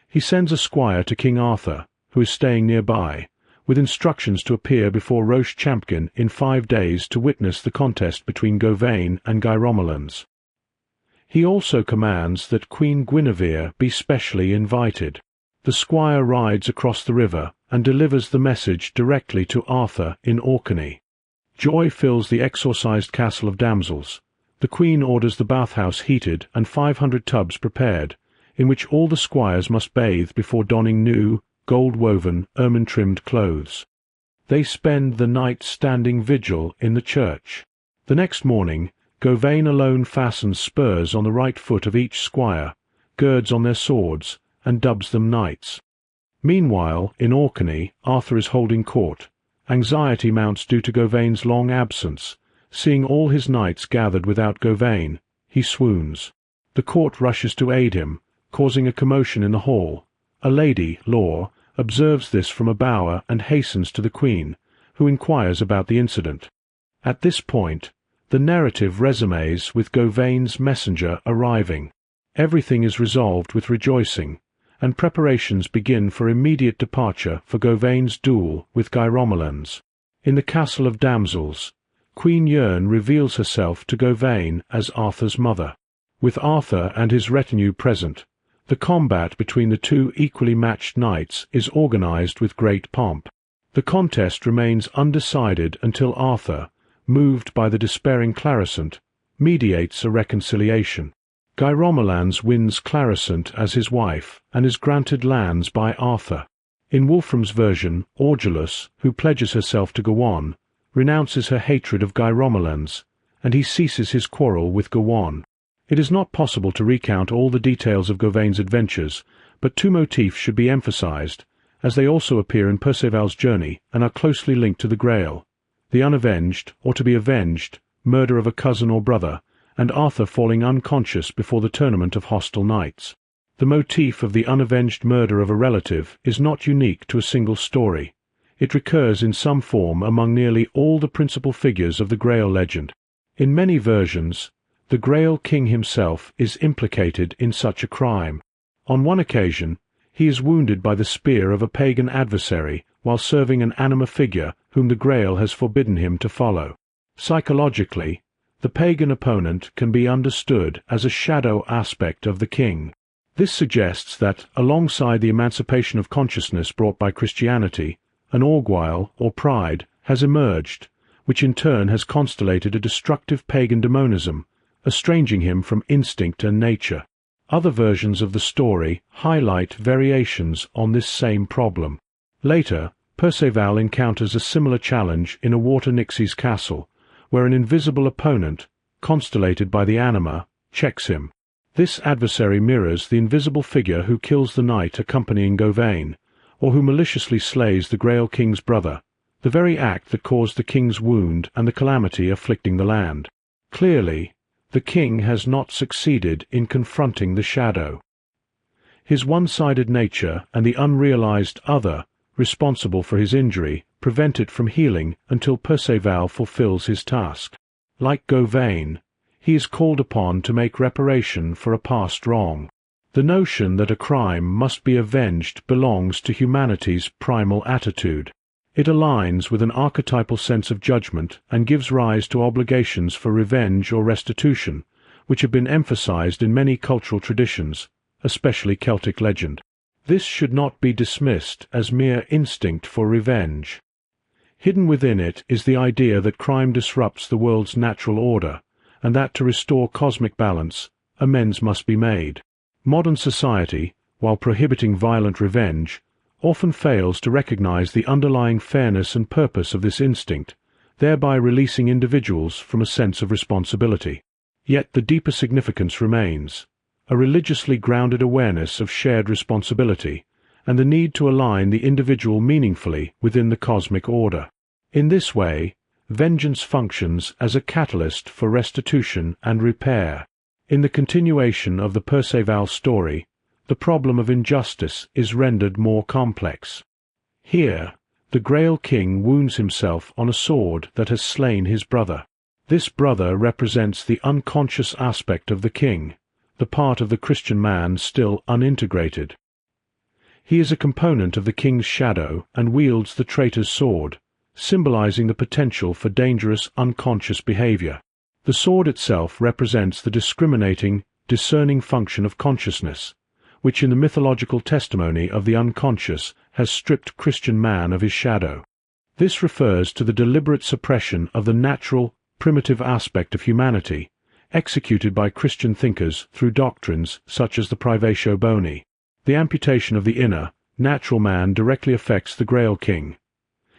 He sends a squire to King Arthur, who is staying nearby, with instructions to appear before Roche Champion in 5 days to witness the contest between Gauvain and Guiromelan's. He also commands that Queen Guinevere be specially invited. The squire rides across the river and delivers the message directly to Arthur in Orkney. Joy fills the exorcised castle of damsels. The queen orders the bathhouse heated and 500 tubs prepared, in which all the squires must bathe before donning new, gold-woven, ermine-trimmed clothes. They spend the night standing vigil in the church. The next morning, Gauvain alone fastens spurs on the right foot of each squire, girds on their swords, and dubs them knights. Meanwhile, in Orkney, Arthur is holding court. Anxiety mounts due to Gauvain's long absence. Seeing all his knights gathered without Gauvain, he swoons. The court rushes to aid him, causing a commotion in the hall. A lady, Laure, observes this from a bower and hastens to the queen, who inquires about the incident. At this point, the narrative resumes with Gauvain's messenger arriving. Everything is resolved with rejoicing, and preparations begin for immediate departure for Gauvain's duel with Guiromelan's. In the castle of damsels, Queen Jung reveals herself to Gauvain as Arthur's mother. With Arthur and his retinue present, the combat between the two equally matched knights is organized with great pomp. The contest remains undecided until Arthur, moved by the despairing Claricent, mediates a reconciliation. Guiromelan's wins Claricent as his wife and is granted lands by Arthur. In Wolfram's version, Aurgelus, who pledges herself to Gauvain, renounces her hatred of Guiromelan's, and he ceases his quarrel with Gauvain. It is not possible to recount all the details of Gauvain's adventures, but 2 motifs should be emphasized, as they also appear in Perceval's journey and are closely linked to the Grail: the unavenged, or to be avenged, murder of a cousin or brother, and Arthur falling unconscious before the tournament of hostile knights. The motif of the unavenged murder of a relative is not unique to a single story. It recurs in some form among nearly all the principal figures of the Grail legend. In many versions, the Grail King himself is implicated in such a crime. On one occasion, he is wounded by the spear of a pagan adversary while serving an anima figure whom the Grail has forbidden him to follow. Psychologically, the pagan opponent can be understood as a shadow aspect of the king. This suggests that, alongside the emancipation of consciousness brought by Christianity, an orgueil, or pride, has emerged, which in turn has constellated a destructive pagan demonism, estranging him from instinct and nature. Other versions of the story highlight variations on this same problem. Later, Perceval encounters a similar challenge in a water nixie's castle, where an invisible opponent, constellated by the anima, checks him. This adversary mirrors the invisible figure who kills the knight accompanying Gauvain, or who maliciously slays the Grail King's brother, the very act that caused the king's wound and the calamity afflicting the land. Clearly, the king has not succeeded in confronting the shadow. His one-sided nature and the unrealized other, responsible for his injury, prevent it from healing until Perceval fulfills his task. Like Gauvain, he is called upon to make reparation for a past wrong. The notion that a crime must be avenged belongs to humanity's primal attitude. It aligns with an archetypal sense of judgment and gives rise to obligations for revenge or restitution, which have been emphasized in many cultural traditions, especially Celtic legend. This should not be dismissed as mere instinct for revenge. Hidden within it is the idea that crime disrupts the world's natural order, and that to restore cosmic balance, amends must be made. Modern society, while prohibiting violent revenge, often fails to recognize the underlying fairness and purpose of this instinct, thereby releasing individuals from a sense of responsibility. Yet the deeper significance remains, a religiously grounded awareness of shared responsibility, and the need to align the individual meaningfully within the cosmic order. In this way, vengeance functions as a catalyst for restitution and repair. In the continuation of the Perceval story, the problem of injustice is rendered more complex. Here, the Grail King wounds himself on a sword that has slain his brother. This brother represents the unconscious aspect of the king, the part of the Christian man still unintegrated. He is a component of the king's shadow and wields the traitor's sword, symbolizing the potential for dangerous unconscious behavior. The sword itself represents the discriminating, discerning function of consciousness, which in the mythological testimony of the unconscious has stripped Christian man of his shadow. This refers to the deliberate suppression of the natural, primitive aspect of humanity, executed by Christian thinkers through doctrines such as the privatio boni. The amputation of the inner, natural man directly affects the Grail King.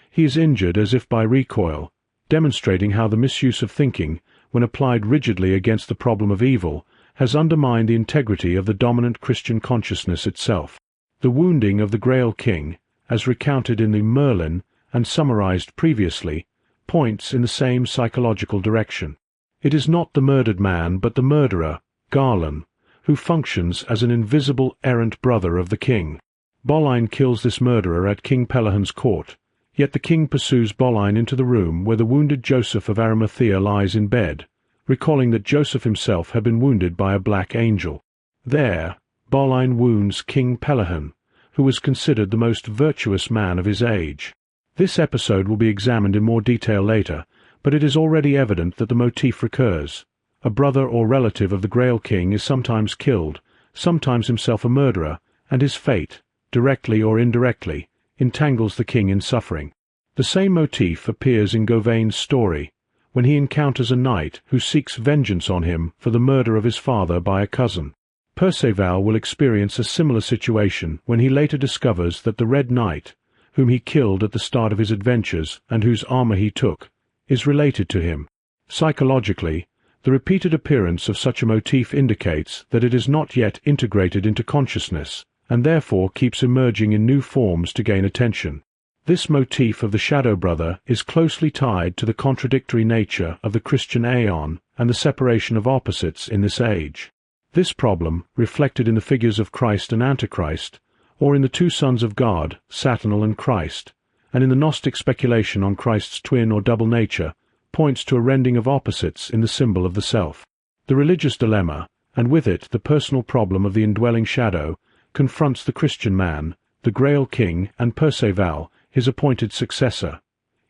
He is injured as if by recoil, demonstrating how the misuse of thinking, when applied rigidly against the problem of evil, has undermined the integrity of the dominant Christian consciousness itself. The wounding of the Grail King, as recounted in the Merlin and summarized previously, points in the same psychological direction. It is not the murdered man but the murderer, Garlon, who functions as an invisible errant brother of the king. Boleyn kills this murderer at King Pelihan's court, yet the king pursues Boleyn into the room where the wounded Joseph of Arimathea lies in bed, recalling that Joseph himself had been wounded by a black angel. There, Boleyn wounds King Pelihan, who was considered the most virtuous man of his age. This episode will be examined in more detail later, but it is already evident that the motif recurs. A brother or relative of the Grail King is sometimes killed, sometimes himself a murderer, and his fate, directly or indirectly, entangles the king in suffering. The same motif appears in Gauvain's story, when he encounters a knight who seeks vengeance on him for the murder of his father by a cousin. Perceval will experience a similar situation when he later discovers that the Red Knight, whom he killed at the start of his adventures and whose armor he took, is related to him. Psychologically, the repeated appearance of such a motif indicates that it is not yet integrated into consciousness, and therefore keeps emerging in new forms to gain attention. This motif of the shadow brother is closely tied to the contradictory nature of the Christian aeon and the separation of opposites in this age. This problem, reflected in the figures of Christ and Antichrist, or in the two sons of God, Saturnal and Christ, and in the Gnostic speculation on Christ's twin or double nature, points to a rending of opposites in the symbol of the self. The religious dilemma, and with it the personal problem of the indwelling shadow, confronts the Christian man, the Grail King, and Perceval, his appointed successor.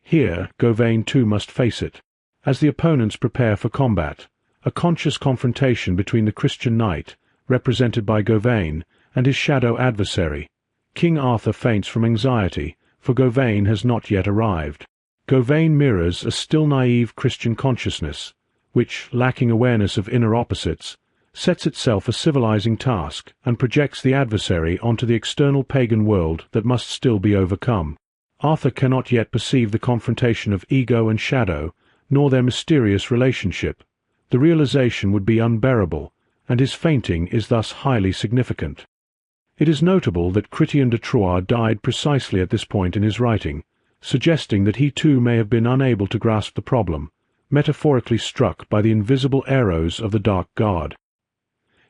Here Gauvain too must face it. As the opponents prepare for combat, a conscious confrontation between the Christian knight, represented by Gauvain, and his shadow adversary. King Arthur faints from anxiety, for Gauvain has not yet arrived. Gauvain mirrors a still naive Christian consciousness, which, lacking awareness of inner opposites, sets itself a civilizing task and projects the adversary onto the external pagan world that must still be overcome. Arthur cannot yet perceive the confrontation of ego and shadow, nor their mysterious relationship. The realization would be unbearable, and his fainting is thus highly significant. It is notable that Chrétien de Troyes died precisely at this point in his writing, suggesting that he too may have been unable to grasp the problem, metaphorically struck by the invisible arrows of the dark god.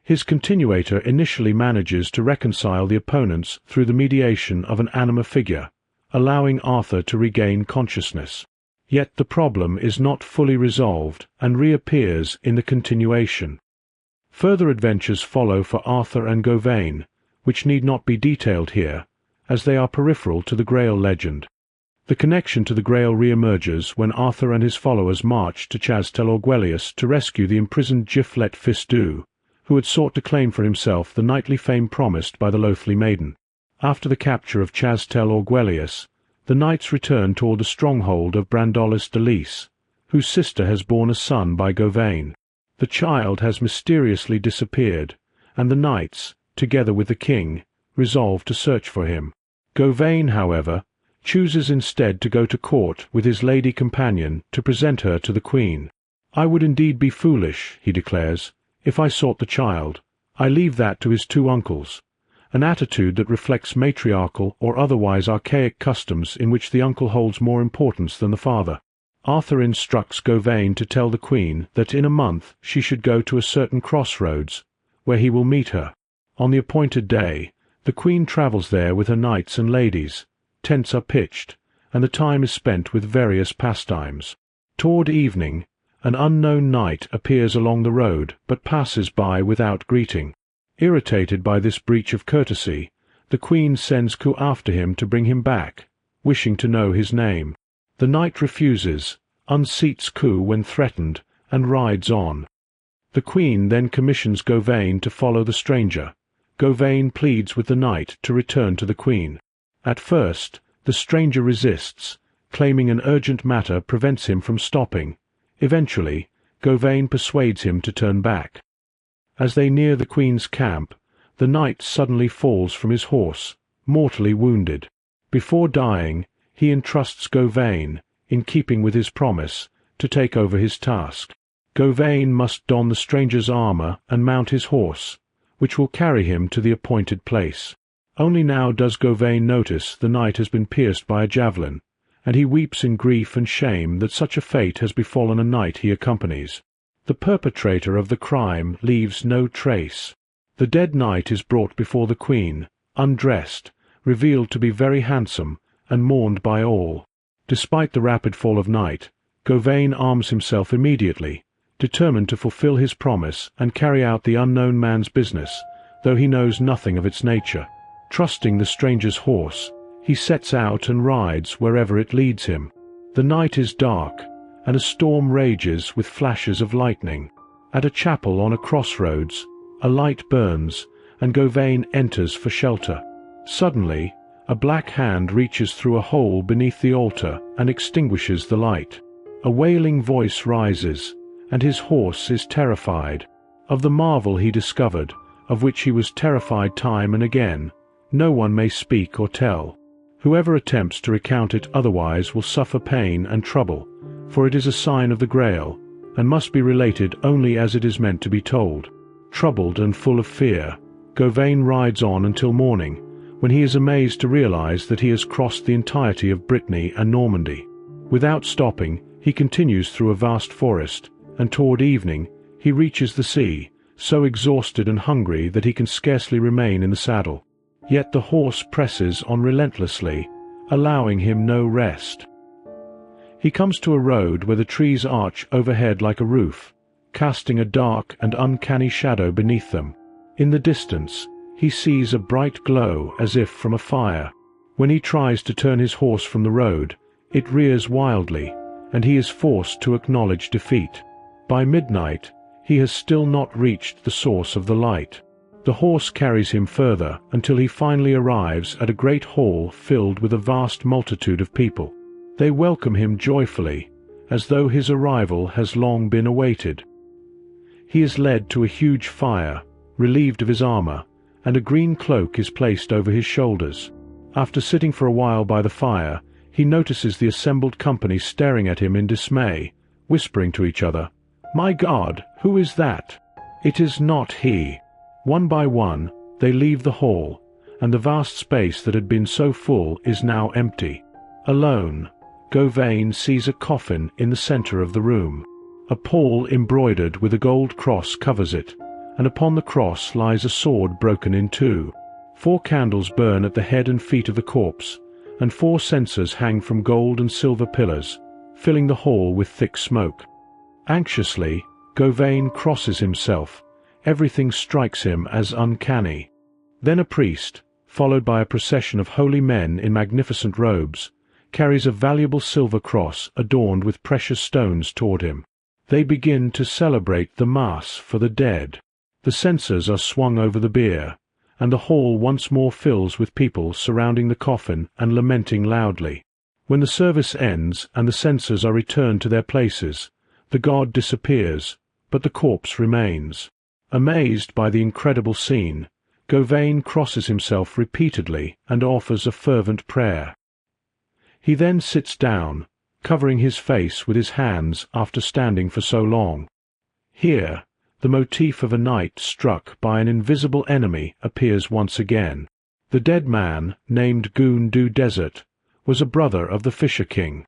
His continuator initially manages to reconcile the opponents through the mediation of an anima figure, allowing Arthur to regain consciousness. Yet the problem is not fully resolved and reappears in the continuation. Further adventures follow for Arthur and Gauvain, which need not be detailed here, as they are peripheral to the Grail legend. The connection to the Grail re-emerges when Arthur and his followers march to Chastel Orguelius to rescue the imprisoned Giflet Fisdu, who had sought to claim for himself the knightly fame promised by the loathly maiden. After the capture of Chastel Orguelius, the knights return toward the stronghold of Brandolis de Lys, whose sister has borne a son by Gauvain. The child has mysteriously disappeared, and the knights, together with the king, resolve to search for him. Gauvain, however, chooses instead to go to court with his lady companion to present her to the queen. "I would indeed be foolish," he declares, "if I sought the child. I leave that to his two uncles," an attitude that reflects matriarchal or otherwise archaic customs in which the uncle holds more importance than the father. Arthur instructs Gauvain to tell the queen that in a month she should go to a certain crossroads, where he will meet her. On the appointed day, the queen travels there with her knights and ladies. Tents are pitched, and the time is spent with various pastimes. Toward evening, an unknown knight appears along the road, but passes by without greeting. Irritated by this breach of courtesy, the queen sends Ku after him to bring him back, wishing to know his name. The knight refuses, unseats Ku when threatened, and rides on. The queen then commissions Gauvain to follow the stranger. Gauvain pleads with the knight to return to the queen. At first, the stranger resists, claiming an urgent matter prevents him from stopping. Eventually, Gauvain persuades him to turn back. As they near the queen's camp, the knight suddenly falls from his horse, mortally wounded. Before dying, he entrusts Gauvain, in keeping with his promise, to take over his task. Gauvain must don the stranger's armor and mount his horse, which will carry him to the appointed place. Only now does Gauvain notice the knight has been pierced by a javelin, and he weeps in grief and shame that such a fate has befallen a knight he accompanies. The perpetrator of the crime leaves no trace. The dead knight is brought before the queen, undressed, revealed to be very handsome, and mourned by all. Despite the rapid fall of night, Gauvain arms himself immediately, determined to fulfill his promise and carry out the unknown man's business, though he knows nothing of its nature. Trusting the stranger's horse, he sets out and rides wherever it leads him. The night is dark, and a storm rages with flashes of lightning. At a chapel on a crossroads, a light burns, and Gauvain enters for shelter. Suddenly, a black hand reaches through a hole beneath the altar and extinguishes the light. A wailing voice rises, and his horse is terrified. Of the marvel he discovered, of which he was terrified time and again, no one may speak or tell. Whoever attempts to recount it otherwise will suffer pain and trouble, for it is a sign of the Grail, and must be related only as it is meant to be told. Troubled and full of fear, Gauvain rides on until morning, when he is amazed to realize that he has crossed the entirety of Brittany and Normandy. Without stopping, he continues through a vast forest, and toward evening he reaches the sea, so exhausted and hungry that he can scarcely remain in the saddle. Yet the horse presses on relentlessly, allowing him no rest. He comes to a road where the trees arch overhead like a roof, casting a dark and uncanny shadow beneath them. In the distance, he sees a bright glow as if from a fire. When he tries to turn his horse from the road, it rears wildly, and he is forced to acknowledge defeat. By midnight, he has still not reached the source of the light. The horse carries him further until he finally arrives at a great hall filled with a vast multitude of people. They welcome him joyfully, as though his arrival has long been awaited. He is led to a huge fire, relieved of his armor, and a green cloak is placed over his shoulders. After sitting for a while by the fire, he notices the assembled company staring at him in dismay, whispering to each other, "My God, who is that?" It is not he. One by one, they leave the hall, and the vast space that had been so full is now empty. Alone, Gauvain sees a coffin in the center of the room. A pall embroidered with a gold cross covers it, and upon the cross lies a sword broken in two. 4 candles burn at the head and feet of the corpse, and 4 censers hang from gold and silver pillars, filling the hall with thick smoke. Anxiously, Gauvain crosses himself. Everything strikes him as uncanny. Then a priest, followed by a procession of holy men in magnificent robes, carries a valuable silver cross adorned with precious stones toward him. They begin to celebrate the Mass for the dead. The censers are swung over the bier, and the hall once more fills with people surrounding the coffin and lamenting loudly. When the service ends and the censers are returned to their places, the god disappears, but the corpse remains. Amazed by the incredible scene, Gauvain crosses himself repeatedly and offers a fervent prayer. He then sits down, covering his face with his hands after standing for so long. Here, the motif of a knight struck by an invisible enemy appears once again. The dead man, named Goon du Desert, was a brother of the Fisher King.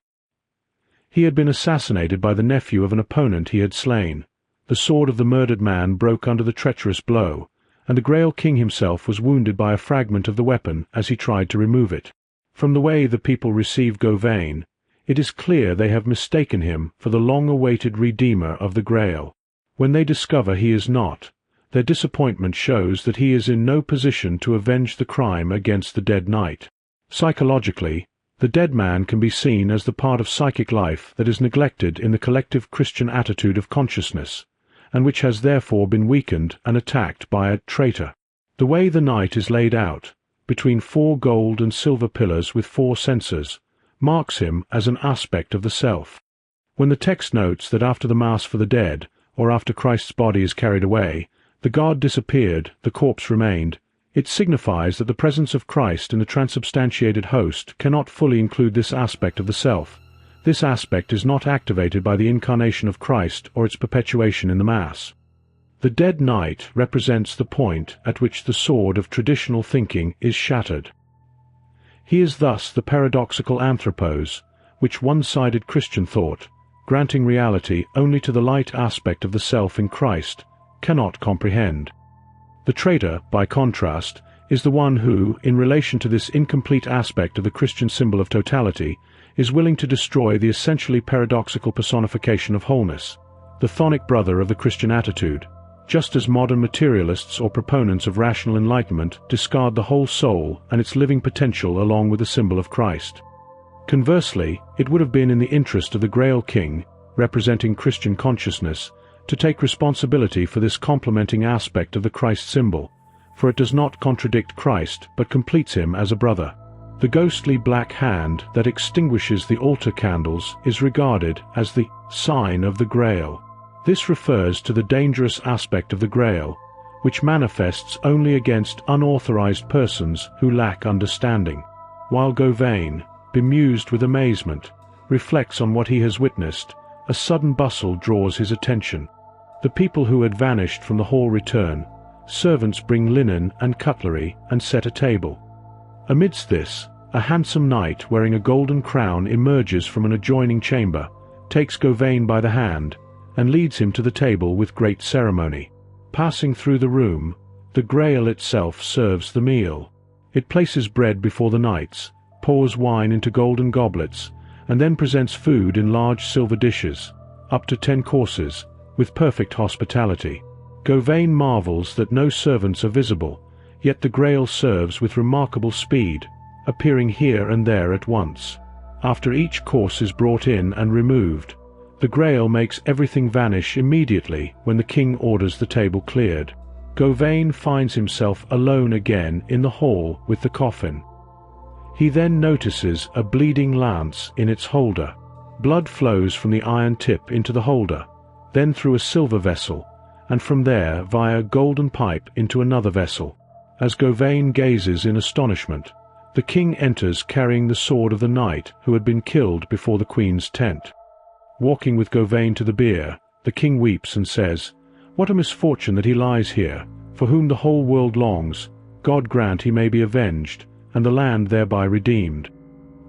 He had been assassinated by the nephew of an opponent he had slain. The sword of the murdered man broke under the treacherous blow, and the Grail King himself was wounded by a fragment of the weapon as he tried to remove it. From the way the people receive Gauvain, it is clear they have mistaken him for the long-awaited Redeemer of the Grail. When they discover he is not, their disappointment shows that he is in no position to avenge the crime against the dead knight. Psychologically, the dead man can be seen as the part of psychic life that is neglected in the collective Christian attitude of consciousness, and which has therefore been weakened and attacked by a traitor. The way the knight is laid out, between 4 gold and silver pillars with 4 censers, marks him as an aspect of the self. When the text notes that after the Mass for the dead, or after Christ's body is carried away, the god disappeared, the corpse remained, it signifies that the presence of Christ in the transubstantiated host cannot fully include this aspect of the self. This aspect is not activated by the incarnation of Christ or its perpetuation in the Mass. The dead knight represents the point at which the sword of traditional thinking is shattered. He is thus the paradoxical anthropos, which one-sided Christian thought, granting reality only to the light aspect of the self in Christ, cannot comprehend. The traitor, by contrast, is the one who, in relation to this incomplete aspect of the Christian symbol of totality, is willing to destroy the essentially paradoxical personification of wholeness, the chthonic brother of the Christian attitude, just as modern materialists or proponents of rational enlightenment discard the whole soul and its living potential along with the symbol of Christ. Conversely, it would have been in the interest of the Grail King, representing Christian consciousness, to take responsibility for this complementing aspect of the Christ symbol, for it does not contradict Christ but completes him as a brother. The ghostly black hand that extinguishes the altar candles is regarded as the sign of the Grail. This refers to the dangerous aspect of the Grail, which manifests only against unauthorized persons who lack understanding. While Gauvain, bemused with amazement, reflects on what he has witnessed, a sudden bustle draws his attention. The people who had vanished from the hall return. Servants bring linen and cutlery and set a table. Amidst this, a handsome knight wearing a golden crown emerges from an adjoining chamber, takes Gauvain by the hand, and leads him to the table with great ceremony. Passing through the room, the Grail itself serves the meal. It places bread before the knights, pours wine into golden goblets, and then presents food in large silver dishes, up to 10 courses, with perfect hospitality. Gauvain marvels that no servants are visible, yet the Grail serves with remarkable speed, appearing here and there at once. After each course is brought in and removed, the Grail makes everything vanish immediately when the king orders the table cleared. Gauvain finds himself alone again in the hall with the coffin. He then notices a bleeding lance in its holder. Blood flows from the iron tip into the holder, then through a silver vessel, and from there via a golden pipe into another vessel. As Gauvain gazes in astonishment, the king enters carrying the sword of the knight who had been killed before the queen's tent. Walking with Gauvain to the bier, the king weeps and says, "What a misfortune that he lies here, for whom the whole world longs. God grant he may be avenged, and the land thereby redeemed."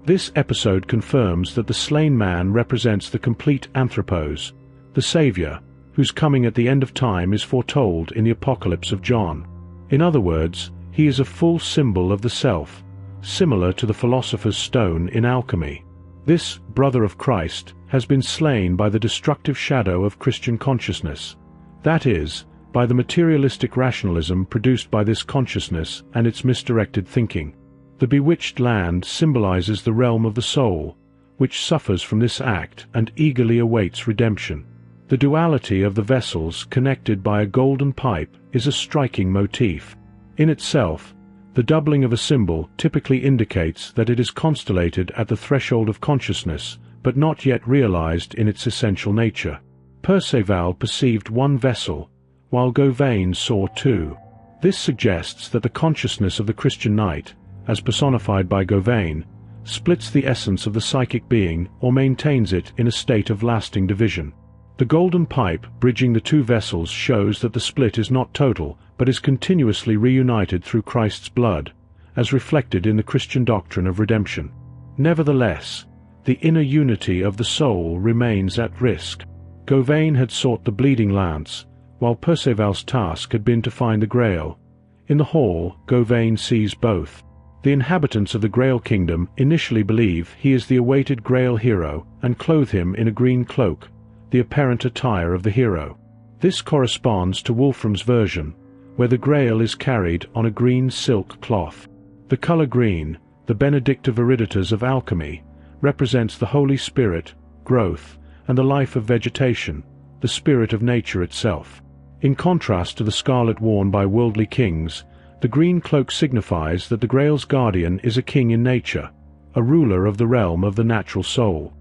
This episode confirms that the slain man represents the complete anthropos, the Saviour, whose coming at the end of time is foretold in the Apocalypse of John. In other words, he is a full symbol of the self, similar to the philosopher's stone in alchemy. This brother of Christ has been slain by the destructive shadow of Christian consciousness, that is, by the materialistic rationalism produced by this consciousness and its misdirected thinking. The bewitched land symbolizes the realm of the soul, which suffers from this act and eagerly awaits redemption. The duality of the vessels connected by a golden pipe is a striking motif. In itself, the doubling of a symbol typically indicates that it is constellated at the threshold of consciousness, but not yet realized in its essential nature. Perceval perceived one vessel, while Gauvain saw 2. This suggests that the consciousness of the Christian knight, as personified by Gauvain, splits the essence of the psychic being or maintains it in a state of lasting division. The golden pipe bridging the 2 vessels shows that the split is not total, but is continuously reunited through Christ's blood, as reflected in the Christian doctrine of redemption. Nevertheless, the inner unity of the soul remains at risk. Gauvain had sought the bleeding lance, while Perceval's task had been to find the Grail. In the hall, Gauvain sees both. The inhabitants of the Grail Kingdom initially believe he is the awaited Grail hero and clothe him in a green cloak, the apparent attire of the hero. This corresponds to Wolfram's version, where the Grail is carried on a green silk cloth. The color green, the benedicta viriditas of alchemy, represents the Holy Spirit, growth, and the life of vegetation, the spirit of nature itself. In contrast to the scarlet worn by worldly kings, the green cloak signifies that the Grail's guardian is a king in nature, a ruler of the realm of the natural soul.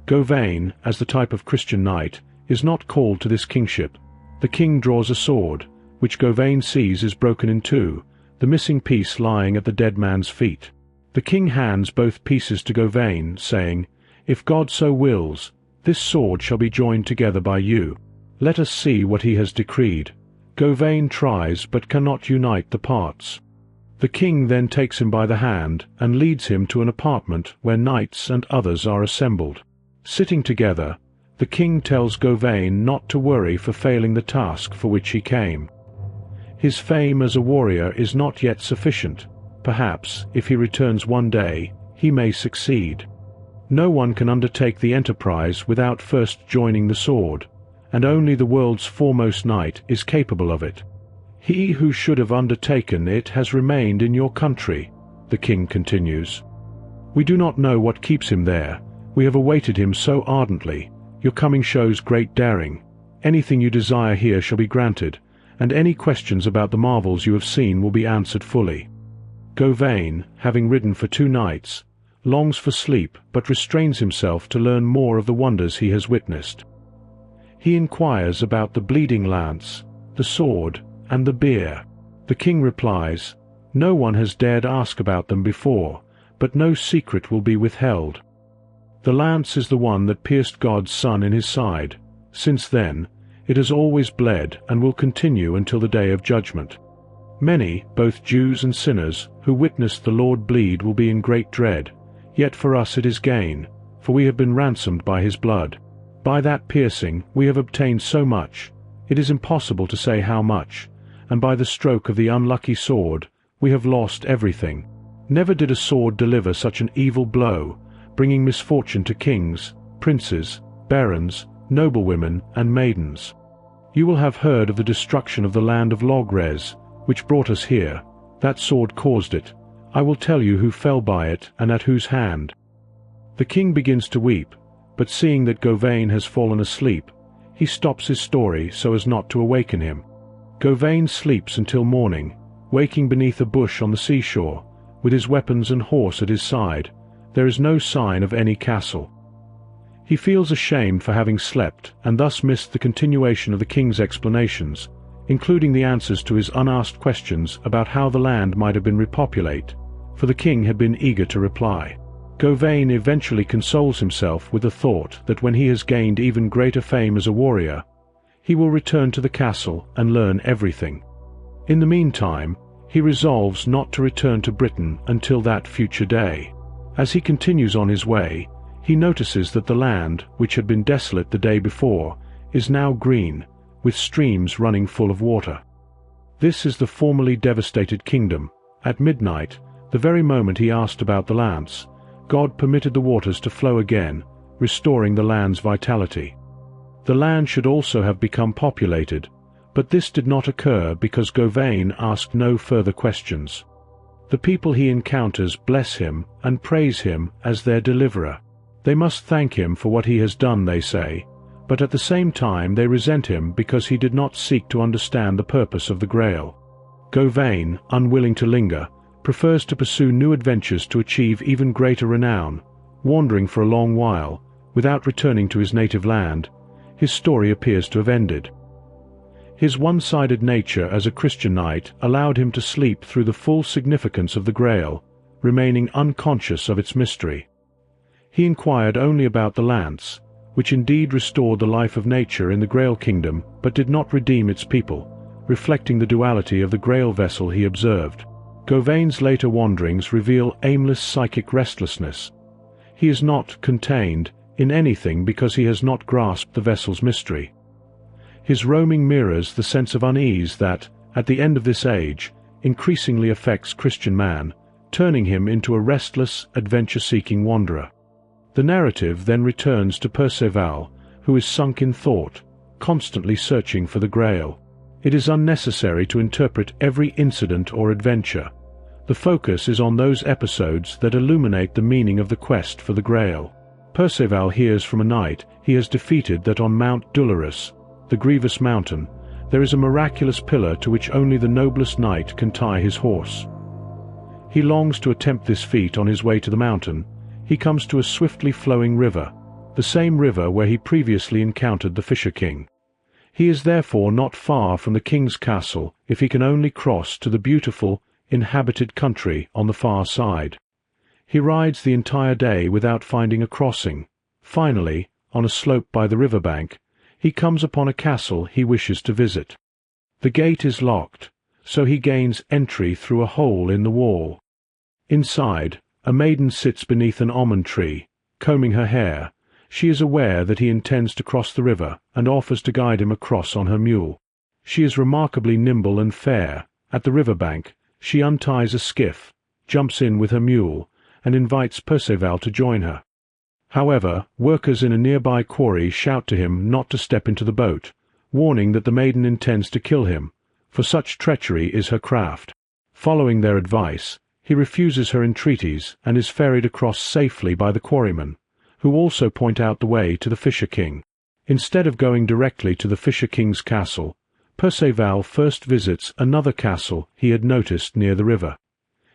Gauvain, as the type of Christian knight, is not called to this kingship. The king draws a sword, which Gauvain sees is broken in two, the missing piece lying at the dead man's feet. The king hands both pieces to Gauvain, saying, "If God so wills, this sword shall be joined together by you. Let us see what he has decreed." Gauvain tries but cannot unite the parts. The king then takes him by the hand and leads him to an apartment where knights and others are assembled. Sitting together, the king tells Gauvain not to worry for failing the task for which he came. His fame as a warrior is not yet sufficient. Perhaps, if he returns one day, he may succeed. No one can undertake the enterprise without first joining the sword, and only the world's foremost knight is capable of it. He who should have undertaken it has remained in your country, the king continues. We do not know what keeps him there. We have awaited him so ardently. Your coming shows great daring. Anything you desire here shall be granted, and any questions about the marvels you have seen will be answered fully. Gauvain, having ridden for 2 nights, longs for sleep but restrains himself to learn more of the wonders he has witnessed. He inquires about the bleeding lance, the sword, and the bier. The king replies, "No one has dared ask about them before, but no secret will be withheld. The lance is the one that pierced God's Son in his side. Since then, it has always bled and will continue until the day of judgment. Many, both Jews and sinners, who witnessed the Lord bleed will be in great dread, yet for us it is gain, for we have been ransomed by his blood. By that piercing we have obtained so much, it is impossible to say how much, and by the stroke of the unlucky sword we have lost everything. Never did a sword deliver such an evil blow, bringing misfortune to kings, princes, barons, noblewomen, and maidens. You will have heard of the destruction of the land of Logres, which brought us here. That sword caused it. I will tell you who fell by it and at whose hand." The king begins to weep, but seeing that Gauvain has fallen asleep, he stops his story so as not to awaken him. Gauvain sleeps until morning, waking beneath a bush on the seashore, with his weapons and horse at his side. There is no sign of any castle. He feels ashamed for having slept and thus missed the continuation of the king's explanations, including the answers to his unasked questions about how the land might have been repopulated, for the king had been eager to reply. Gauvain eventually consoles himself with the thought that when he has gained even greater fame as a warrior, he will return to the castle and learn everything. In the meantime, he resolves not to return to Britain until that future day. As he continues on his way, he notices that the land, which had been desolate the day before, is now green, with streams running full of water. This is the formerly devastated kingdom. At midnight, the very moment he asked about the lance, God permitted the waters to flow again, restoring the land's vitality. The land should also have become populated, but this did not occur because Gauvain asked no further questions. The people he encounters bless him and praise him as their deliverer. They must thank him for what he has done, they say, but at the same time they resent him because he did not seek to understand the purpose of the Grail. Gauvain, unwilling to linger, prefers to pursue new adventures to achieve even greater renown. Wandering for a long while, without returning to his native land, his story appears to have ended. His one-sided nature as a Christian knight allowed him to sleep through the full significance of the Grail, remaining unconscious of its mystery. He inquired only about the lance, which indeed restored the life of nature in the Grail Kingdom but did not redeem its people, reflecting the duality of the Grail vessel he observed. Gauvain's later wanderings reveal aimless psychic restlessness. He is not contained in anything because he has not grasped the vessel's mystery. His roaming mirrors the sense of unease that, at the end of this age, increasingly affects Christian man, turning him into a restless, adventure-seeking wanderer. The narrative then returns to Perceval, who is sunk in thought, constantly searching for the Grail. It is unnecessary to interpret every incident or adventure. The focus is on those episodes that illuminate the meaning of the quest for the Grail. Perceval hears from a knight he has defeated that on Mount Dolorous, the grievous mountain, there is a miraculous pillar to which only the noblest knight can tie his horse. He longs to attempt this feat. On his way to the mountain, he comes to a swiftly flowing river, the same river where he previously encountered the Fisher King. He is therefore not far from the king's castle if he can only cross to the beautiful, inhabited country on the far side. He rides the entire day without finding a crossing. Finally, on a slope by the riverbank, he comes upon a castle he wishes to visit. The gate is locked, so he gains entry through a hole in the wall. Inside, a maiden sits beneath an almond tree, combing her hair. She is aware that he intends to cross the river and offers to guide him across on her mule. She is remarkably nimble and fair. At the riverbank, she unties a skiff, jumps in with her mule, and invites Perceval to join her. However, workers in a nearby quarry shout to him not to step into the boat, warning that the maiden intends to kill him, for such treachery is her craft. Following their advice, he refuses her entreaties and is ferried across safely by the quarrymen, who also point out the way to the Fisher King. Instead of going directly to the Fisher King's castle, Perceval first visits another castle he had noticed near the river.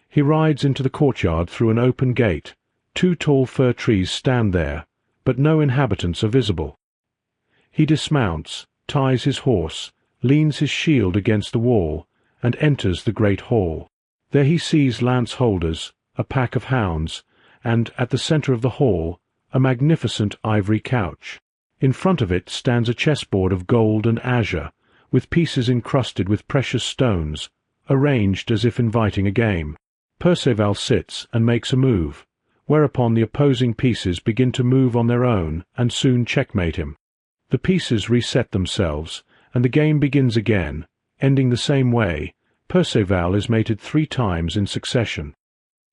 He rides into the courtyard through an open gate. 2 tall fir trees stand there, but no inhabitants are visible. He dismounts, ties his horse, leans his shield against the wall, and enters the great hall. There he sees lance holders, a pack of hounds, and, at the center of the hall, a magnificent ivory couch. In front of it stands a chessboard of gold and azure, with pieces encrusted with precious stones, arranged as if inviting a game. Perceval sits and makes a move, whereupon the opposing pieces begin to move on their own and soon checkmate him. The pieces reset themselves, and the game begins again, ending the same way. Perceval is mated 3 times in succession.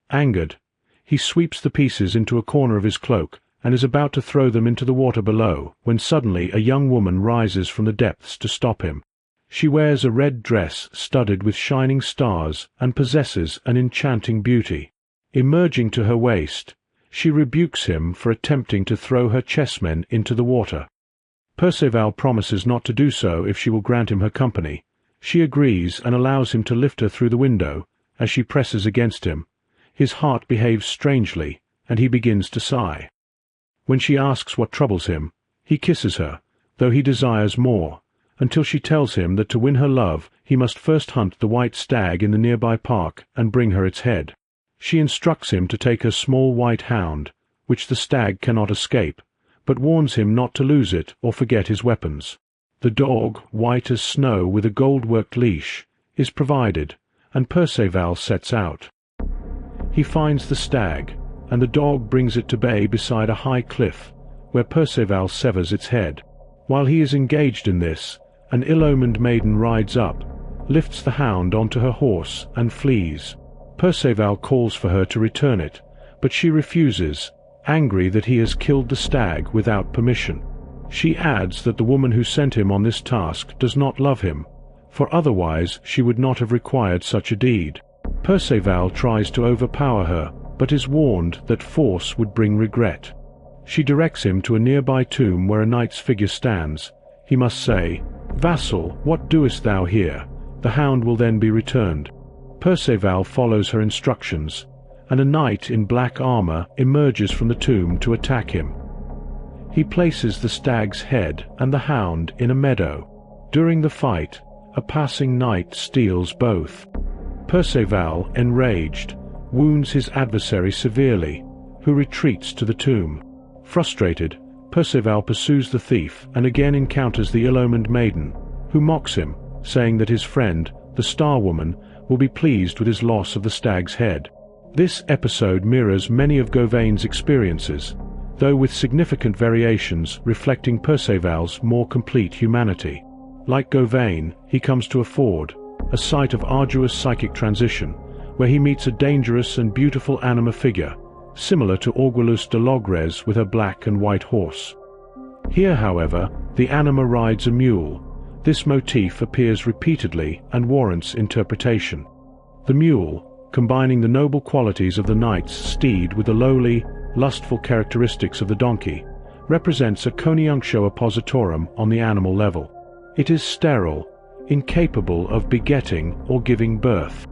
Angered, he sweeps the pieces into a corner of his cloak and is about to throw them into the water below, when suddenly a young woman rises from the depths to stop him. She wears a red dress studded with shining stars and possesses an enchanting beauty. Emerging to her waist, she rebukes him for attempting to throw her chessmen into the water. Perceval promises not to do so if she will grant him her company. She agrees and allows him to lift her through the window. As she presses against him, his heart behaves strangely, and he begins to sigh. When she asks what troubles him, he kisses her, though he desires more, until she tells him that to win her love he must first hunt the white stag in the nearby park and bring her its head. She instructs him to take her small white hound, which the stag cannot escape, but warns him not to lose it or forget his weapons. The dog, white as snow with a gold-worked leash, is provided, and Perceval sets out. He finds the stag, and the dog brings it to bay beside a high cliff, where Perceval severs its head. While he is engaged in this, an ill-omened maiden rides up, lifts the hound onto her horse, and flees. Perceval calls for her to return it, but she refuses, angry that he has killed the stag without permission. She adds that the woman who sent him on this task does not love him, for otherwise she would not have required such a deed. Perceval tries to overpower her, but is warned that force would bring regret. She directs him to a nearby tomb where a knight's figure stands. He must say, "Vassal, what doest thou here?" The hound will then be returned. Perceval follows her instructions, and a knight in black armor emerges from the tomb to attack him. He places the stag's head and the hound in a meadow. During the fight, a passing knight steals both. Perceval, enraged, wounds his adversary severely, who retreats to the tomb. Frustrated, Perceval pursues the thief and again encounters the ill-omened maiden, who mocks him, saying that his friend, the Star Woman, will be pleased with his loss of the stag's head. This episode mirrors many of Gauvain's experiences, though with significant variations reflecting Perceval's more complete humanity. Like Gauvain, he comes to a ford, a site of arduous psychic transition, where he meets a dangerous and beautiful anima figure, similar to Aiguilus de Logres with her black and white horse. Here, however, the anima rides a mule. This motif appears repeatedly and warrants interpretation. The mule, combining the noble qualities of the knight's steed with the lowly, lustful characteristics of the donkey, represents a coniunctio oppositorum on the animal level. It is sterile, incapable of begetting or giving birth.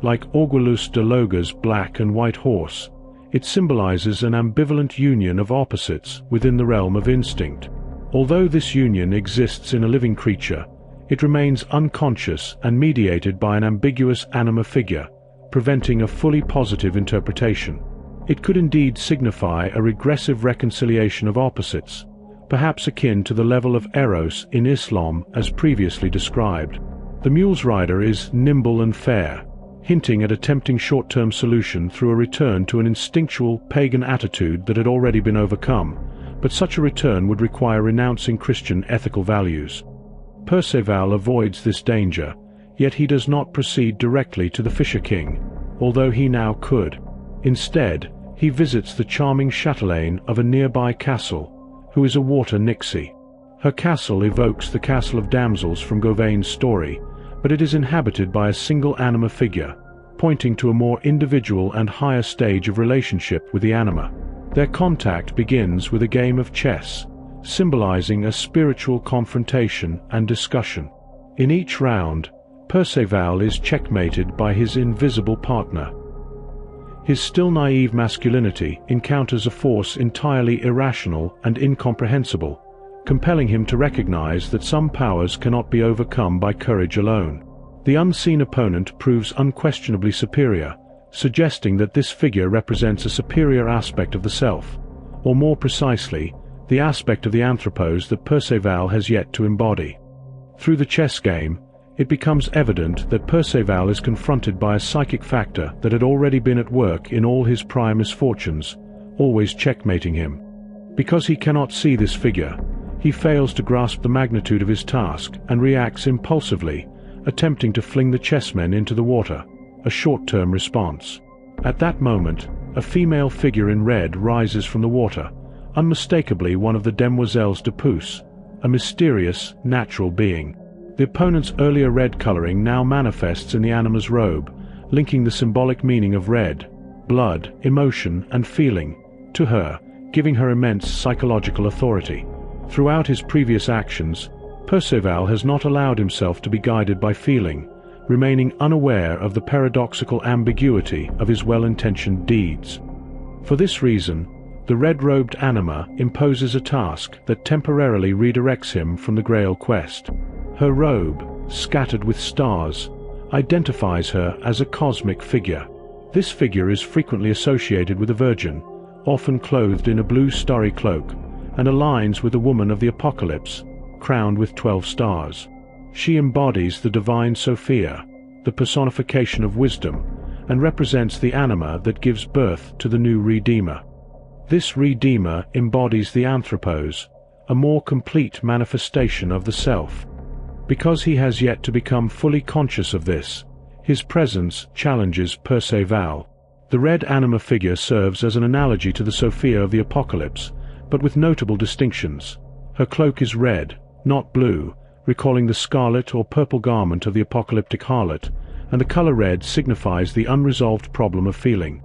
Like Aiguilus de Logres' black and white horse, it symbolizes an ambivalent union of opposites within the realm of instinct. Although this union exists in a living creature, it remains unconscious and mediated by an ambiguous anima figure, preventing a fully positive interpretation. It could indeed signify a regressive reconciliation of opposites, perhaps akin to the level of eros in Islam as previously described. The mule's rider is nimble and fair, hinting at a tempting short-term solution through a return to an instinctual pagan attitude that had already been overcome, but such a return would require renouncing Christian ethical values. Perceval avoids this danger, yet he does not proceed directly to the Fisher King, although he now could. Instead, he visits the charming chatelaine of a nearby castle, who is a water nixie. Her castle evokes the Castle of Damsels from Gauvain's story, but it is inhabited by a single anima figure, pointing to a more individual and higher stage of relationship with the anima. Their contact begins with a game of chess, symbolizing a spiritual confrontation and discussion. In each round, Perceval is checkmated by his invisible partner. His still naive masculinity encounters a force entirely irrational and incomprehensible, compelling him to recognize that some powers cannot be overcome by courage alone. The unseen opponent proves unquestionably superior, suggesting that this figure represents a superior aspect of the self, or more precisely, the aspect of the anthropos that Perceval has yet to embody. Through the chess game, it becomes evident that Perceval is confronted by a psychic factor that had already been at work in all his prior misfortunes, always checkmating him. Because he cannot see this figure, he fails to grasp the magnitude of his task and reacts impulsively, attempting to fling the chessmen into the water, a short-term response. At that moment, a female figure in red rises from the water, unmistakably one of the demoiselles de Puce, a mysterious, natural being. The opponent's earlier red coloring now manifests in the anima's robe, linking the symbolic meaning of red, blood, emotion, and feeling, to her, giving her immense psychological authority. Throughout his previous actions, Perceval has not allowed himself to be guided by feeling, remaining unaware of the paradoxical ambiguity of his well-intentioned deeds. For this reason, the red-robed anima imposes a task that temporarily redirects him from the Grail quest. Her robe, scattered with stars, identifies her as a cosmic figure. This figure is frequently associated with a virgin, often clothed in a blue starry cloak, and aligns with the woman of the Apocalypse, crowned with 12 stars. She embodies the divine Sophia, the personification of wisdom, and represents the anima that gives birth to the new Redeemer. This Redeemer embodies the anthropos, a more complete manifestation of the self. Because he has yet to become fully conscious of this, his presence challenges Perceval. The red anima figure serves as an analogy to the Sophia of the Apocalypse, but with notable distinctions. Her cloak is red, not blue, recalling the scarlet or purple garment of the apocalyptic harlot, and the color red signifies the unresolved problem of feeling.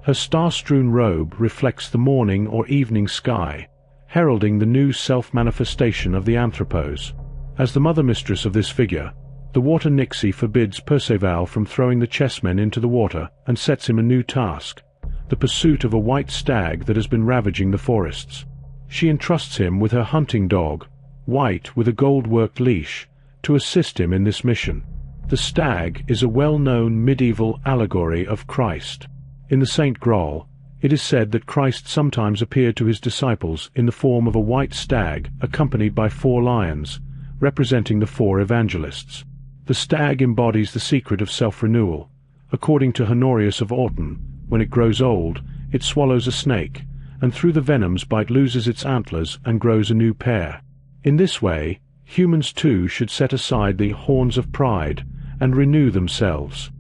Her star-strewn robe reflects the morning or evening sky, heralding the new self-manifestation of the anthropos. As the mother-mistress of this figure, the water nixie forbids Perceval from throwing the chessmen into the water and sets him a new task, the pursuit of a white stag that has been ravaging the forests. She entrusts him with her hunting dog, White with a gold-worked leash, to assist him in this mission. The stag is a well-known medieval allegory of Christ. In the Saint Grail, it is said that Christ sometimes appeared to his disciples in the form of a white stag accompanied by 4 lions, representing the 4 evangelists. The stag embodies the secret of self-renewal, According to Honorius of Orton, when it grows old, it swallows a snake, and through the venom's bite loses its antlers and grows a new pair. In this way, humans too should set aside the horns of pride and renew themselves.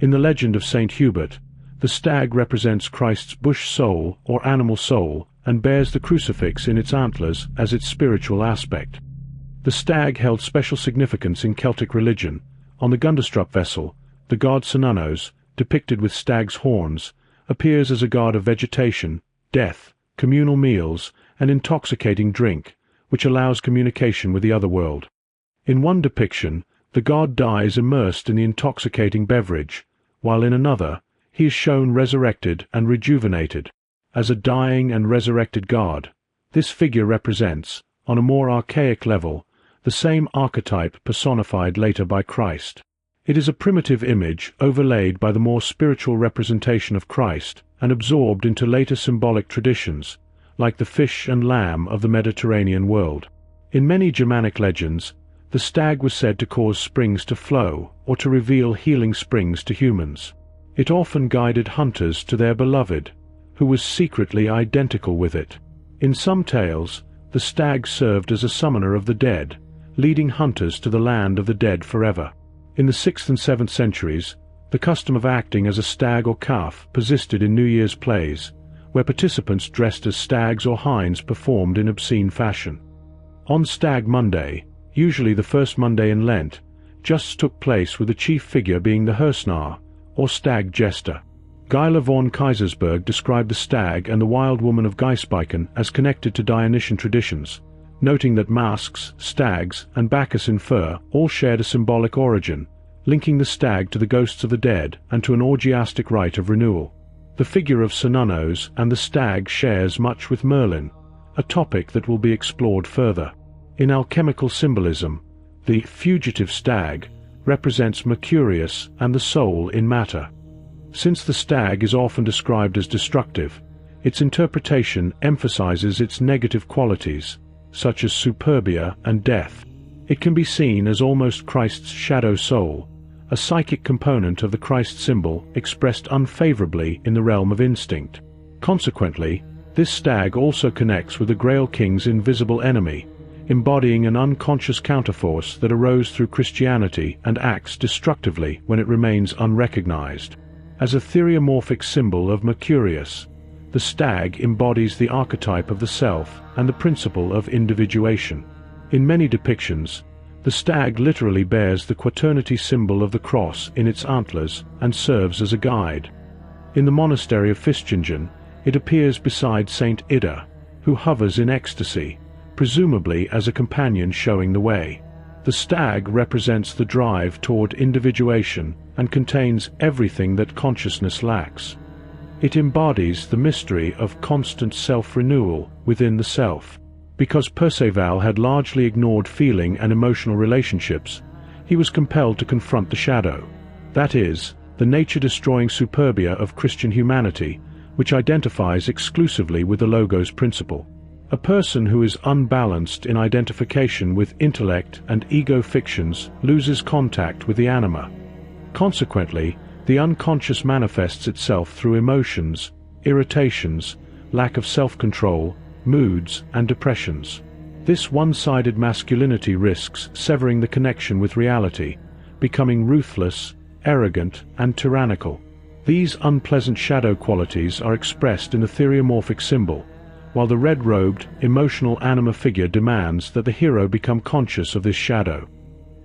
In the legend of Saint Hubert, the stag represents Christ's bush soul or animal soul and bears the crucifix in its antlers as its spiritual aspect. The stag held special significance in Celtic religion. On the Gundestrup vessel, the god Cernunnos, depicted with stag's horns, appears as a god of vegetation, death, communal meals, and intoxicating drink, which allows communication with the other world. In one depiction, the god dies immersed in the intoxicating beverage, while in another, he is shown resurrected and rejuvenated. As a dying and resurrected god, this figure represents, on a more archaic level, the same archetype personified later by Christ. It is a primitive image overlaid by the more spiritual representation of Christ and absorbed into later symbolic traditions, like the fish and lamb of the Mediterranean world. In many Germanic legends, the stag was said to cause springs to flow or to reveal healing springs to humans. It often guided hunters to their beloved, who was secretly identical with it. In some tales, the stag served as a summoner of the dead, leading hunters to the land of the dead forever. In the 6th and 7th centuries, the custom of acting as a stag or calf persisted in New Year's plays, where participants dressed as stags or hinds performed in obscene fashion. On Stag Monday, usually the first Monday in Lent, justs took place with the chief figure being the Hersnar, or stag jester. Geiler von Kaisersberg described the stag and the wild woman of Geispeichen as connected to Dionysian traditions, noting that masks, stags, and Bacchus in fur all shared a symbolic origin, linking the stag to the ghosts of the dead and to an orgiastic rite of renewal. The figure of Cernunnos and the stag shares much with Merlin, a topic that will be explored further. In alchemical symbolism, the fugitive stag represents Mercurius and the soul in matter. Since the stag is often described as destructive, its interpretation emphasizes its negative qualities, such as superbia and death. It can be seen as almost Christ's shadow soul, a psychic component of the Christ symbol expressed unfavorably in the realm of instinct. Consequently, this stag also connects with the Grail King's invisible enemy, embodying an unconscious counterforce that arose through Christianity and acts destructively when it remains unrecognized. As a theriomorphic symbol of Mercurius, the stag embodies the archetype of the self and the principle of individuation. In many depictions, the stag literally bears the quaternity symbol of the cross in its antlers and serves as a guide. In the monastery of Fistingen, it appears beside Saint Ida, who hovers in ecstasy, presumably as a companion showing the way. The stag represents the drive toward individuation and contains everything that consciousness lacks. It embodies the mystery of constant self-renewal within the self. Because Perceval had largely ignored feeling and emotional relationships, he was compelled to confront the shadow, that is, the nature-destroying superbia of Christian humanity, which identifies exclusively with the Logos principle. A person who is unbalanced in identification with intellect and ego fictions loses contact with the anima. Consequently, the unconscious manifests itself through emotions, irritations, lack of self-control, moods, and depressions. This one-sided masculinity risks severing the connection with reality, becoming ruthless, arrogant, and tyrannical. These unpleasant shadow qualities are expressed in the theriomorphic symbol, while the red-robed, emotional anima figure demands that the hero become conscious of this shadow.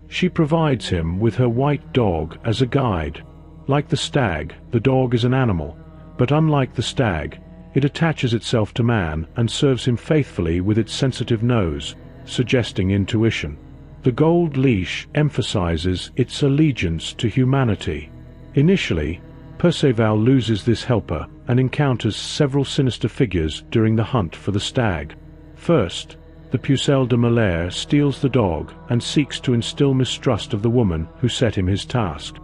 She provides him with her white dog as a guide. Like the stag, the dog is an animal, but unlike the stag, it attaches itself to man and serves him faithfully with its sensitive nose, suggesting intuition. The gold leash emphasizes its allegiance to humanity. Initially, Perceval loses this helper and encounters several sinister figures during the hunt for the stag. First, the Pucelle de Malaire steals the dog and seeks to instill mistrust of the woman who set him his task.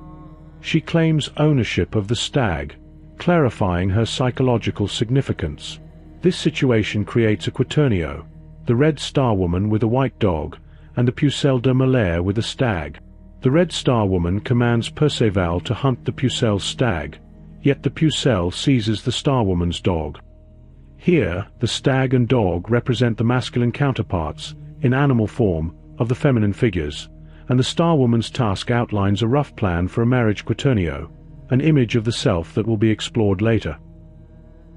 She claims ownership of the stag, clarifying her psychological significance. This situation creates a quaternio, the red star woman with a white dog, and the Pucelle de Malaire with a stag. The Red Star Woman commands Perceval to hunt the Pucel's stag, yet the Pucel seizes the Star Woman's dog. Here, the stag and dog represent the masculine counterparts, in animal form, of the feminine figures, and the Star Woman's task outlines a rough plan for a marriage quaternio, an image of the self that will be explored later.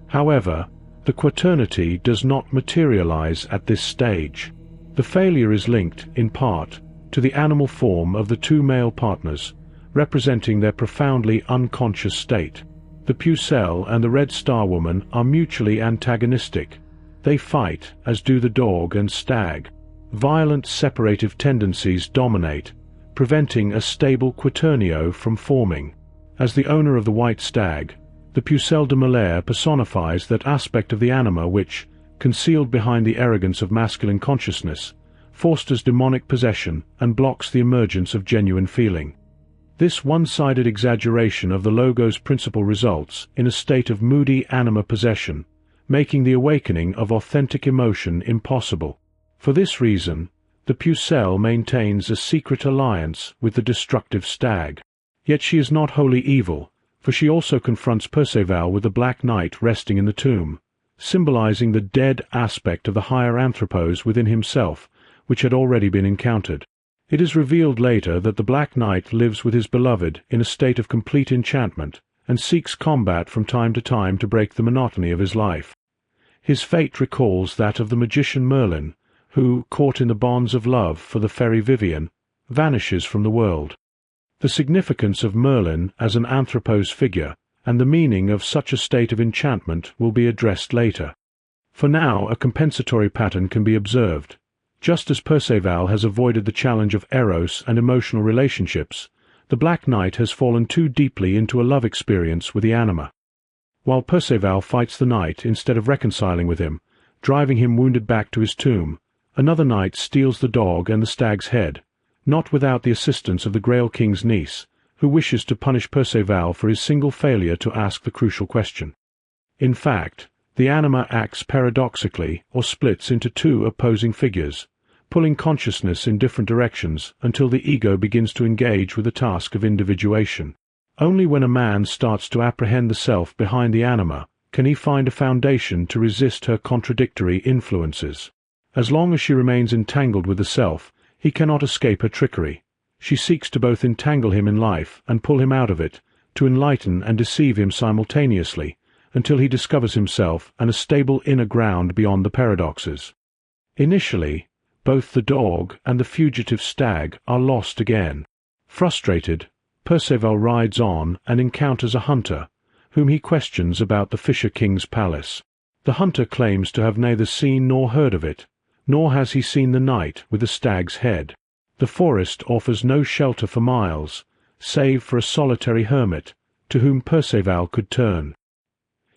However, the quaternity does not materialize at this stage. The failure is linked, in part, to the animal form of the two male partners, representing their profoundly unconscious state. The Pucel and the Red Star Woman are mutually antagonistic. They fight, as do the dog and stag. Violent separative tendencies dominate, preventing a stable quaternio from forming. As the owner of the white stag, the Pucelle de Malher personifies that aspect of the anima which, concealed behind the arrogance of masculine consciousness, fosters demonic possession and blocks the emergence of genuine feeling. This one-sided exaggeration of the logo's principle results in a state of moody anima possession, making the awakening of authentic emotion impossible. For this reason, the Pucelle maintains a secret alliance with the destructive stag. Yet she is not wholly evil, for she also confronts Perceval with the Black Knight resting in the tomb, symbolizing the dead aspect of the higher anthropos within himself, which had already been encountered. It is revealed later that the Black Knight lives with his beloved in a state of complete enchantment, and seeks combat from time to break the monotony of his life. His fate recalls that of the magician Merlin, who, caught in the bonds of love for the fairy Vivian, vanishes from the world. The significance of Merlin as an anthropos figure and the meaning of such a state of enchantment will be addressed later. For now, a compensatory pattern can be observed. Just as Perceval has avoided the challenge of eros and emotional relationships, the Black Knight has fallen too deeply into a love experience with the anima. While Perceval fights the knight instead of reconciling with him, driving him wounded back to his tomb, another knight steals the dog and the stag's head, not without the assistance of the Grail King's niece, who wishes to punish Perceval for his single failure to ask the crucial question. In fact, the anima acts paradoxically or splits into two opposing figures, pulling consciousness in different directions until the ego begins to engage with the task of individuation. Only when a man starts to apprehend the self behind the anima can he find a foundation to resist her contradictory influences. As long as she remains entangled with the self, he cannot escape her trickery. She seeks to both entangle him in life and pull him out of it, to enlighten and deceive him simultaneously, until he discovers himself and a stable inner ground beyond the paradoxes. Initially, both the dog and the fugitive stag are lost again. Frustrated, Perceval rides on and encounters a hunter, whom he questions about the Fisher King's palace. The hunter claims to have neither seen nor heard of it, nor has he seen the knight with the stag's head. The forest offers no shelter for miles, save for a solitary hermit, to whom Perceval could turn.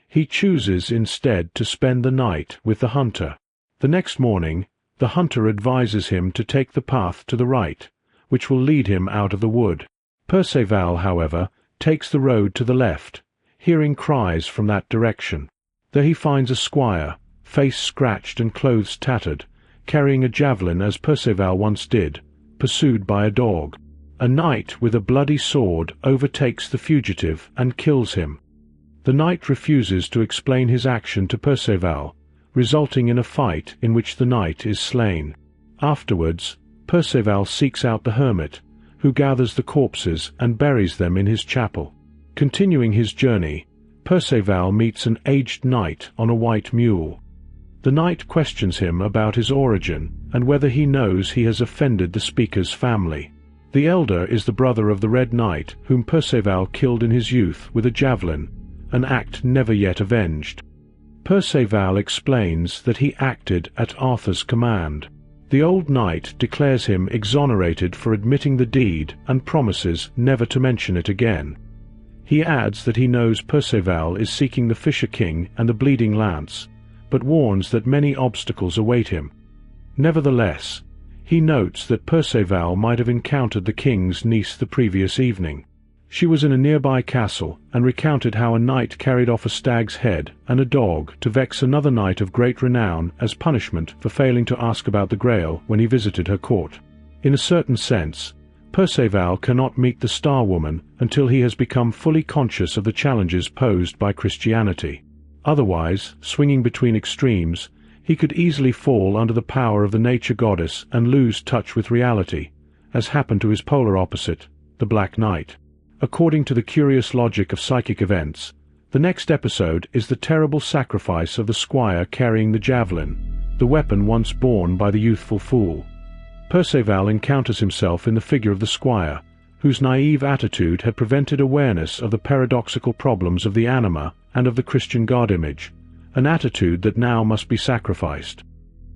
He chooses instead to spend the night with the hunter. The next morning, the hunter advises him to take the path to the right, which will lead him out of the wood. Perceval, however, takes the road to the left, hearing cries from that direction. There he finds a squire, face scratched and clothes tattered, carrying a javelin as Perceval once did, pursued by a dog. A knight with a bloody sword overtakes the fugitive and kills him. The knight refuses to explain his action to Perceval, resulting in a fight in which the knight is slain. Afterwards, Perceval seeks out the hermit, who gathers the corpses and buries them in his chapel. Continuing his journey, Perceval meets an aged knight on a white mule. The knight questions him about his origin and whether he knows he has offended the speaker's family. The elder is the brother of the Red Knight whom Perceval killed in his youth with a javelin, an act never yet avenged. Perceval explains that he acted at Arthur's command. The old knight declares him exonerated for admitting the deed and promises never to mention it again. He adds that he knows Perceval is seeking the Fisher King and the Bleeding Lance, but warns that many obstacles await him. Nevertheless, he notes that Perceval might have encountered the king's niece the previous evening. She was in a nearby castle and recounted how a knight carried off a stag's head and a dog to vex another knight of great renown as punishment for failing to ask about the Grail when he visited her court. In a certain sense, Perceval cannot meet the Star Woman until he has become fully conscious of the challenges posed by Christianity. Otherwise, swinging between extremes, he could easily fall under the power of the nature goddess and lose touch with reality, as happened to his polar opposite, the Black Knight. According to the curious logic of psychic events, the next episode is the terrible sacrifice of the squire carrying the javelin, the weapon once borne by the youthful fool. Perceval encounters himself in the figure of the squire, whose naive attitude had prevented awareness of the paradoxical problems of the anima and of the Christian God image, an attitude that now must be sacrificed.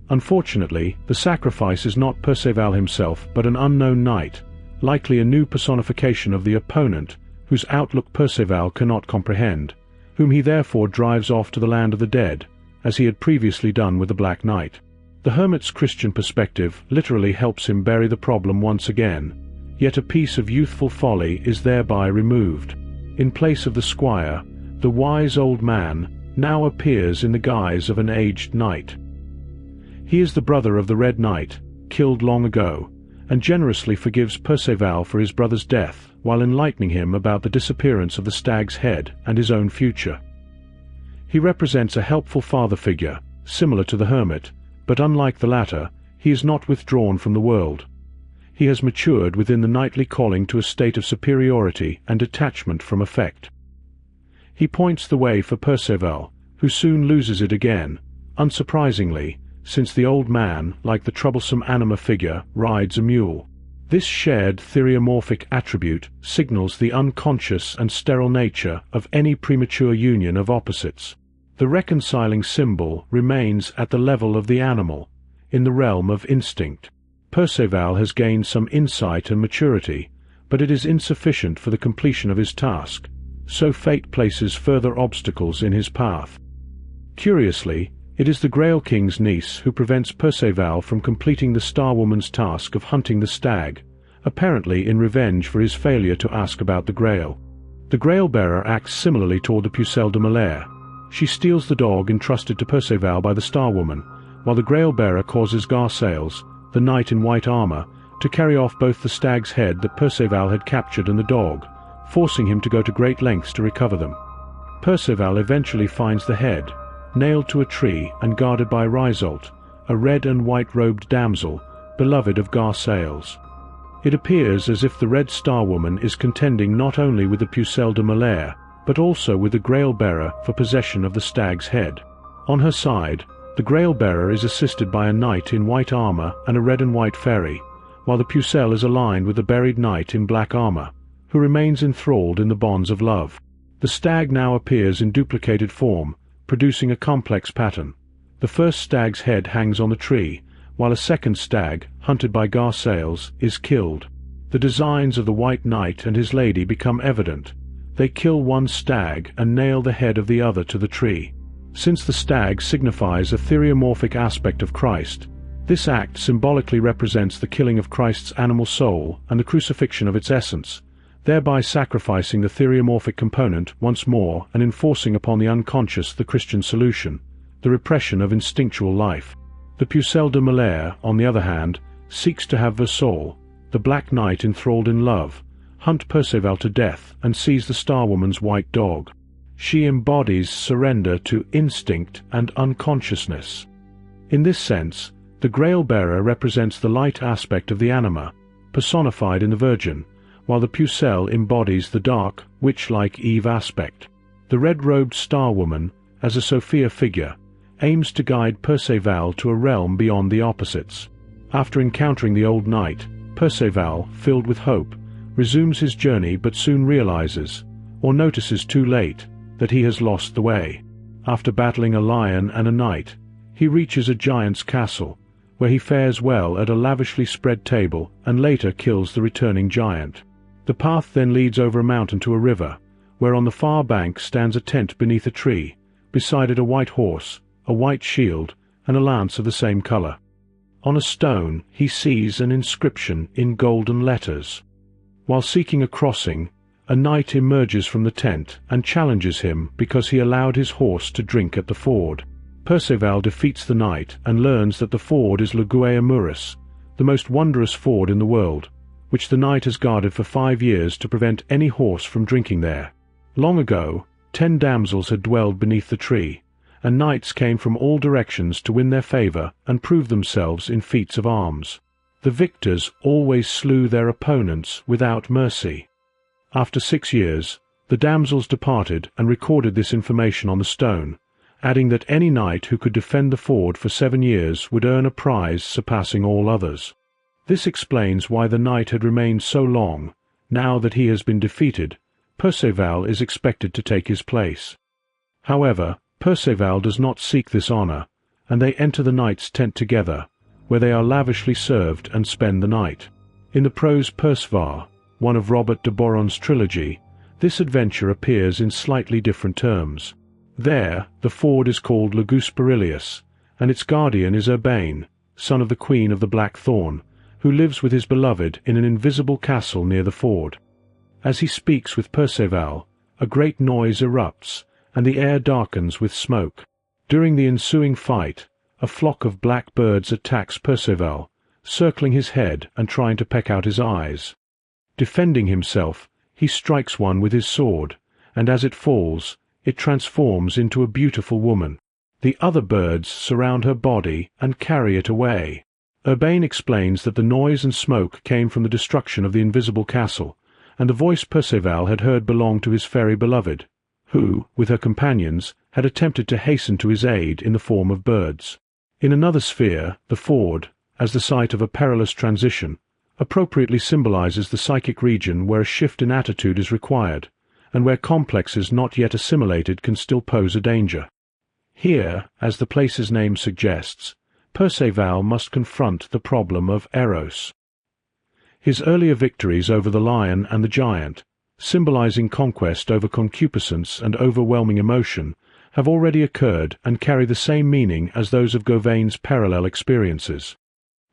Unfortunately, the sacrifice is not Perceval himself but an unknown knight, likely a new personification of the opponent, whose outlook Perceval cannot comprehend, whom he therefore drives off to the land of the dead, as he had previously done with the Black Knight. The hermit's Christian perspective literally helps him bury the problem once again, yet a piece of youthful folly is thereby removed. In place of the squire, the wise old man now appears in the guise of an aged knight. He is the brother of the Red Knight, killed long ago, and generously forgives Perceval for his brother's death, while enlightening him about the disappearance of the stag's head and his own future. He represents a helpful father figure, similar to the hermit, but unlike the latter, he is not withdrawn from the world. He has matured within the knightly calling to a state of superiority and detachment from effect. He points the way for Perceval, who soon loses it again, unsurprisingly, since the old man, like the troublesome anima figure, rides a mule. This shared theriomorphic attribute signals the unconscious and sterile nature of any premature union of opposites. The reconciling symbol remains at the level of the animal, in the realm of instinct. Perceval has gained some insight and maturity, but it is insufficient for the completion of his task, so fate places further obstacles in his path. Curiously, it is the Grail King's niece who prevents Perceval from completing the Star Woman's task of hunting the stag, apparently in revenge for his failure to ask about the Grail. The Grail-bearer acts similarly toward the Pucelle de Malaire. She steals the dog entrusted to Perceval by the Star Woman, while the Grail-bearer causes Garcelles, the knight in white armor, to carry off both the stag's head that Perceval had captured and the dog, forcing him to go to great lengths to recover them. Perceval eventually finds the head, nailed to a tree and guarded by Risolt, a red and white-robed damsel, beloved of Garcelles. It appears as if the Red Star Woman is contending not only with the Pucelle de Malaire, but also with the Grail-bearer for possession of the stag's head. On her side, the Grail-bearer is assisted by a knight in white armor and a red and white fairy, while the Pucelle is aligned with the buried knight in black armor, who remains enthralled in the bonds of love. The stag now appears in duplicated form, producing a complex pattern. The first stag's head hangs on the tree, while a second stag, hunted by Garcelles, is killed. The designs of the White Knight and his lady become evident. They kill one stag and nail the head of the other to the tree. Since the stag signifies a theriomorphic aspect of Christ, this act symbolically represents the killing of Christ's animal soul and the crucifixion of its essence, thereby sacrificing the theriomorphic component once more and enforcing upon the unconscious the Christian solution, the repression of instinctual life. The Pucelle de Malaire, on the other hand, seeks to have Versol, the Black Knight enthralled in love, hunt Perceval to death and seize the Star Woman's white dog. She embodies surrender to instinct and unconsciousness. In this sense, the Grail-bearer represents the light aspect of the anima, personified in the Virgin, while the Pucelle embodies the dark, witch-like Eve aspect. The red-robed Star Woman, as a Sophia figure, aims to guide Perceval to a realm beyond the opposites. After encountering the old knight, Perceval, filled with hope, resumes his journey but soon realizes, or notices too late, that he has lost the way. After battling a lion and a knight, he reaches a giant's castle, where he fares well at a lavishly spread table and later kills the returning giant. The path then leads over a mountain to a river, where on the far bank stands a tent beneath a tree, beside it a white horse, a white shield, and a lance of the same color. On a stone he sees an inscription in golden letters. While seeking a crossing, a knight emerges from the tent and challenges him because he allowed his horse to drink at the ford. Perceval defeats the knight and learns that the ford is Le Gué Amuris, the most wondrous ford in the world, which the knight has guarded for 5 years to prevent any horse from drinking there. Long ago, 10 damsels had dwelled beneath the tree, and knights came from all directions to win their favor and prove themselves in feats of arms. The victors always slew their opponents without mercy. After 6 years, the damsels departed and recorded this information on the stone, adding that any knight who could defend the ford for 7 years would earn a prize surpassing all others. This explains why the knight had remained so long. Now that he has been defeated, Perceval is expected to take his place. However, Perceval does not seek this honor, and they enter the knight's tent together, where they are lavishly served and spend the night. In the prose Perceval, one of Robert de Boron's trilogy, this adventure appears in slightly different terms. There, the ford is called Legus Perilius, and its guardian is Urbain, son of the Queen of the Black Thorn, who lives with his beloved in an invisible castle near the ford. As he speaks with Perceval, a great noise erupts, and the air darkens with smoke. During the ensuing fight, a flock of black birds attacks Perceval, circling his head and trying to peck out his eyes. Defending himself, he strikes one with his sword, and as it falls, it transforms into a beautiful woman. The other birds surround her body and carry it away. Urbain explains that the noise and smoke came from the destruction of the invisible castle, and the voice Perceval had heard belonged to his fairy beloved, who, with her companions, had attempted to hasten to his aid in the form of birds. In another sphere, the ford, as the site of a perilous transition, appropriately symbolizes the psychic region where a shift in attitude is required, and where complexes not yet assimilated can still pose a danger. Here, as the place's name suggests, Perceval must confront the problem of Eros. His earlier victories over the lion and the giant, symbolizing conquest over concupiscence and overwhelming emotion, have already occurred and carry the same meaning as those of Gauvain's parallel experiences.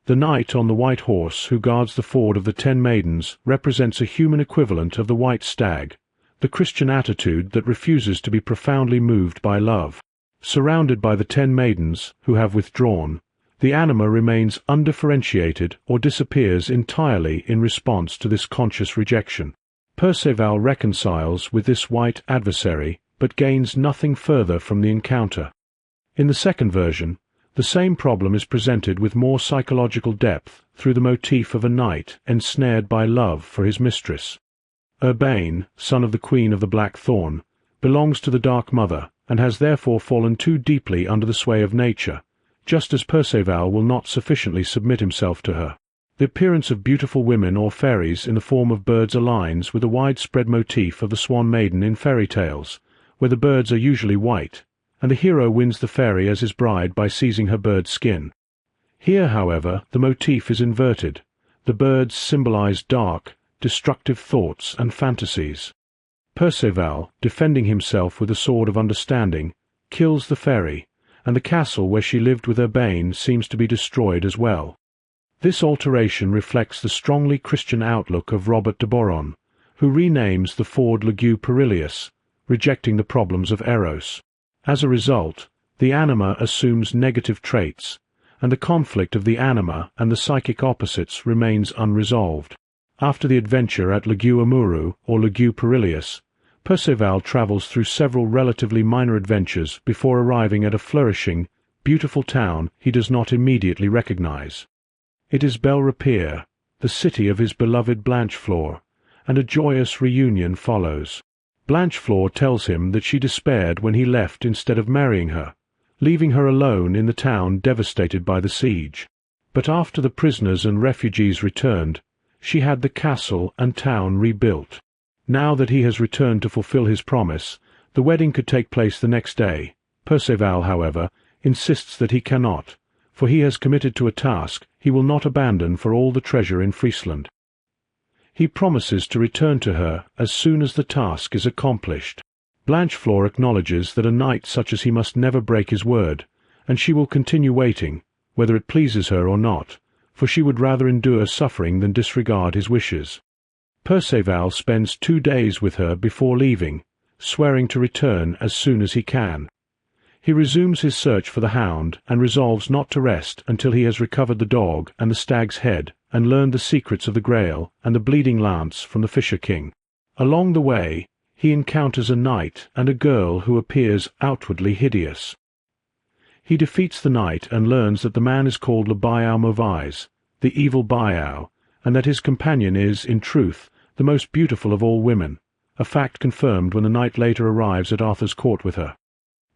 The knight on the white horse who guards the ford of the 10 maidens represents a human equivalent of the white stag, the Christian attitude that refuses to be profoundly moved by love. Surrounded by the 10 maidens, who have withdrawn, the anima remains undifferentiated or disappears entirely in response to this conscious rejection. Perceval reconciles with this white adversary, but gains nothing further from the encounter. In the second version, the same problem is presented with more psychological depth through the motif of a knight ensnared by love for his mistress. Urbain, son of the Queen of the Black Thorn, belongs to the Dark Mother, and has therefore fallen too deeply under the sway of nature, just as Perceval will not sufficiently submit himself to her. The appearance of beautiful women or fairies in the form of birds aligns with the widespread motif of the Swan Maiden in fairy tales, where the birds are usually white, and the hero wins the fairy as his bride by seizing her bird's skin. Here, however, the motif is inverted. The birds symbolize dark, destructive thoughts and fantasies. Perceval, defending himself with a sword of understanding, kills the fairy, and the castle where she lived with Urbain seems to be destroyed as well. This alteration reflects the strongly Christian outlook of Robert de Boron, who renames the ford Legus Perilius, rejecting the problems of Eros. As a result, the anima assumes negative traits, and the conflict of the anima and the psychic opposites remains unresolved. After the adventure at Legus Amuru, or Legus Perilius, Perceval travels through several relatively minor adventures before arriving at a flourishing, beautiful town he does not immediately recognize. It is Bel Rapire, the city of his beloved Blanchefleur, and a joyous reunion follows. Blanchefleur tells him that she despaired when he left instead of marrying her, leaving her alone in the town devastated by the siege. But after the prisoners and refugees returned, she had the castle and town rebuilt. Now that he has returned to fulfill his promise, the wedding could take place the next day. Perceval, however, insists that he cannot, for he has committed to a task he will not abandon for all the treasure in Friesland. He promises to return to her as soon as the task is accomplished. Blanchefleur acknowledges that a knight such as he must never break his word, and she will continue waiting, whether it pleases her or not, for she would rather endure suffering than disregard his wishes. Perceval spends 2 days with her before leaving, swearing to return as soon as he can. He resumes his search for the hound and resolves not to rest until he has recovered the dog and the stag's head and learned the secrets of the Grail and the bleeding lance from the Fisher King. Along the way, he encounters a knight and a girl who appears outwardly hideous. He defeats the knight and learns that the man is called Le Bayou Mauvais, the evil Bayou, and that his companion is, in truth, the most beautiful of all women, a fact confirmed when the knight later arrives at Arthur's court with her.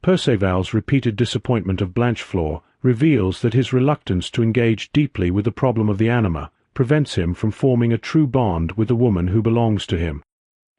Perceval's repeated disappointment of Blanchefleur reveals that his reluctance to engage deeply with the problem of the anima prevents him from forming a true bond with the woman who belongs to him.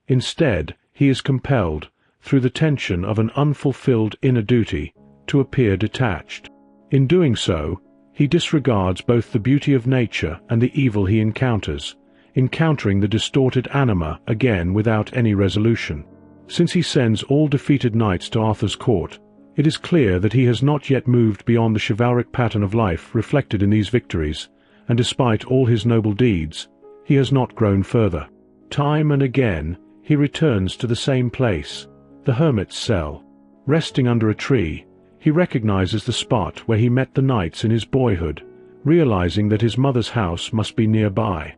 Instead, he is compelled, through the tension of an unfulfilled inner duty, to appear detached. In doing so, he disregards both the beauty of nature and the evil he encounters, encountering the distorted anima again without any resolution. Since he sends all defeated knights to Arthur's court, it is clear that he has not yet moved beyond the chivalric pattern of life reflected in these victories, and despite all his noble deeds, he has not grown further. Time and again, he returns to the same place, the hermit's cell. Resting under a tree, he recognizes the spot where he met the knights in his boyhood, realizing that his mother's house must be nearby.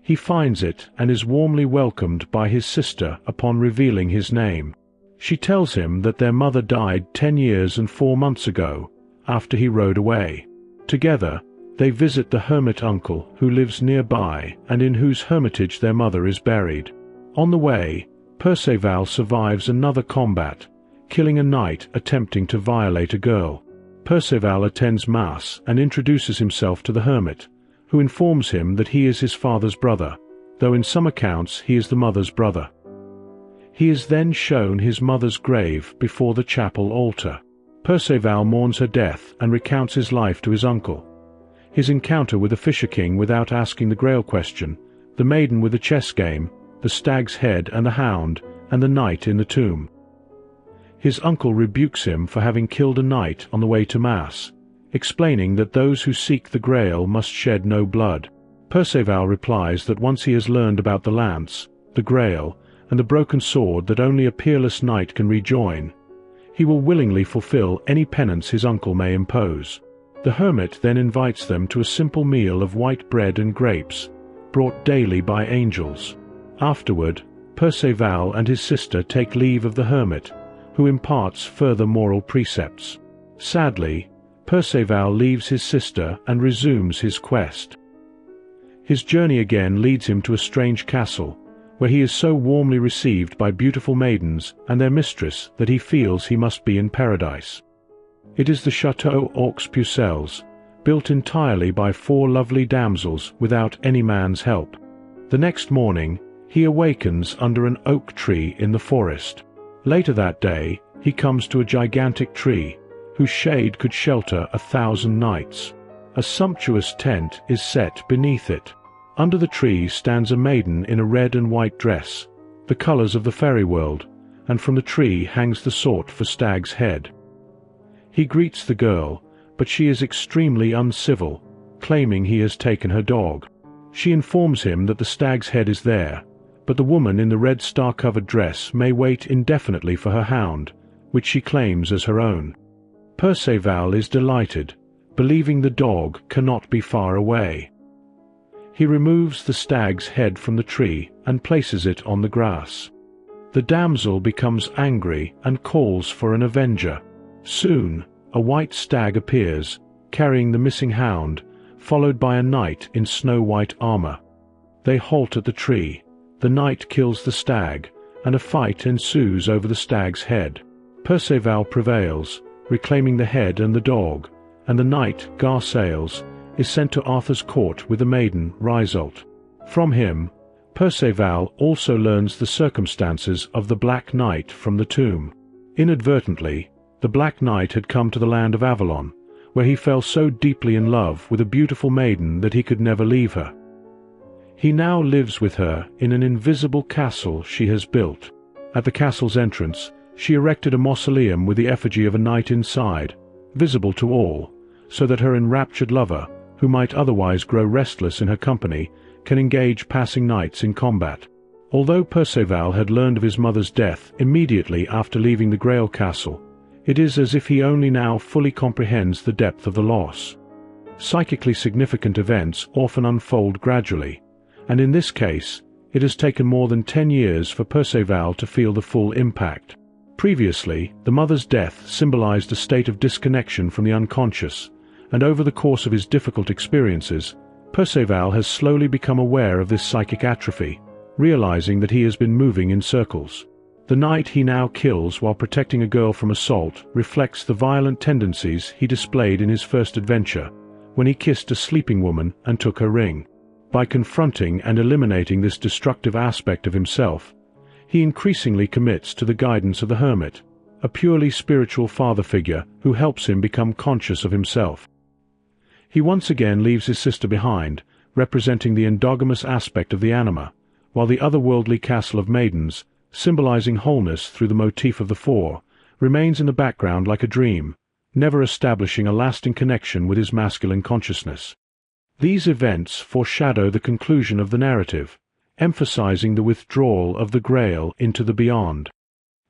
He finds it and is warmly welcomed by his sister upon revealing his name. She tells him that their mother died 10 years and 4 months ago, after he rode away. Together, they visit the hermit uncle who lives nearby and in whose hermitage their mother is buried. On the way, Perceval survives another combat, killing a knight attempting to violate a girl. Perceval attends Mass and introduces himself to the hermit, who informs him that he is his father's brother, though in some accounts he is the mother's brother. He is then shown his mother's grave before the chapel altar. Perceval mourns her death and recounts his life to his uncle. His encounter with the Fisher King without asking the Grail question, the maiden with the chess game, the stag's head and the hound, and the knight in the tomb. His uncle rebukes him for having killed a knight on the way to Mass, explaining that those who seek the Grail must shed no blood. Perceval replies that once he has learned about the lance, the Grail, and the broken sword that only a peerless knight can rejoin, he will willingly fulfill any penance his uncle may impose. The hermit then invites them to a simple meal of white bread and grapes, brought daily by angels. Afterward, Perceval and his sister take leave of the hermit, who imparts further moral precepts. Sadly, Perceval leaves his sister and resumes his quest. His journey again leads him to a strange castle, where he is so warmly received by beautiful maidens and their mistress that he feels he must be in paradise. It is the Château aux Pucelles, built entirely by 4 lovely damsels without any man's help. The next morning, he awakens under an oak tree in the forest. Later that day, he comes to a gigantic tree, whose shade could shelter 1,000 knights. A sumptuous tent is set beneath it. Under the tree stands a maiden in a red and white dress, the colors of the fairy world, and from the tree hangs the sought for stag's head. He greets the girl, but she is extremely uncivil, claiming he has taken her dog. She informs him that the stag's head is there, but the woman in the red star-covered dress may wait indefinitely for her hound, which she claims as her own. Perceval is delighted, believing the dog cannot be far away. He removes the stag's head from the tree and places it on the grass. The damsel becomes angry and calls for an avenger. Soon, a white stag appears, carrying the missing hound, followed by a knight in snow-white armor. They halt at the tree. The knight kills the stag, and a fight ensues over the stag's head. Perceval prevails, reclaiming the head and the dog, and the knight, Garcelles, is sent to Arthur's court with the maiden, Riseult. From him, Perceval also learns the circumstances of the Black Knight from the tomb. Inadvertently, the Black Knight had come to the land of Avalon, where he fell so deeply in love with a beautiful maiden that he could never leave her. He now lives with her in an invisible castle she has built. At the castle's entrance, she erected a mausoleum with the effigy of a knight inside, visible to all, so that her enraptured lover, who might otherwise grow restless in her company, can engage passing knights in combat. Although Perceval had learned of his mother's death immediately after leaving the Grail Castle, It is as if he only now fully comprehends the depth of the loss. Psychically significant events often unfold gradually, and in this case, it has taken more than 10 years for Perceval to feel the full impact. Previously, the mother's death symbolized a state of disconnection from the unconscious, and over the course of his difficult experiences, Perceval has slowly become aware of this psychic atrophy, realizing that he has been moving in circles. The knight he now kills while protecting a girl from assault reflects the violent tendencies he displayed in his first adventure, when he kissed a sleeping woman and took her ring. By confronting and eliminating this destructive aspect of himself, he increasingly commits to the guidance of the hermit, a purely spiritual father figure who helps him become conscious of himself. He once again leaves his sister behind, representing the endogamous aspect of the anima, while the otherworldly castle of maidens, symbolizing wholeness through the motif of the four, remains in the background like a dream, never establishing a lasting connection with his masculine consciousness. These events foreshadow the conclusion of the narrative, emphasizing the withdrawal of the Grail into the beyond.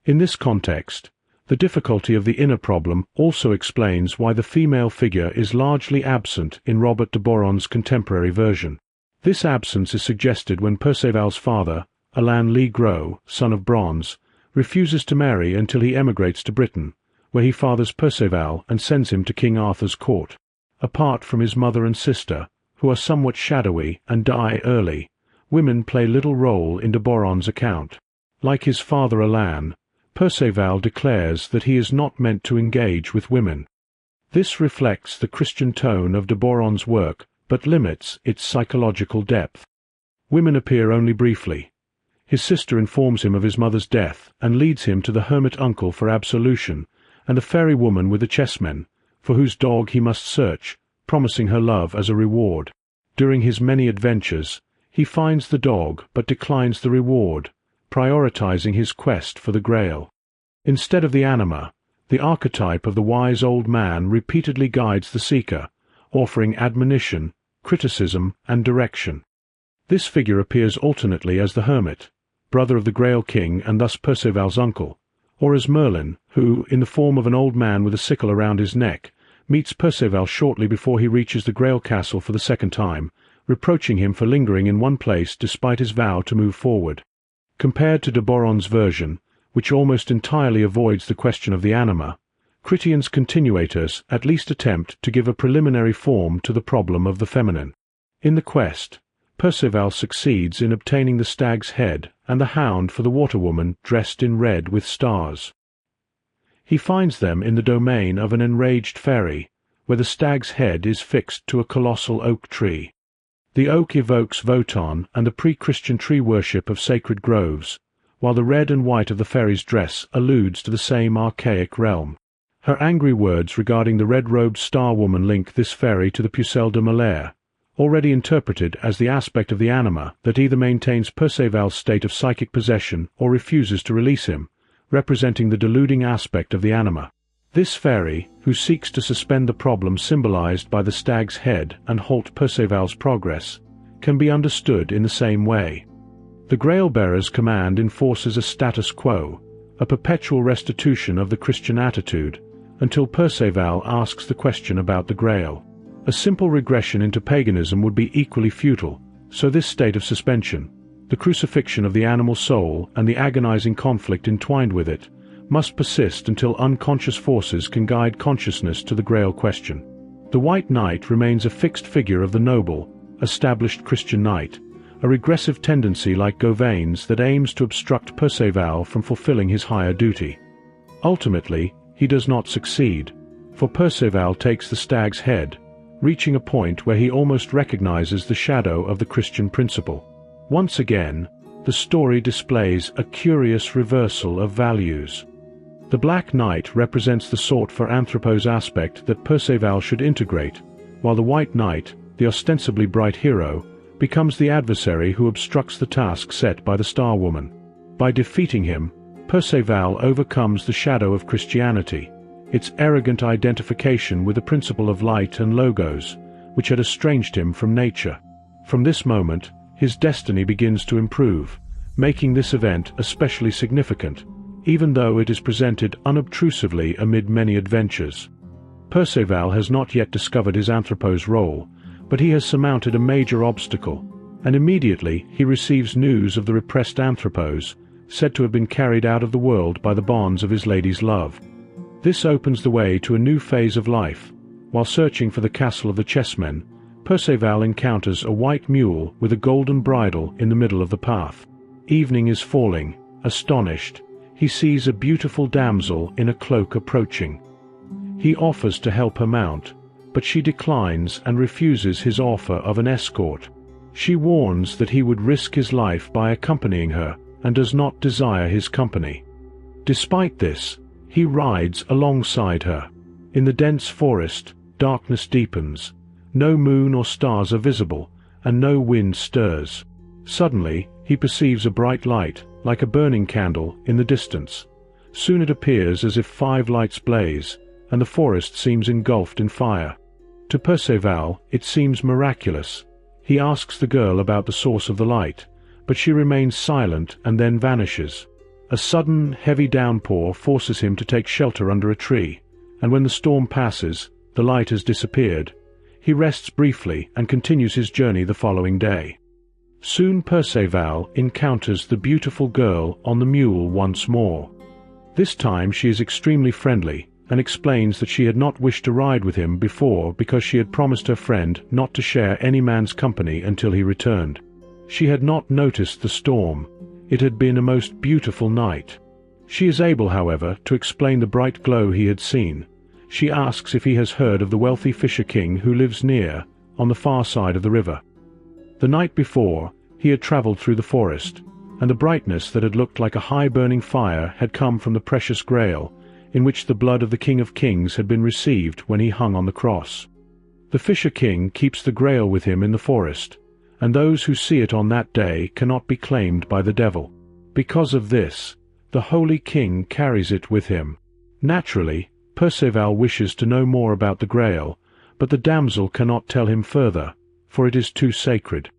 In this context, the difficulty of the inner problem also explains why the female figure is largely absent in Robert de Boron's contemporary version. This absence is suggested when Perceval's father, Alain Le Gros, son of Bronze, refuses to marry until he emigrates to Britain, where he fathers Perceval and sends him to King Arthur's court. Apart from his mother and sister, who are somewhat shadowy and die early, women play little role in de Boron's account. Like his father Alain, Perceval declares that he is not meant to engage with women. This reflects the Christian tone of de Boron's work, but limits its psychological depth. Women appear only briefly. His sister informs him of his mother's death and leads him to the hermit uncle for absolution, and a fairy woman with the chessmen, for whose dog he must search, promising her love as a reward. During his many adventures, he finds the dog but declines the reward, prioritizing his quest for the Grail. Instead of the anima, the archetype of the wise old man repeatedly guides the seeker, offering admonition, criticism, and direction. This figure appears alternately as the hermit, brother of the Grail King and thus Perceval's uncle, or as Merlin, who, in the form of an old man with a sickle around his neck, meets Perceval shortly before he reaches the Grail Castle for the second time, reproaching him for lingering in one place despite his vow to move forward. Compared to de Boron's version, which almost entirely avoids the question of the anima, Chrétien's continuators at least attempt to give a preliminary form to the problem of the feminine. In the quest, Perceval succeeds in obtaining the stag's head and the hound for the waterwoman dressed in red with stars. He finds them in the domain of an enraged fairy, where the stag's head is fixed to a colossal oak tree. The oak evokes Wotan and the pre-Christian tree worship of sacred groves, while the red and white of the fairy's dress alludes to the same archaic realm. Her angry words regarding the red-robed star-woman link this fairy to the Pucelle de Malher, already interpreted as the aspect of the anima that either maintains Perceval's state of psychic possession or refuses to release him, representing the deluding aspect of the anima. This fairy, who seeks to suspend the problem symbolized by the stag's head and halt Perceval's progress, can be understood in the same way. The Grail-bearer's command enforces a status quo, a perpetual restitution of the Christian attitude, until Perceval asks the question about the Grail. A simple regression into paganism would be equally futile, so this state of suspension, the crucifixion of the animal soul and the agonizing conflict entwined with it, must persist until unconscious forces can guide consciousness to the Grail question. The White Knight remains a fixed figure of the noble, established Christian knight, a regressive tendency like Gauvain's that aims to obstruct Perceval from fulfilling his higher duty. Ultimately, he does not succeed, for Perceval takes the stag's head, reaching a point where he almost recognizes the shadow of the Christian principle. Once again, the story displays a curious reversal of values. The Black Knight represents the sought-for-anthropos aspect that Perceval should integrate, while the White Knight, the ostensibly bright hero, becomes the adversary who obstructs the task set by the Star Woman. By defeating him, Perceval overcomes the shadow of Christianity, its arrogant identification with the principle of light and logos, which had estranged him from nature. From this moment, his destiny begins to improve, making this event especially significant, even though it is presented unobtrusively amid many adventures. Perceval has not yet discovered his anthropo's role, but he has surmounted a major obstacle, and immediately he receives news of the repressed anthropos, said to have been carried out of the world by the bonds of his lady's love. This opens the way to a new phase of life. While searching for the castle of the chessmen, Perceval encounters a white mule with a golden bridle in the middle of the path. Evening is falling. Astonished, he sees a beautiful damsel in a cloak approaching. He offers to help her mount, but she declines and refuses his offer of an escort. She warns that he would risk his life by accompanying her, and does not desire his company. Despite this, he rides alongside her. In the dense forest, darkness deepens. No moon or stars are visible, and no wind stirs. Suddenly, he perceives a bright light, like a burning candle, in the distance. Soon it appears as if 5 lights blaze, and the forest seems engulfed in fire. To Perceval, it seems miraculous. He asks the girl about the source of the light, but she remains silent and then vanishes. A sudden, heavy downpour forces him to take shelter under a tree, and when the storm passes, the light has disappeared. He rests briefly and continues his journey the following day. Soon Perceval encounters the beautiful girl on the mule once more. This time she is extremely friendly, and explains that she had not wished to ride with him before because she had promised her friend not to share any man's company until he returned. She had not noticed the storm. It had been a most beautiful night. She is able, however, to explain the bright glow he had seen. She asks if he has heard of the wealthy fisher king who lives near, on the far side of the river. The night before, he had travelled through the forest, and the brightness that had looked like a high-burning fire had come from the precious Grail, in which the blood of the King of Kings had been received when he hung on the cross. The fisher king keeps the Grail with him in the forest, and those who see it on that day cannot be claimed by the devil. Because of this, the holy king carries it with him. Naturally, Perceval wishes to know more about the Grail, but the damsel cannot tell him further, for it is too sacred.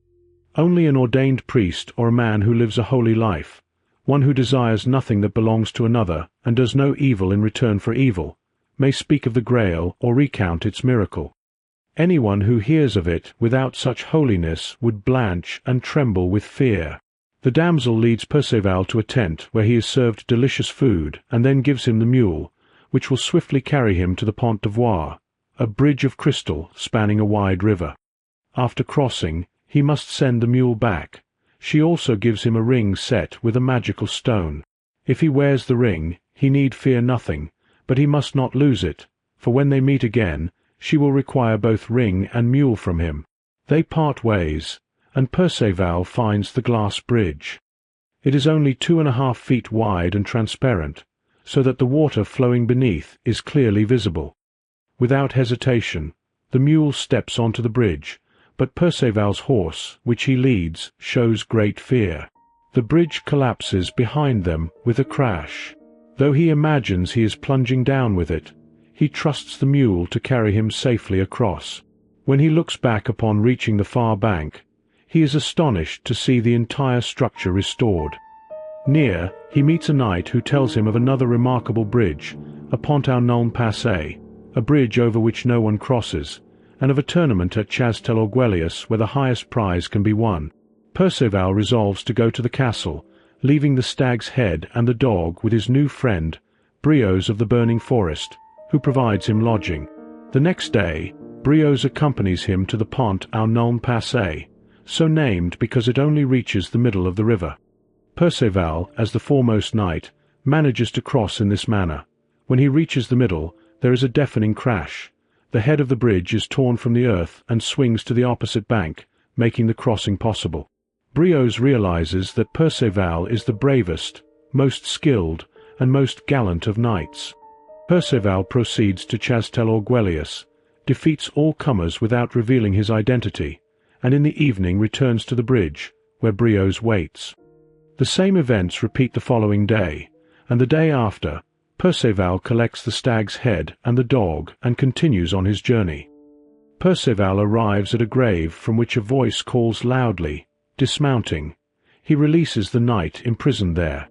Only an ordained priest or a man who lives a holy life, one who desires nothing that belongs to another and does no evil in return for evil, may speak of the Grail or recount its miracle. Anyone who hears of it without such holiness would blanch and tremble with fear. The damsel leads Perceval to a tent where he is served delicious food and then gives him the mule, which will swiftly carry him to the Pont d'Ivoire, a bridge of crystal spanning a wide river. After crossing, he must send the mule back. She also gives him a ring set with a magical stone. If he wears the ring, he need fear nothing, but he must not lose it, for when they meet again, she will require both ring and mule from him. They part ways, and Perceval finds the glass bridge. It is only 2.5 feet wide and transparent, so that the water flowing beneath is clearly visible. Without hesitation, the mule steps onto the bridge, but Perceval's horse, which he leads, shows great fear. The bridge collapses behind them with a crash. Though he imagines he is plunging down with it, he trusts the mule to carry him safely across. When he looks back upon reaching the far bank, he is astonished to see the entire structure restored. Near, he meets a knight who tells him of another remarkable bridge, a pont-à-non-passé, a bridge over which no one crosses, and of a tournament at Chastel-Orgueillius where the highest prize can be won. Perceval resolves to go to the castle, leaving the stag's head and the dog with his new friend, Brios of the Burning Forest, who provides him lodging. The next day, Brios accompanies him to the Pont-à-non-passé, so named because it only reaches the middle of the river. Perceval, as the foremost knight, manages to cross in this manner. When he reaches the middle, there is a deafening crash. The head of the bridge is torn from the earth and swings to the opposite bank, making the crossing possible. Brios realizes that Perceval is the bravest, most skilled, and most gallant of knights. Perceval proceeds to Chastel-Orgueillius, defeats all comers without revealing his identity, and in the evening returns to the bridge, where Brios waits. The same events repeat the following day, and the day after, Perceval collects the stag's head and the dog and continues on his journey. Perceval arrives at a grave from which a voice calls loudly. Dismounting, he releases the knight imprisoned there.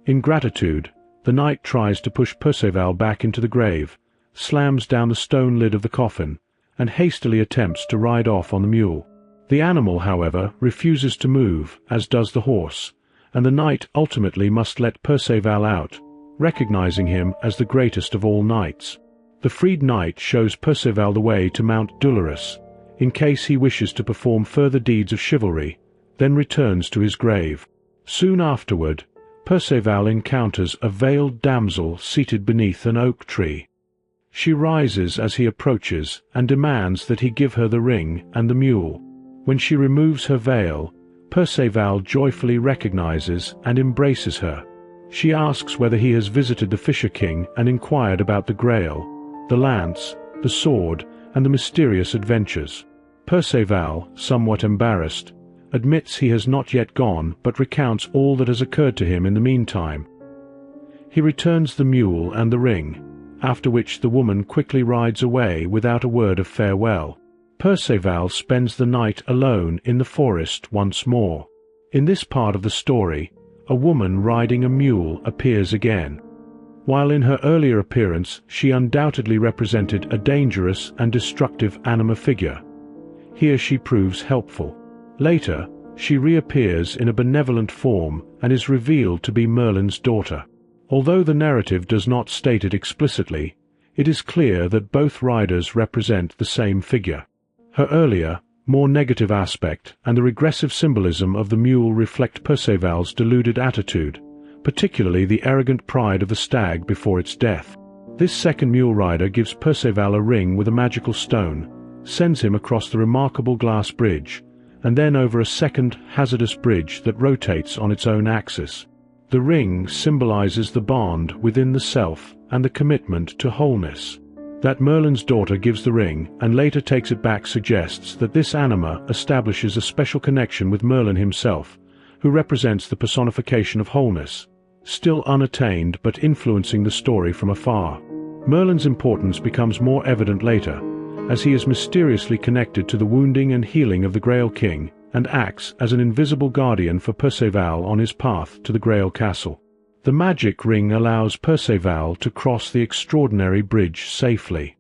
In gratitude, The knight tries to push Perceval back into the grave, slams down the stone lid of the coffin, and hastily attempts to ride off on the mule. The animal, however, refuses to move, as does the horse, and the knight ultimately must let Perceval out, recognizing him as the greatest of all knights. The freed knight shows Perceval the way to Mount Dolorous, in case he wishes to perform further deeds of chivalry, then returns to his grave. Soon afterward, Perceval encounters a veiled damsel seated beneath an oak tree. She rises as he approaches and demands that he give her the ring and the mule. When she removes her veil, Perceval joyfully recognizes and embraces her. She asks whether he has visited the Fisher King and inquired about the Grail, the lance, the sword, and the mysterious adventures. Perceval, somewhat embarrassed, admits he has not yet gone but recounts all that has occurred to him in the meantime. He returns the mule and the ring, after which the woman quickly rides away without a word of farewell. Perceval spends the night alone in the forest once more. In this part of the story, a woman riding a mule appears again. While in her earlier appearance she undoubtedly represented a dangerous and destructive anima figure, here she proves helpful. Later, she reappears in a benevolent form and is revealed to be Merlin's daughter. Although the narrative does not state it explicitly, it is clear that both riders represent the same figure. Her earlier, more negative aspect and the regressive symbolism of the mule reflect Perceval's deluded attitude, particularly the arrogant pride of the stag before its death. This second mule rider gives Perceval a ring with a magical stone, sends him across the remarkable glass bridge, and then over a second hazardous bridge that rotates on its own axis. The ring symbolizes the bond within the self and the commitment to wholeness. That Merlin's daughter gives the ring and later takes it back suggests that this anima establishes a special connection with Merlin himself, who represents the personification of wholeness, still unattained but influencing the story from afar. Merlin's importance becomes more evident later, as he is mysteriously connected to the wounding and healing of the Grail King and acts as an invisible guardian for Perceval on his path to the Grail Castle. The magic ring allows Perceval to cross the extraordinary bridge safely.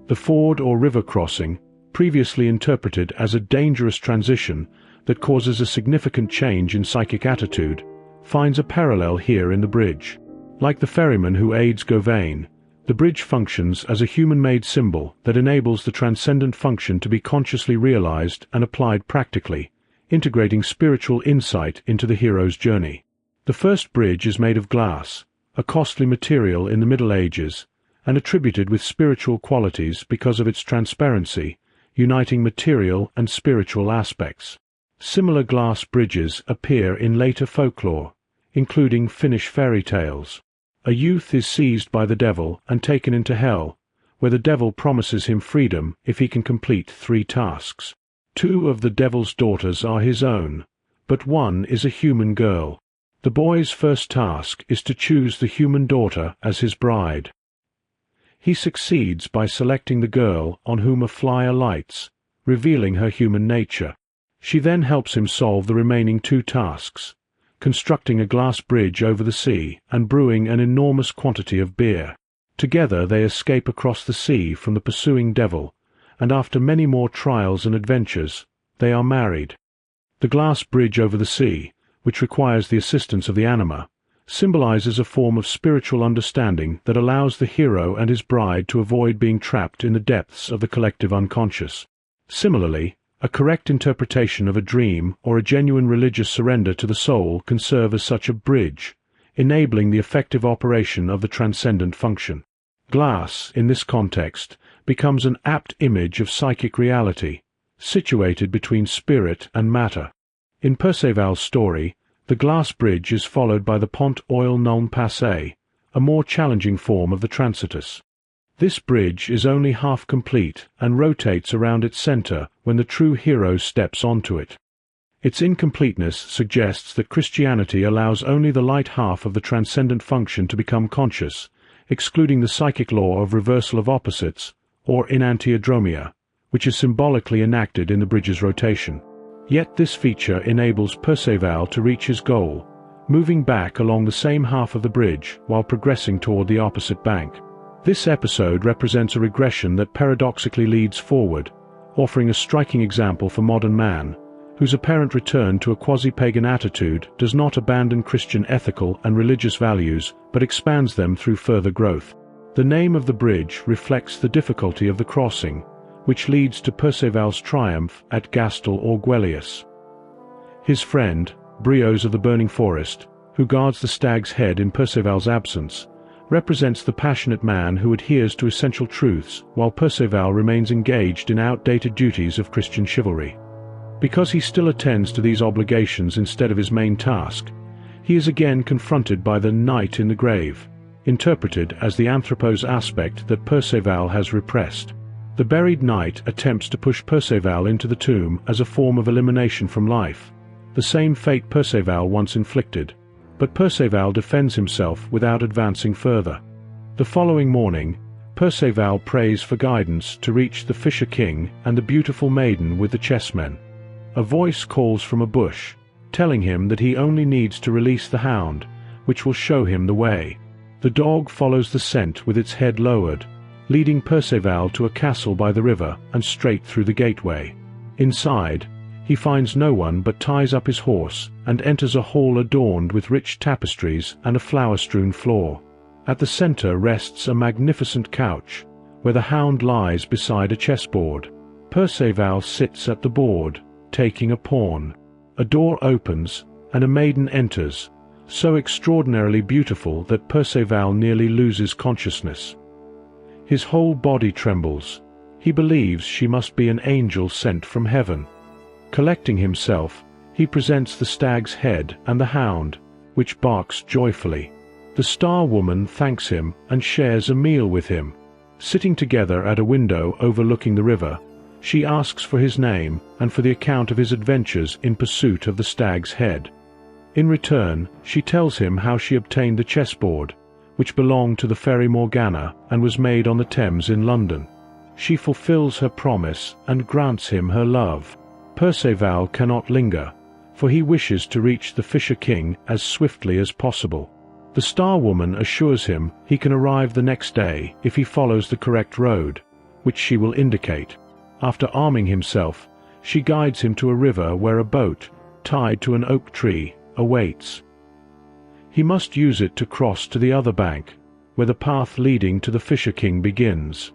The ford or river crossing, previously interpreted as a dangerous transition that causes a significant change in psychic attitude, finds a parallel here in the bridge. Like the ferryman who aids Gauvain, the bridge functions as a human-made symbol that enables the transcendent function to be consciously realized and applied practically, integrating spiritual insight into the hero's journey. The first bridge is made of glass, a costly material in the Middle Ages, and attributed with spiritual qualities because of its transparency, uniting material and spiritual aspects. Similar glass bridges appear in later folklore, including Finnish fairy tales. A youth is seized by the devil and taken into hell, where the devil promises him freedom if he can complete 3 tasks. 2 of the devil's daughters are his own, but one is a human girl. The boy's first task is to choose the human daughter as his bride. He succeeds by selecting the girl on whom a fly alights, revealing her human nature. She then helps him solve the remaining 2 tasks, constructing a glass bridge over the sea and brewing an enormous quantity of beer. Together they escape across the sea from the pursuing devil, and after many more trials and adventures, they are married. The glass bridge over the sea, which requires the assistance of the anima, symbolizes a form of spiritual understanding that allows the hero and his bride to avoid being trapped in the depths of the collective unconscious. Similarly, a correct interpretation of a dream or a genuine religious surrender to the soul can serve as such a bridge, enabling the effective operation of the transcendent function. Glass, in this context, becomes an apt image of psychic reality, situated between spirit and matter. In Perceval's story, the glass bridge is followed by the pont oil non passé, a more challenging form of the transitus. This bridge is only half complete and rotates around its center when the true hero steps onto it. Its incompleteness suggests that Christianity allows only the light half of the transcendent function to become conscious, excluding the psychic law of reversal of opposites, or enantiodromia, which is symbolically enacted in the bridge's rotation. Yet this feature enables Perceval to reach his goal, moving back along the same half of the bridge while progressing toward the opposite bank. This episode represents a regression that paradoxically leads forward, offering a striking example for modern man, whose apparent return to a quasi-pagan attitude does not abandon Christian ethical and religious values but expands them through further growth. The name of the bridge reflects the difficulty of the crossing, which leads to Perceval's triumph at Gastel Orguelius. His friend, Brios of the Burning Forest, who guards the stag's head in Perceval's absence, represents the passionate man who adheres to essential truths while Perceval remains engaged in outdated duties of Christian chivalry. Because he still attends to these obligations instead of his main task, he is again confronted by the knight in the grave, interpreted as the anthropos aspect that Perceval has repressed. The buried knight attempts to push Perceval into the tomb as a form of elimination from life, the same fate Perceval once inflicted, but Perceval defends himself without advancing further. The following morning, Perceval prays for guidance to reach the Fisher King and the beautiful maiden with the chessmen. A voice calls from a bush, telling him that he only needs to release the hound, which will show him the way. The dog follows the scent with its head lowered, leading Perceval to a castle by the river and straight through the gateway. Inside, he finds no one but ties up his horse and enters a hall adorned with rich tapestries and a flower-strewn floor. At the center rests a magnificent couch, where the hound lies beside a chessboard. Perceval sits at the board, taking a pawn. A door opens, and a maiden enters, so extraordinarily beautiful that Perceval nearly loses consciousness. His whole body trembles. He believes she must be an angel sent from heaven. Collecting himself, he presents the stag's head and the hound, which barks joyfully. The Star Woman thanks him and shares a meal with him. Sitting together at a window overlooking the river, she asks for his name and for the account of his adventures in pursuit of the stag's head. In return, she tells him how she obtained the chessboard, which belonged to the Fairy Morgana and was made on the Thames in London. She fulfills her promise and grants him her love. Perceval cannot linger, for he wishes to reach the Fisher King as swiftly as possible. The Star Woman assures him he can arrive the next day if he follows the correct road, which she will indicate. After arming himself, she guides him to a river where a boat, tied to an oak tree, awaits. He must use it to cross to the other bank, where the path leading to the Fisher King begins.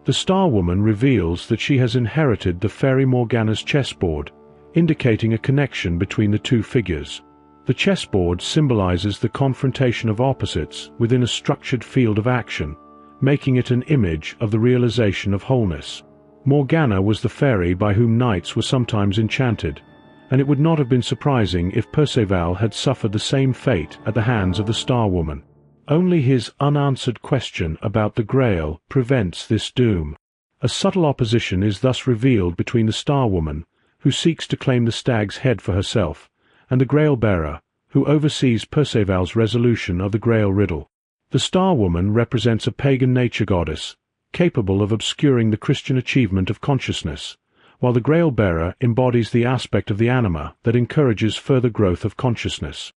The Star Woman reveals that she has inherited the Fairy Morgana's chessboard, indicating a connection between the two figures. The chessboard symbolizes the confrontation of opposites within a structured field of action, making it an image of the realization of wholeness. Morgana was the fairy by whom knights were sometimes enchanted, and it would not have been surprising if Perceval had suffered the same fate at the hands of the Star Woman. Only his unanswered question about the Grail prevents this doom. A subtle opposition is thus revealed between the Star Woman, who seeks to claim the stag's head for herself, and the Grail-bearer, who oversees Perceval's resolution of the Grail riddle. The Star Woman represents a pagan nature goddess, capable of obscuring the Christian achievement of consciousness, while the Grail-bearer embodies the aspect of the anima that encourages further growth of consciousness.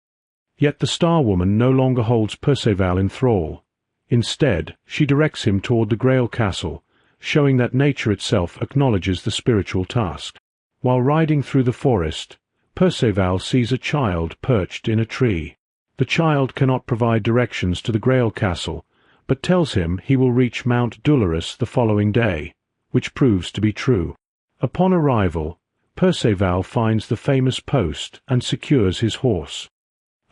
Yet the Star Woman no longer holds Perceval in thrall. Instead, she directs him toward the Grail Castle, showing that nature itself acknowledges the spiritual task. While riding through the forest, Perceval sees a child perched in a tree. The child cannot provide directions to the Grail Castle, but tells him he will reach Mount Dolorous the following day, which proves to be true. Upon arrival, Perceval finds the famous post and secures his horse.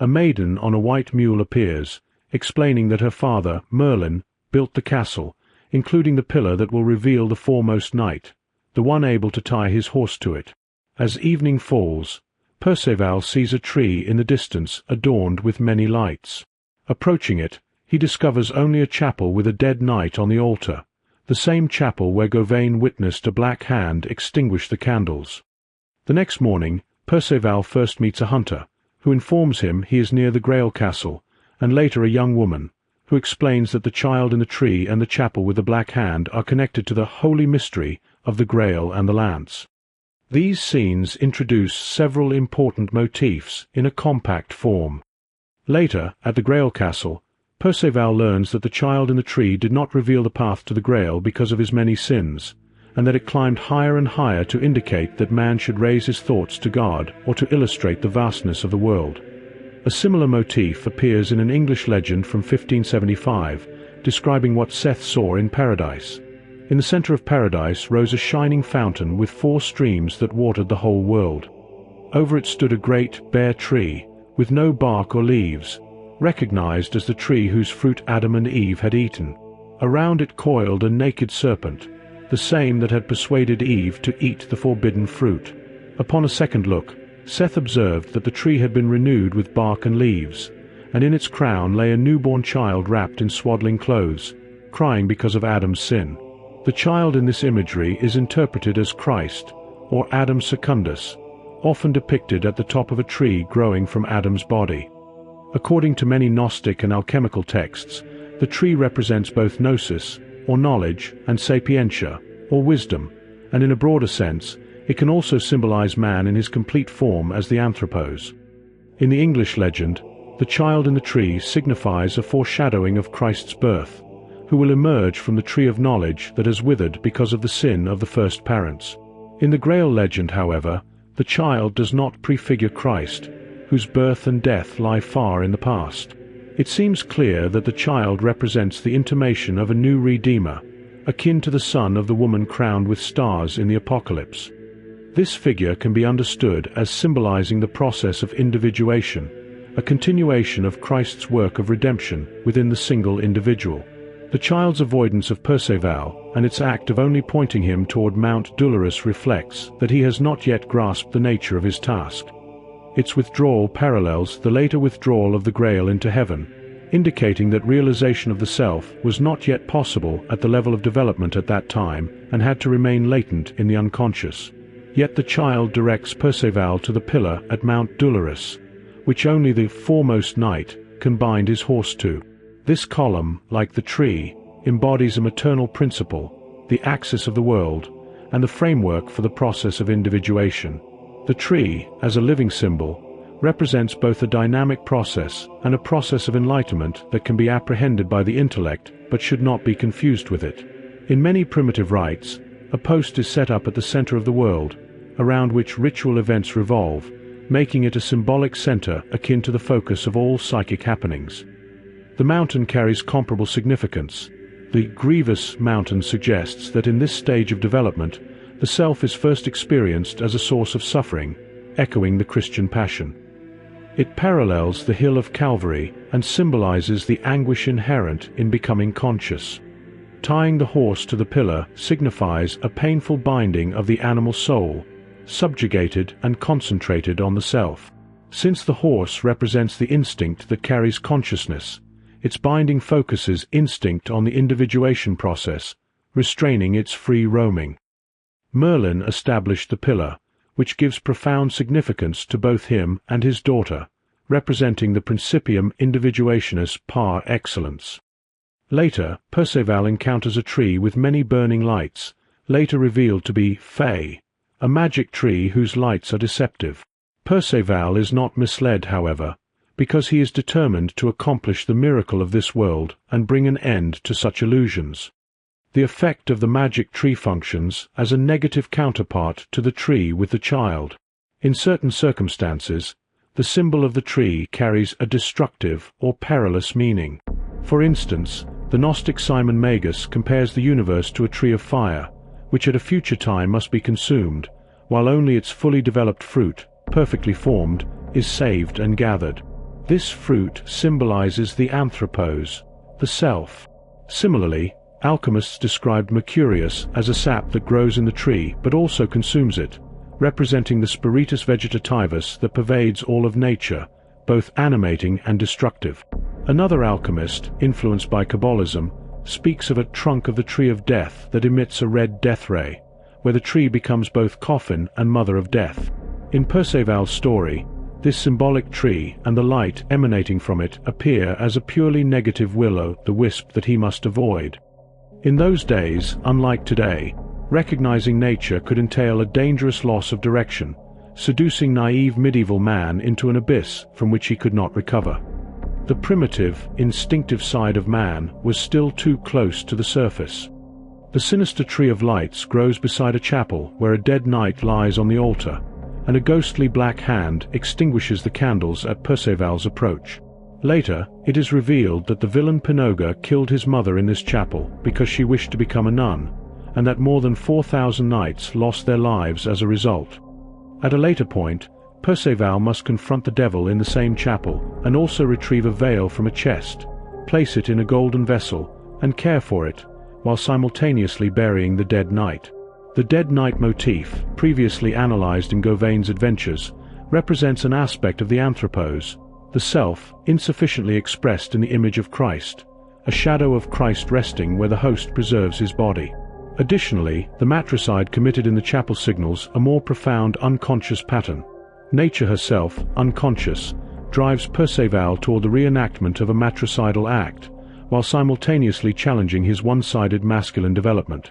A maiden on a white mule appears, explaining that her father, Merlin, built the castle, including the pillar that will reveal the foremost knight, the one able to tie his horse to it. As evening falls, Perceval sees a tree in the distance adorned with many lights. Approaching it, he discovers only a chapel with a dead knight on the altar, the same chapel where Gauvain witnessed a black hand extinguish the candles. The next morning, Perceval first meets a hunter, who informs him he is near the Grail Castle, and later a young woman, who explains that the child in the tree and the chapel with the black hand are connected to the holy mystery of the Grail and the lance. These scenes introduce several important motifs in a compact form. Later, at the Grail Castle, Perceval learns that the child in the tree did not reveal the path to the Grail because of his many sins, and that it climbed higher and higher to indicate that man should raise his thoughts to God or to illustrate the vastness of the world. A similar motif appears in an English legend from 1575, describing what Seth saw in paradise. In the center of paradise rose a shining fountain with 4 streams that watered the whole world. Over it stood a great, bare tree, with no bark or leaves, recognized as the tree whose fruit Adam and Eve had eaten. Around it coiled a naked serpent, the same that had persuaded Eve to eat the forbidden fruit. Upon a second look, Seth observed that the tree had been renewed with bark and leaves, and in its crown lay a newborn child wrapped in swaddling clothes, crying because of Adam's sin. The child in this imagery is interpreted as Christ, or Adam Secundus, often depicted at the top of a tree growing from Adam's body. According to many Gnostic and alchemical texts, the tree represents both gnosis, or knowledge, and sapientia, or wisdom, and in a broader sense, it can also symbolize man in his complete form as the anthropos. In the English legend, the child in the tree signifies a foreshadowing of Christ's birth, who will emerge from the tree of knowledge that has withered because of the sin of the first parents. In the Grail legend, however, the child does not prefigure Christ, whose birth and death lie far in the past. It seems clear that the child represents the intimation of a new Redeemer, akin to the son of the woman crowned with stars in the Apocalypse. This figure can be understood as symbolizing the process of individuation, a continuation of Christ's work of redemption within the single individual. The child's avoidance of Perceval and its act of only pointing him toward Mount Dolorous reflects that he has not yet grasped the nature of his task. Its withdrawal parallels the later withdrawal of the Grail into heaven, indicating that realization of the self was not yet possible at the level of development at that time and had to remain latent in the unconscious. Yet the child directs Perceval to the pillar at Mount Dolorous, which only the foremost knight can bind his horse to. This column, like the tree, embodies a maternal principle, the axis of the world, and the framework for the process of individuation. The tree, as a living symbol, represents both a dynamic process and a process of enlightenment that can be apprehended by the intellect but should not be confused with it. In many primitive rites, a post is set up at the center of the world, around which ritual events revolve, making it a symbolic center akin to the focus of all psychic happenings. The mountain carries comparable significance. The grievous mountain suggests that in this stage of development, the self is first experienced as a source of suffering, echoing the Christian passion. It parallels the hill of Calvary and symbolizes the anguish inherent in becoming conscious. Tying the horse to the pillar signifies a painful binding of the animal soul, subjugated and concentrated on the self. Since the horse represents the instinct that carries consciousness, its binding focuses instinct on the individuation process, restraining its free roaming. Merlin established the pillar, which gives profound significance to both him and his daughter, representing the principium individuationis par excellence. Later, Perceval encounters a tree with many burning lights, later revealed to be Fey, a magic tree whose lights are deceptive. Perceval is not misled, however, because he is determined to accomplish the miracle of this world and bring an end to such illusions. The effect of the magic tree functions as a negative counterpart to the tree with the child. In certain circumstances, the symbol of the tree carries a destructive or perilous meaning. For instance, the Gnostic Simon Magus compares the universe to a tree of fire, which at a future time must be consumed, while only its fully developed fruit, perfectly formed, is saved and gathered. This fruit symbolizes the anthropos, the self. Similarly, alchemists described Mercurius as a sap that grows in the tree but also consumes it, representing the spiritus vegetativus that pervades all of nature, both animating and destructive. Another alchemist, influenced by Kabbalism, speaks of a trunk of the tree of death that emits a red death ray, where the tree becomes both coffin and mother of death. In Perceval's story, this symbolic tree and the light emanating from it appear as a purely negative will-o'-the-wisp that he must avoid. In those days, unlike today, recognizing nature could entail a dangerous loss of direction, seducing naive medieval man into an abyss from which he could not recover. The primitive, instinctive side of man was still too close to the surface. The sinister tree of lights grows beside a chapel where a dead knight lies on the altar, and a ghostly black hand extinguishes the candles at Perceval's approach. Later, it is revealed that the villain Pinocchio killed his mother in this chapel because she wished to become a nun, and that more than 4,000 knights lost their lives as a result. At a later point, Perceval must confront the devil in the same chapel and also retrieve a veil from a chest, place it in a golden vessel, and care for it, while simultaneously burying the dead knight. The dead knight motif, previously analyzed in Gauvain's adventures, represents an aspect of the anthropos, the self insufficiently expressed in the image of Christ, a shadow of Christ resting where the host preserves his body. Additionally, the matricide committed in the chapel signals a more profound unconscious pattern. Nature herself, unconscious, drives Perceval toward the reenactment of a matricidal act, while simultaneously challenging his one-sided masculine development.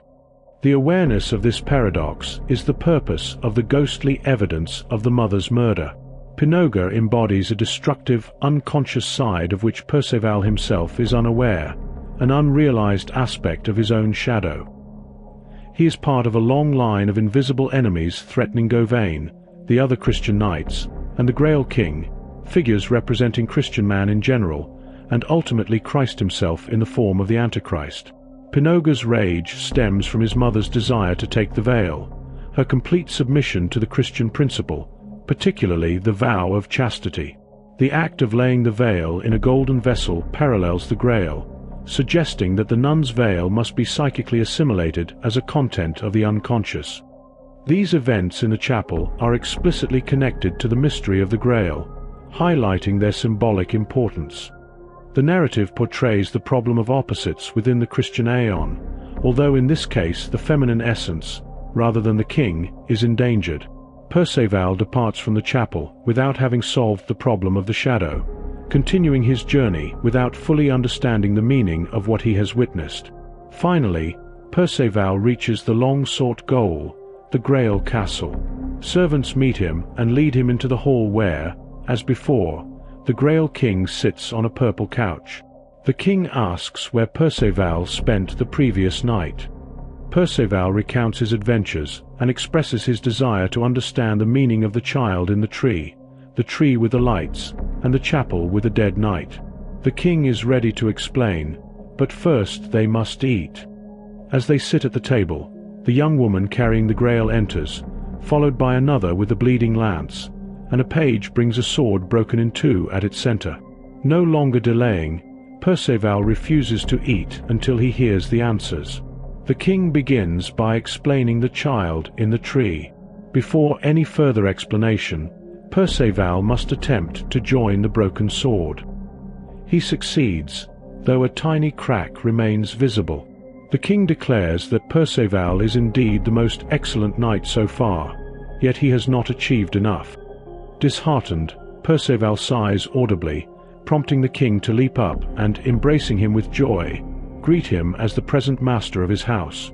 The awareness of this paradox is the purpose of the ghostly evidence of the mother's murder. Pinocchio embodies a destructive, unconscious side of which Perceval himself is unaware, an unrealized aspect of his own shadow. He is part of a long line of invisible enemies threatening Gauvain, the other Christian knights, and the Grail King, figures representing Christian man in general, and ultimately Christ himself in the form of the Antichrist. Pinocchio's rage stems from his mother's desire to take the veil, her complete submission to the Christian principle, particularly the vow of chastity. The act of laying the veil in a golden vessel parallels the Grail, suggesting that the nun's veil must be psychically assimilated as a content of the unconscious. These events in the chapel are explicitly connected to the mystery of the Grail, highlighting their symbolic importance. The narrative portrays the problem of opposites within the Christian aeon, although in this case the feminine essence, rather than the king, is endangered. Perceval departs from the chapel without having solved the problem of the shadow, continuing his journey without fully understanding the meaning of what he has witnessed. Finally, Perceval reaches the long-sought goal, the Grail Castle. Servants meet him and lead him into the hall where, as before, the Grail King sits on a purple couch. The king asks where Perceval spent the previous night. Perceval recounts his adventures and expresses his desire to understand the meaning of the child in the tree with the lights, and the chapel with the dead knight. The king is ready to explain, but first they must eat. As they sit at the table, the young woman carrying the Grail enters, followed by another with a bleeding lance, and a page brings a sword broken in two at its center. No longer delaying, Perceval refuses to eat until he hears the answers. The king begins by explaining the child in the tree. Before any further explanation, Perceval must attempt to join the broken sword. He succeeds, though a tiny crack remains visible. The king declares that Perceval is indeed the most excellent knight so far, yet he has not achieved enough. Disheartened, Perceval sighs audibly, prompting the king to leap up and, embracing him with joy, greet him as the present master of his house.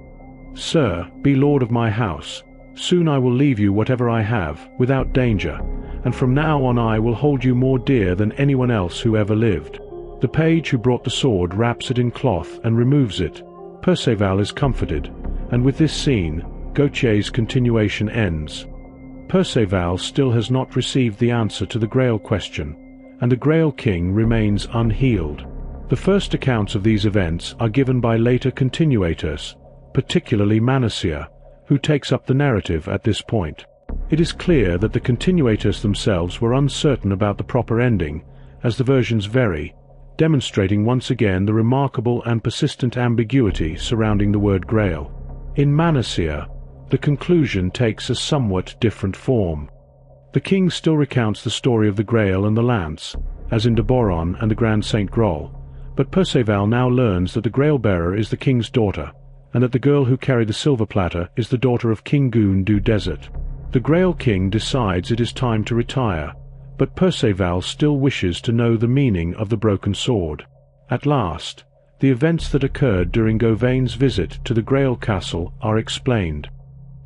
"Sir, be lord of my house. Soon I will leave you whatever I have, without danger, and from now on I will hold you more dear than anyone else who ever lived." The page who brought the sword wraps it in cloth and removes it. Perceval is comforted, and with this scene, Gautier's continuation ends. Perceval still has not received the answer to the Grail question, and the Grail King remains unhealed. The first accounts of these events are given by later continuators, particularly Manasseh, who takes up the narrative at this point. It is clear that the continuators themselves were uncertain about the proper ending, as the versions vary, demonstrating once again the remarkable and persistent ambiguity surrounding the word Grail. In Manasseh, the conclusion takes a somewhat different form. The king still recounts the story of the Grail and the lance, as in de Boron and the Grand Saint Graal, but Perceval now learns that the Grail-bearer is the king's daughter, and that the girl who carried the silver platter is the daughter of King Gun du Desert. The Grail King decides it is time to retire, but Perceval still wishes to know the meaning of the broken sword. At last, the events that occurred during Gauvain's visit to the Grail Castle are explained.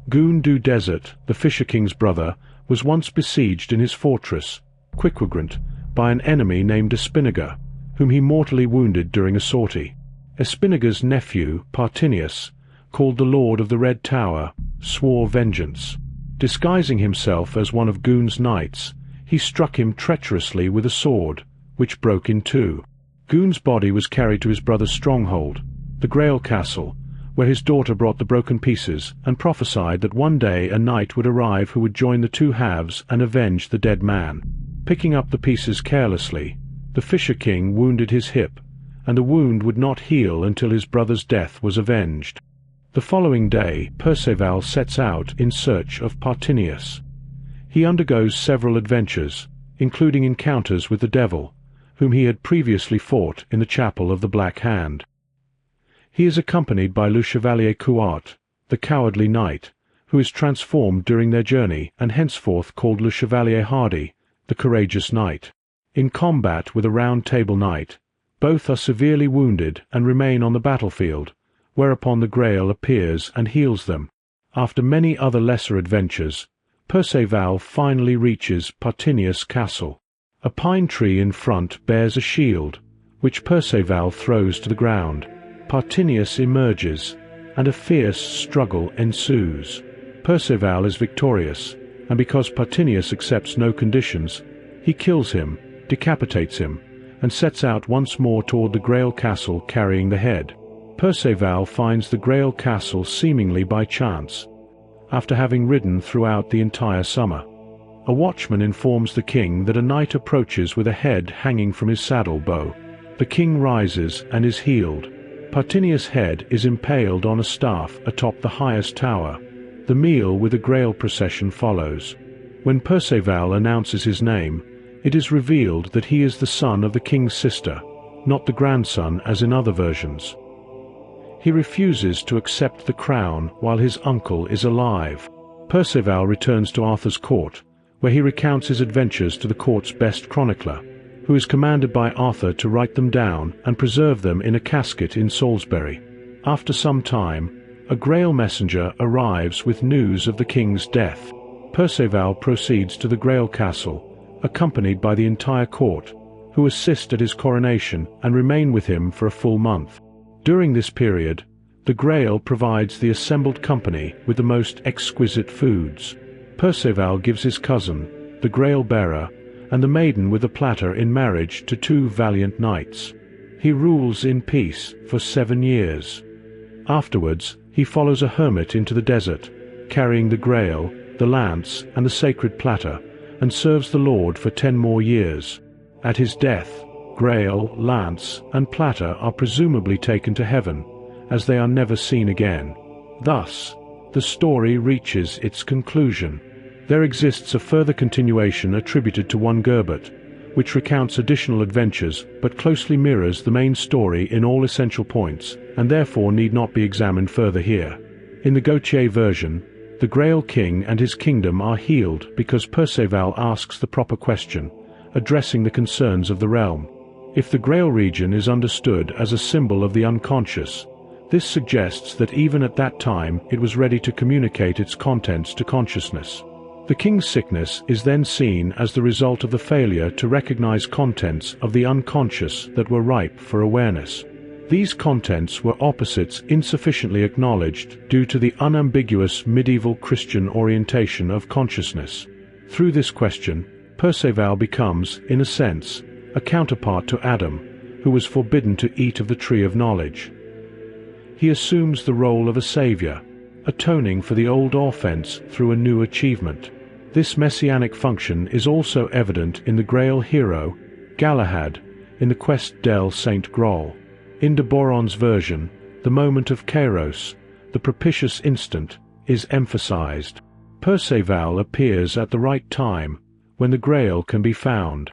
Gun du Desert, the Fisher King's brother, was once besieged in his fortress, Quiquagrant, by an enemy named Espinaga, whom he mortally wounded during a sortie. Espinaga's nephew, Partinius, called the Lord of the Red Tower, swore vengeance. Disguising himself as one of Goun's knights, he struck him treacherously with a sword, which broke in two. Goun's body was carried to his brother's stronghold, the Grail Castle, where his daughter brought the broken pieces and prophesied that one day a knight would arrive who would join the two halves and avenge the dead man. Picking up the pieces carelessly, the Fisher King wounded his hip, and the wound would not heal until his brother's death was avenged. The following day Perceval sets out in search of Partinius. He undergoes several adventures, including encounters with the devil, whom he had previously fought in the chapel of the Black Hand. He is accompanied by Le Chevalier Couart, the cowardly knight, who is transformed during their journey and henceforth called Le Chevalier Hardy, the courageous knight. In combat with a Round Table knight, both are severely wounded and remain on the battlefield, whereupon the Grail appears and heals them. After many other lesser adventures, Perceval finally reaches Partinius' castle. A pine tree in front bears a shield, which Perceval throws to the ground. Partinius emerges, and a fierce struggle ensues. Perceval is victorious, and because Partinius accepts no conditions, he kills him, decapitates him, and sets out once more toward the Grail Castle carrying the head. Perceval finds the Grail Castle seemingly by chance, after having ridden throughout the entire summer. A watchman informs the king that a knight approaches with a head hanging from his saddle bow. The king rises and is healed. Partinius' head is impaled on a staff atop the highest tower. The meal with the Grail procession follows. When Perceval announces his name, it is revealed that he is the son of the king's sister, not the grandson as in other versions. He refuses to accept the crown while his uncle is alive. Perceval returns to Arthur's court, where he recounts his adventures to the court's best chronicler, who is commanded by Arthur to write them down and preserve them in a casket in Salisbury. After some time, a Grail messenger arrives with news of the king's death. Perceval proceeds to the Grail Castle, accompanied by the entire court, who assist at his coronation and remain with him for a full month. During this period, the Grail provides the assembled company with the most exquisite foods. Perceval gives his cousin, the Grail-bearer, and the maiden with a platter in marriage to two valiant knights. He rules in peace for 7 years. Afterwards, he follows a hermit into the desert, carrying the Grail, the lance, and the sacred platter, and serves the Lord for 10 more years. At his death, Grail, lance, and platter are presumably taken to heaven, as they are never seen again. Thus, the story reaches its conclusion. There exists a further continuation attributed to one Gerbert, which recounts additional adventures but closely mirrors the main story in all essential points, and therefore need not be examined further here. In the Gautier version, the Grail King and his kingdom are healed because Perceval asks the proper question, addressing the concerns of the realm. If the Grail region is understood as a symbol of the unconscious, this suggests that even at that time it was ready to communicate its contents to consciousness. The king's sickness is then seen as the result of the failure to recognize contents of the unconscious that were ripe for awareness. These contents were opposites insufficiently acknowledged due to the unambiguous medieval Christian orientation of consciousness. Through this question, Perceval becomes, in a sense, a counterpart to Adam, who was forbidden to eat of the tree of knowledge. He assumes the role of a savior, atoning for the old offense through a new achievement. This messianic function is also evident in the Grail hero, Galahad, in the Quest del Saint Graal. In de Boron's version, the moment of Kairos, the propitious instant, is emphasized. Perceval appears at the right time, when the Grail can be found.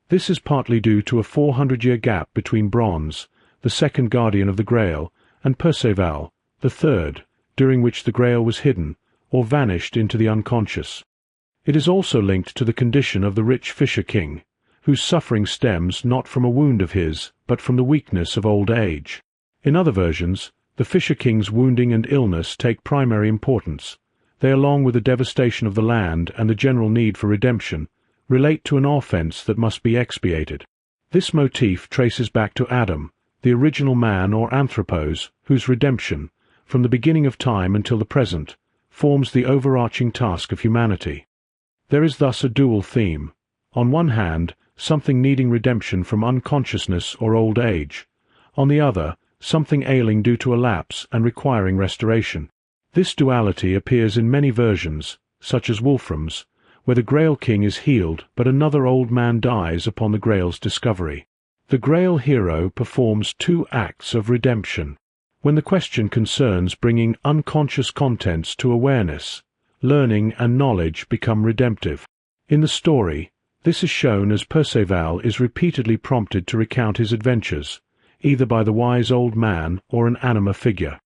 This is partly due to a 400-year gap between Bronze, the second guardian of the Grail, and Perceval, the third, during which the Grail was hidden, or vanished into the unconscious. It is also linked to the condition of the rich Fisher King, whose suffering stems not from a wound of his, but from the weakness of old age. In other versions, the Fisher King's wounding and illness take primary importance. They, along with the devastation of the land and the general need for redemption, relate to an offense that must be expiated. This motif traces back to Adam, the original man or anthropos, whose redemption, from the beginning of time until the present, forms the overarching task of humanity. There is thus a dual theme. On one hand, something needing redemption from unconsciousness or old age. On the other, something ailing due to a lapse and requiring restoration. This duality appears in many versions, such as Wolfram's, where the Grail King is healed but another old man dies upon the Grail's discovery. The Grail hero performs 2 acts of redemption. When the question concerns bringing unconscious contents to awareness, learning and knowledge become redemptive. In the story, this is shown as Perceval is repeatedly prompted to recount his adventures, either by the wise old man or an anima figure.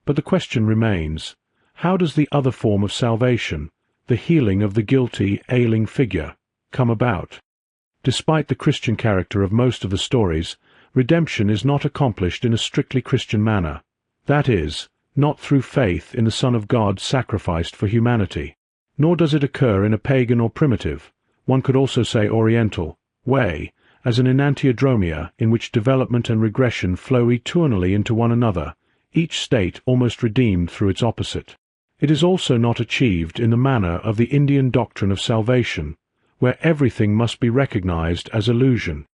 But the question remains, how does the other form of salvation, the healing of the guilty, ailing figure, come about? Despite the Christian character of most of the stories, redemption is not accomplished in a strictly Christian manner. That is, not through faith in the Son of God sacrificed for humanity. Nor does it occur in a pagan or primitive, one could also say Oriental, way, as an enantiodromia in which development and regression flow eternally into one another, each state almost redeemed through its opposite. It is also not achieved in the manner of the Indian doctrine of salvation, where everything must be recognized as illusion.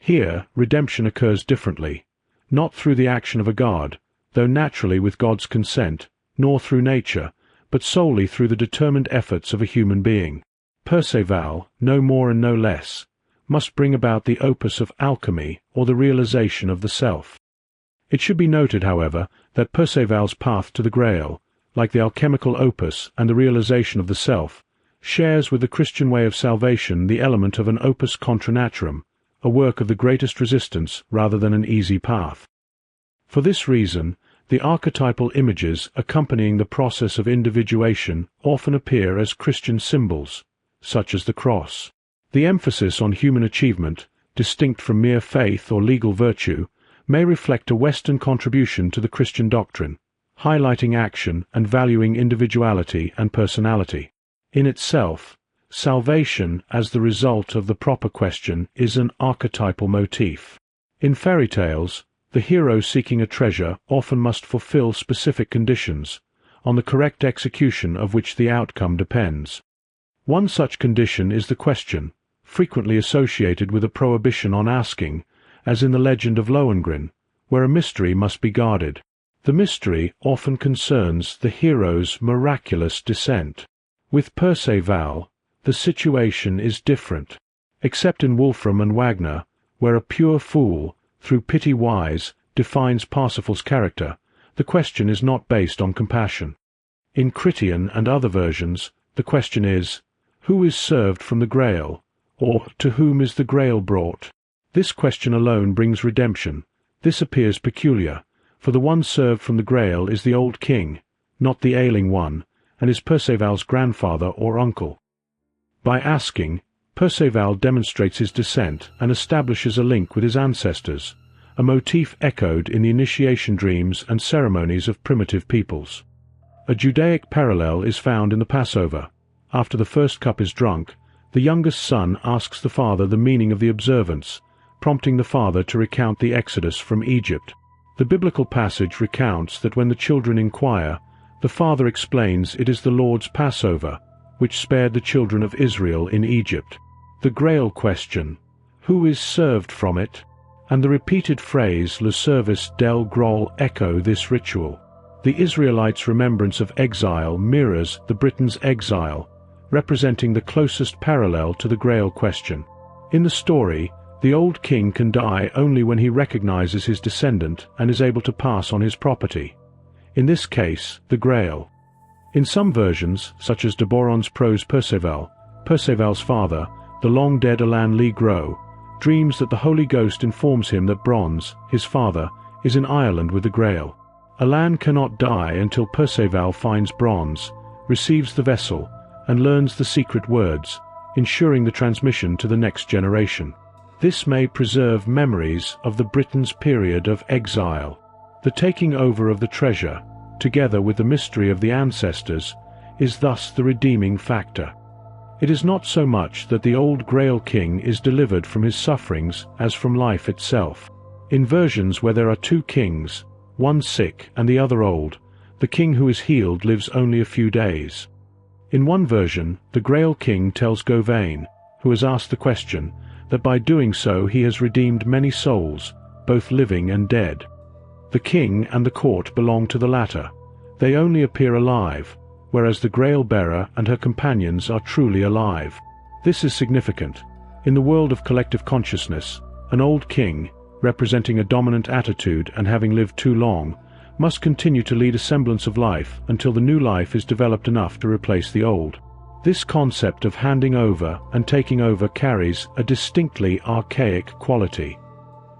Here, redemption occurs differently, not through the action of a god, though naturally with God's consent, nor through nature, but solely through the determined efforts of a human being. Perceval, no more and no less, must bring about the opus of alchemy or the realization of the self. It should be noted, however, that Perceval's path to the Grail, like the alchemical opus and the realization of the self, shares with the Christian way of salvation the element of an opus contra naturam, a work of the greatest resistance rather than an easy path. For this reason, the archetypal images accompanying the process of individuation often appear as Christian symbols, such as the cross. The emphasis on human achievement, distinct from mere faith or legal virtue, may reflect a Western contribution to the Christian doctrine, highlighting action and valuing individuality and personality. In itself, salvation as the result of the proper question is an archetypal motif. In fairy tales, the hero seeking a treasure often must fulfill specific conditions, on the correct execution of which the outcome depends. One such condition is the question, frequently associated with a prohibition on asking, as in the legend of Lohengrin, where a mystery must be guarded. The mystery often concerns the hero's miraculous descent. With Perceval, the situation is different. Except in Wolfram and Wagner, where a pure fool, through pity wise, defines Parsifal's character, the question is not based on compassion. In Critian and other versions, the question is, who is served from the Grail, or to whom is the Grail brought? This question alone brings redemption. This appears peculiar, for the one served from the Grail is the old king, not the ailing one, and is Perceval's grandfather or uncle. By asking, Perceval demonstrates his descent and establishes a link with his ancestors, a motif echoed in the initiation dreams and ceremonies of primitive peoples. A Judaic parallel is found in the Passover. After the first cup is drunk, the youngest son asks the father the meaning of the observance, prompting the father to recount the exodus from Egypt. The biblical passage recounts that when the children inquire, the father explains it is the Lord's Passover, which spared the children of Israel in Egypt. The Grail question, who is served from it? And the repeated phrase le service del Grail echo this ritual. The Israelites' remembrance of exile mirrors the Britons' exile, representing the closest parallel to the Grail question. In the story, the old king can die only when he recognizes his descendant and is able to pass on his property. In this case, the Grail. In some versions, such as de Boron's prose Perceval, Perceval's father, the long-dead Alain Lee Gros, dreams that the Holy Ghost informs him that Bronze, his father, is in Ireland with the Grail. Alain cannot die until Perceval finds Bronze, receives the vessel, and learns the secret words, ensuring the transmission to the next generation. This may preserve memories of the Britons' period of exile. The taking over of the treasure, together with the mystery of the ancestors, is thus the redeeming factor. It is not so much that the old Grail King is delivered from his sufferings as from life itself. In versions where there are two kings, one sick and the other old, the king who is healed lives only a few days. In one version, the Grail King tells Gauvain, who has asked the question, that by doing so he has redeemed many souls, both living and dead. The king and the court belong to the latter. They only appear alive, whereas the Grail bearer and her companions are truly alive. This is significant. In the world of collective consciousness, an old king, representing a dominant attitude and having lived too long, must continue to lead a semblance of life until the new life is developed enough to replace the old. This concept of handing over and taking over carries a distinctly archaic quality.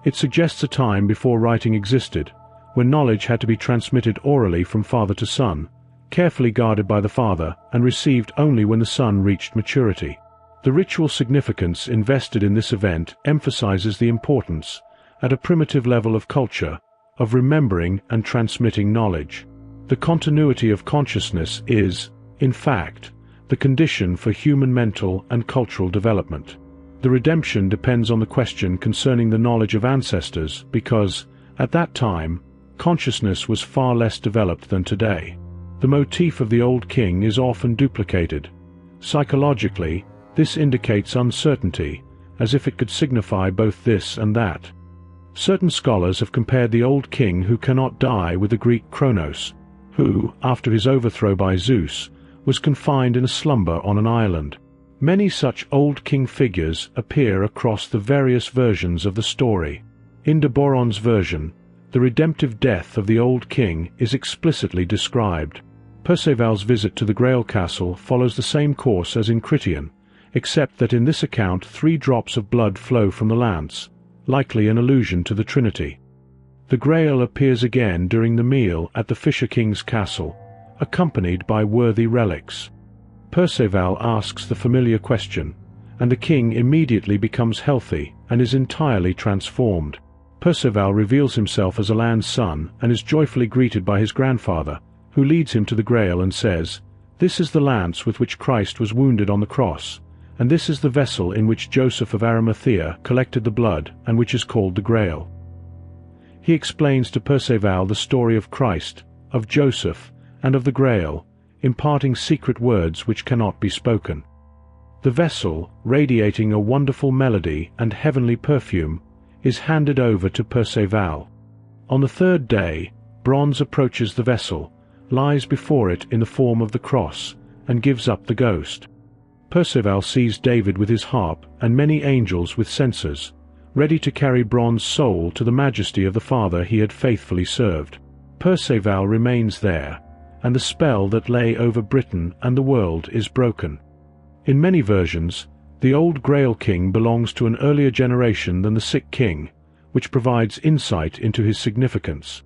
It suggests a time before writing existed, when knowledge had to be transmitted orally from father to son, carefully guarded by the father and received only when the son reached maturity. The ritual significance invested in this event emphasizes the importance, at a primitive level of culture, of remembering and transmitting knowledge. The continuity of consciousness is, in fact, the condition for human mental and cultural development. The redemption depends on the question concerning the knowledge of ancestors because, at that time, consciousness was far less developed than today. The motif of the old king is often duplicated. Psychologically, this indicates uncertainty, as if it could signify both this and that. Certain scholars have compared the old king who cannot die with the Greek Kronos, who, after his overthrow by Zeus, was confined in a slumber on an island. Many such old king figures appear across the various versions of the story. In de Boron's version, the redemptive death of the old king is explicitly described. Perceval's visit to the Grail castle follows the same course as in Crition, except that in this account 3 drops of blood flow from the lance, likely an allusion to the Trinity. The Grail appears again during the meal at the Fisher King's castle, accompanied by worthy relics. Perceval asks the familiar question, and the king immediately becomes healthy and is entirely transformed. Perceval reveals himself as Alan's son and is joyfully greeted by his grandfather, who leads him to the Grail and says, "This is the lance with which Christ was wounded on the cross, and this is the vessel in which Joseph of Arimathea collected the blood and which is called the Grail." He explains to Perceval the story of Christ, of Joseph, and of the Grail, imparting secret words which cannot be spoken. The vessel, radiating a wonderful melody and heavenly perfume, is handed over to Perceval. On the 3rd day, Bronze approaches the vessel, lies before it in the form of the cross, and gives up the ghost. Perceval sees David with his harp and many angels with censers, ready to carry Bronze's soul to the majesty of the Father he had faithfully served. Perceval remains there, and the spell that lay over Britain and the world is broken. In many versions, the old Grail King belongs to an earlier generation than the sick king, which provides insight into his significance.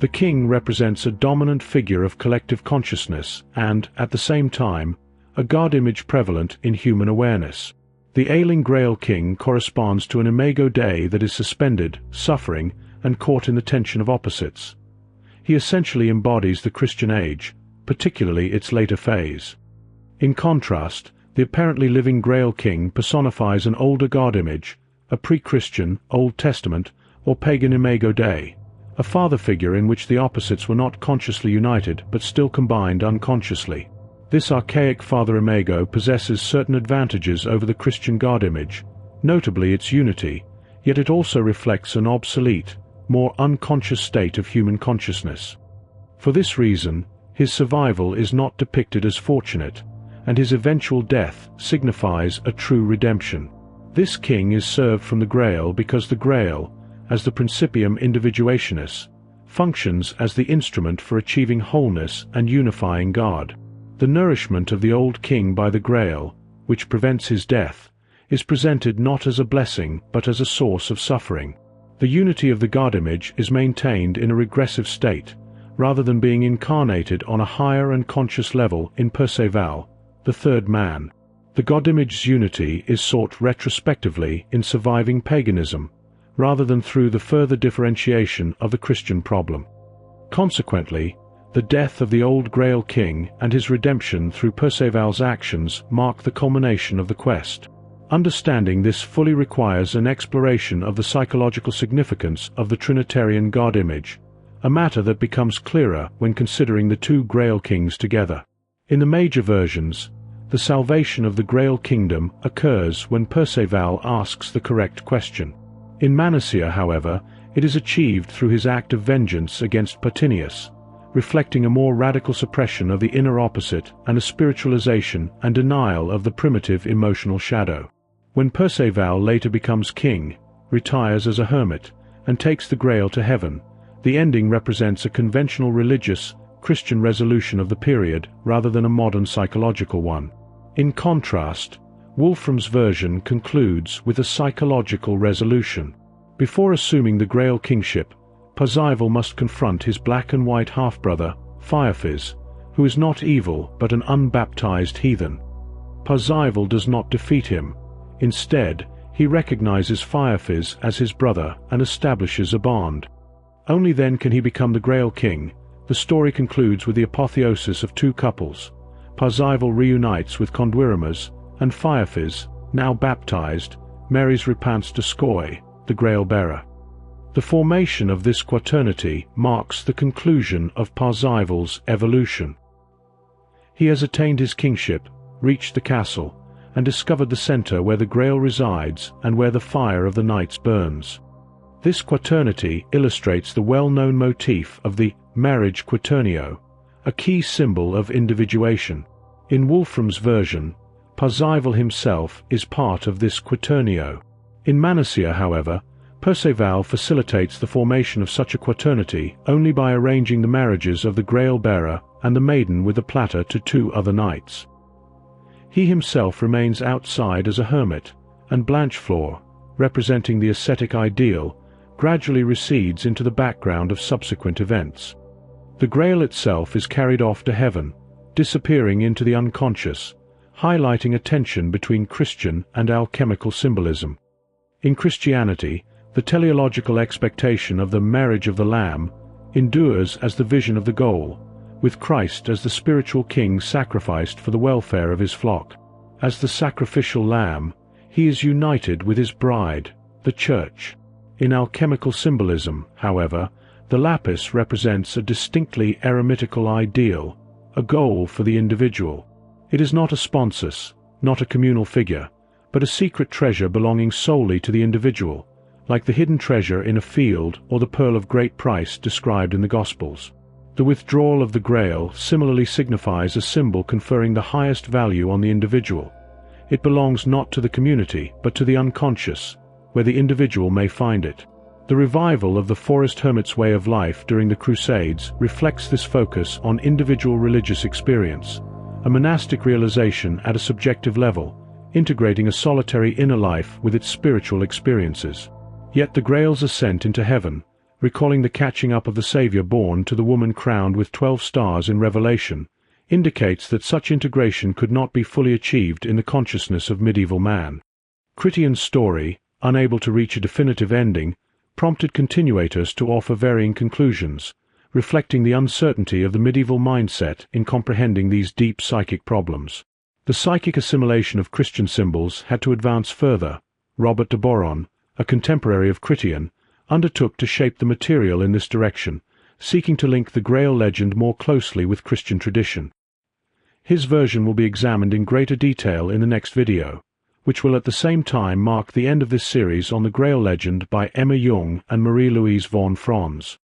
The king represents a dominant figure of collective consciousness and, at the same time, a god image prevalent in human awareness. The ailing Grail King corresponds to an imago Dei that is suspended, suffering, and caught in the tension of opposites. He essentially embodies the Christian age, particularly its later phase. In contrast, the apparently living Grail King personifies an older god image, a pre-Christian, Old Testament, or pagan imago Dei, a father figure in which the opposites were not consciously united but still combined unconsciously. This archaic father imago possesses certain advantages over the Christian god image, notably its unity, yet it also reflects an obsolete, more unconscious state of human consciousness. For this reason, his survival is not depicted as fortunate, and his eventual death signifies a true redemption. This king is served from the Grail because the Grail, as the principium individuationis, functions as the instrument for achieving wholeness and unifying God. The nourishment of the old king by the Grail, which prevents his death, is presented not as a blessing but as a source of suffering. The unity of the God image is maintained in a regressive state, rather than being incarnated on a higher and conscious level in Perceval, the third man. The God image's unity is sought retrospectively in surviving paganism, rather than through the further differentiation of the Christian problem. Consequently, The death of the old Grail King and his redemption through Perceval's actions mark the culmination of the quest. Understanding this fully requires an exploration of the psychological significance of the Trinitarian God image, a matter that becomes clearer when considering the two Grail Kings together. In the major versions, the salvation of the Grail Kingdom occurs when Perceval asks the correct question. In Manicia, however, it is achieved through his act of vengeance against Pertinius, reflecting a more radical suppression of the inner opposite and a spiritualization and denial of the primitive emotional shadow. When Perceval later becomes king, retires as a hermit, and takes the Grail to heaven, the ending represents a conventional religious, Christian resolution of the period rather than a modern psychological one. In contrast, Wolfram's version concludes with a psychological resolution. Before assuming the Grail kingship, Perceval must confront his black and white half-brother, Firefizz, who is not evil but an unbaptized heathen. Perceval does not defeat him. Instead, he recognizes Firefizz as his brother and establishes a bond. Only then can he become the Grail King. The story concludes with the apotheosis of two couples. Perceval reunites with Conduirimus, and Firefizz, now baptized, marries Repance de Scoy, the Grail-bearer. The formation of this quaternity marks the conclusion of Perceval's evolution. He has attained his kingship, reached the castle, and discovered the center where the Grail resides and where the fire of the knights burns. This quaternity illustrates the well-known motif of the marriage quaternio, a key symbol of individuation. In Wolfram's version, Perceval himself is part of this quaternio. In Manicia, however, Perceval facilitates the formation of such a quaternity only by arranging the marriages of the Grail-bearer and the maiden with the platter to two other knights. He himself remains outside as a hermit, and Blanchefleur, representing the ascetic ideal, gradually recedes into the background of subsequent events. The Grail itself is carried off to heaven, disappearing into the unconscious, highlighting a tension between Christian and alchemical symbolism. In Christianity, the teleological expectation of the marriage of the Lamb endures as the vision of the goal, with Christ as the spiritual king sacrificed for the welfare of his flock. As the sacrificial lamb, he is united with his bride, the Church. In alchemical symbolism, however, the lapis represents a distinctly eremitical ideal, a goal for the individual. It is not a sponsus, not a communal figure, but a secret treasure belonging solely to the individual, like the hidden treasure in a field or the pearl of great price described in the Gospels. The withdrawal of the Grail similarly signifies a symbol conferring the highest value on the individual. It belongs not to the community, but to the unconscious, where the individual may find it. The revival of the forest hermit's way of life during the Crusades reflects this focus on individual religious experience, a monastic realization at a subjective level, integrating a solitary inner life with its spiritual experiences. Yet the Grail's ascent into heaven, recalling the catching up of the Saviour born to the woman crowned with 12 stars in Revelation, indicates that such integration could not be fully achieved in the consciousness of medieval man. Chrétien's story, unable to reach a definitive ending, prompted continuators to offer varying conclusions, reflecting the uncertainty of the medieval mindset in comprehending these deep psychic problems. The psychic assimilation of Christian symbols had to advance further. Robert de Boron, a contemporary of Chrétien, undertook to shape the material in this direction, seeking to link the Grail legend more closely with Christian tradition. His version will be examined in greater detail in the next video, which will at the same time mark the end of this series on the Grail legend by Emma Jung and Marie-Louise von Franz.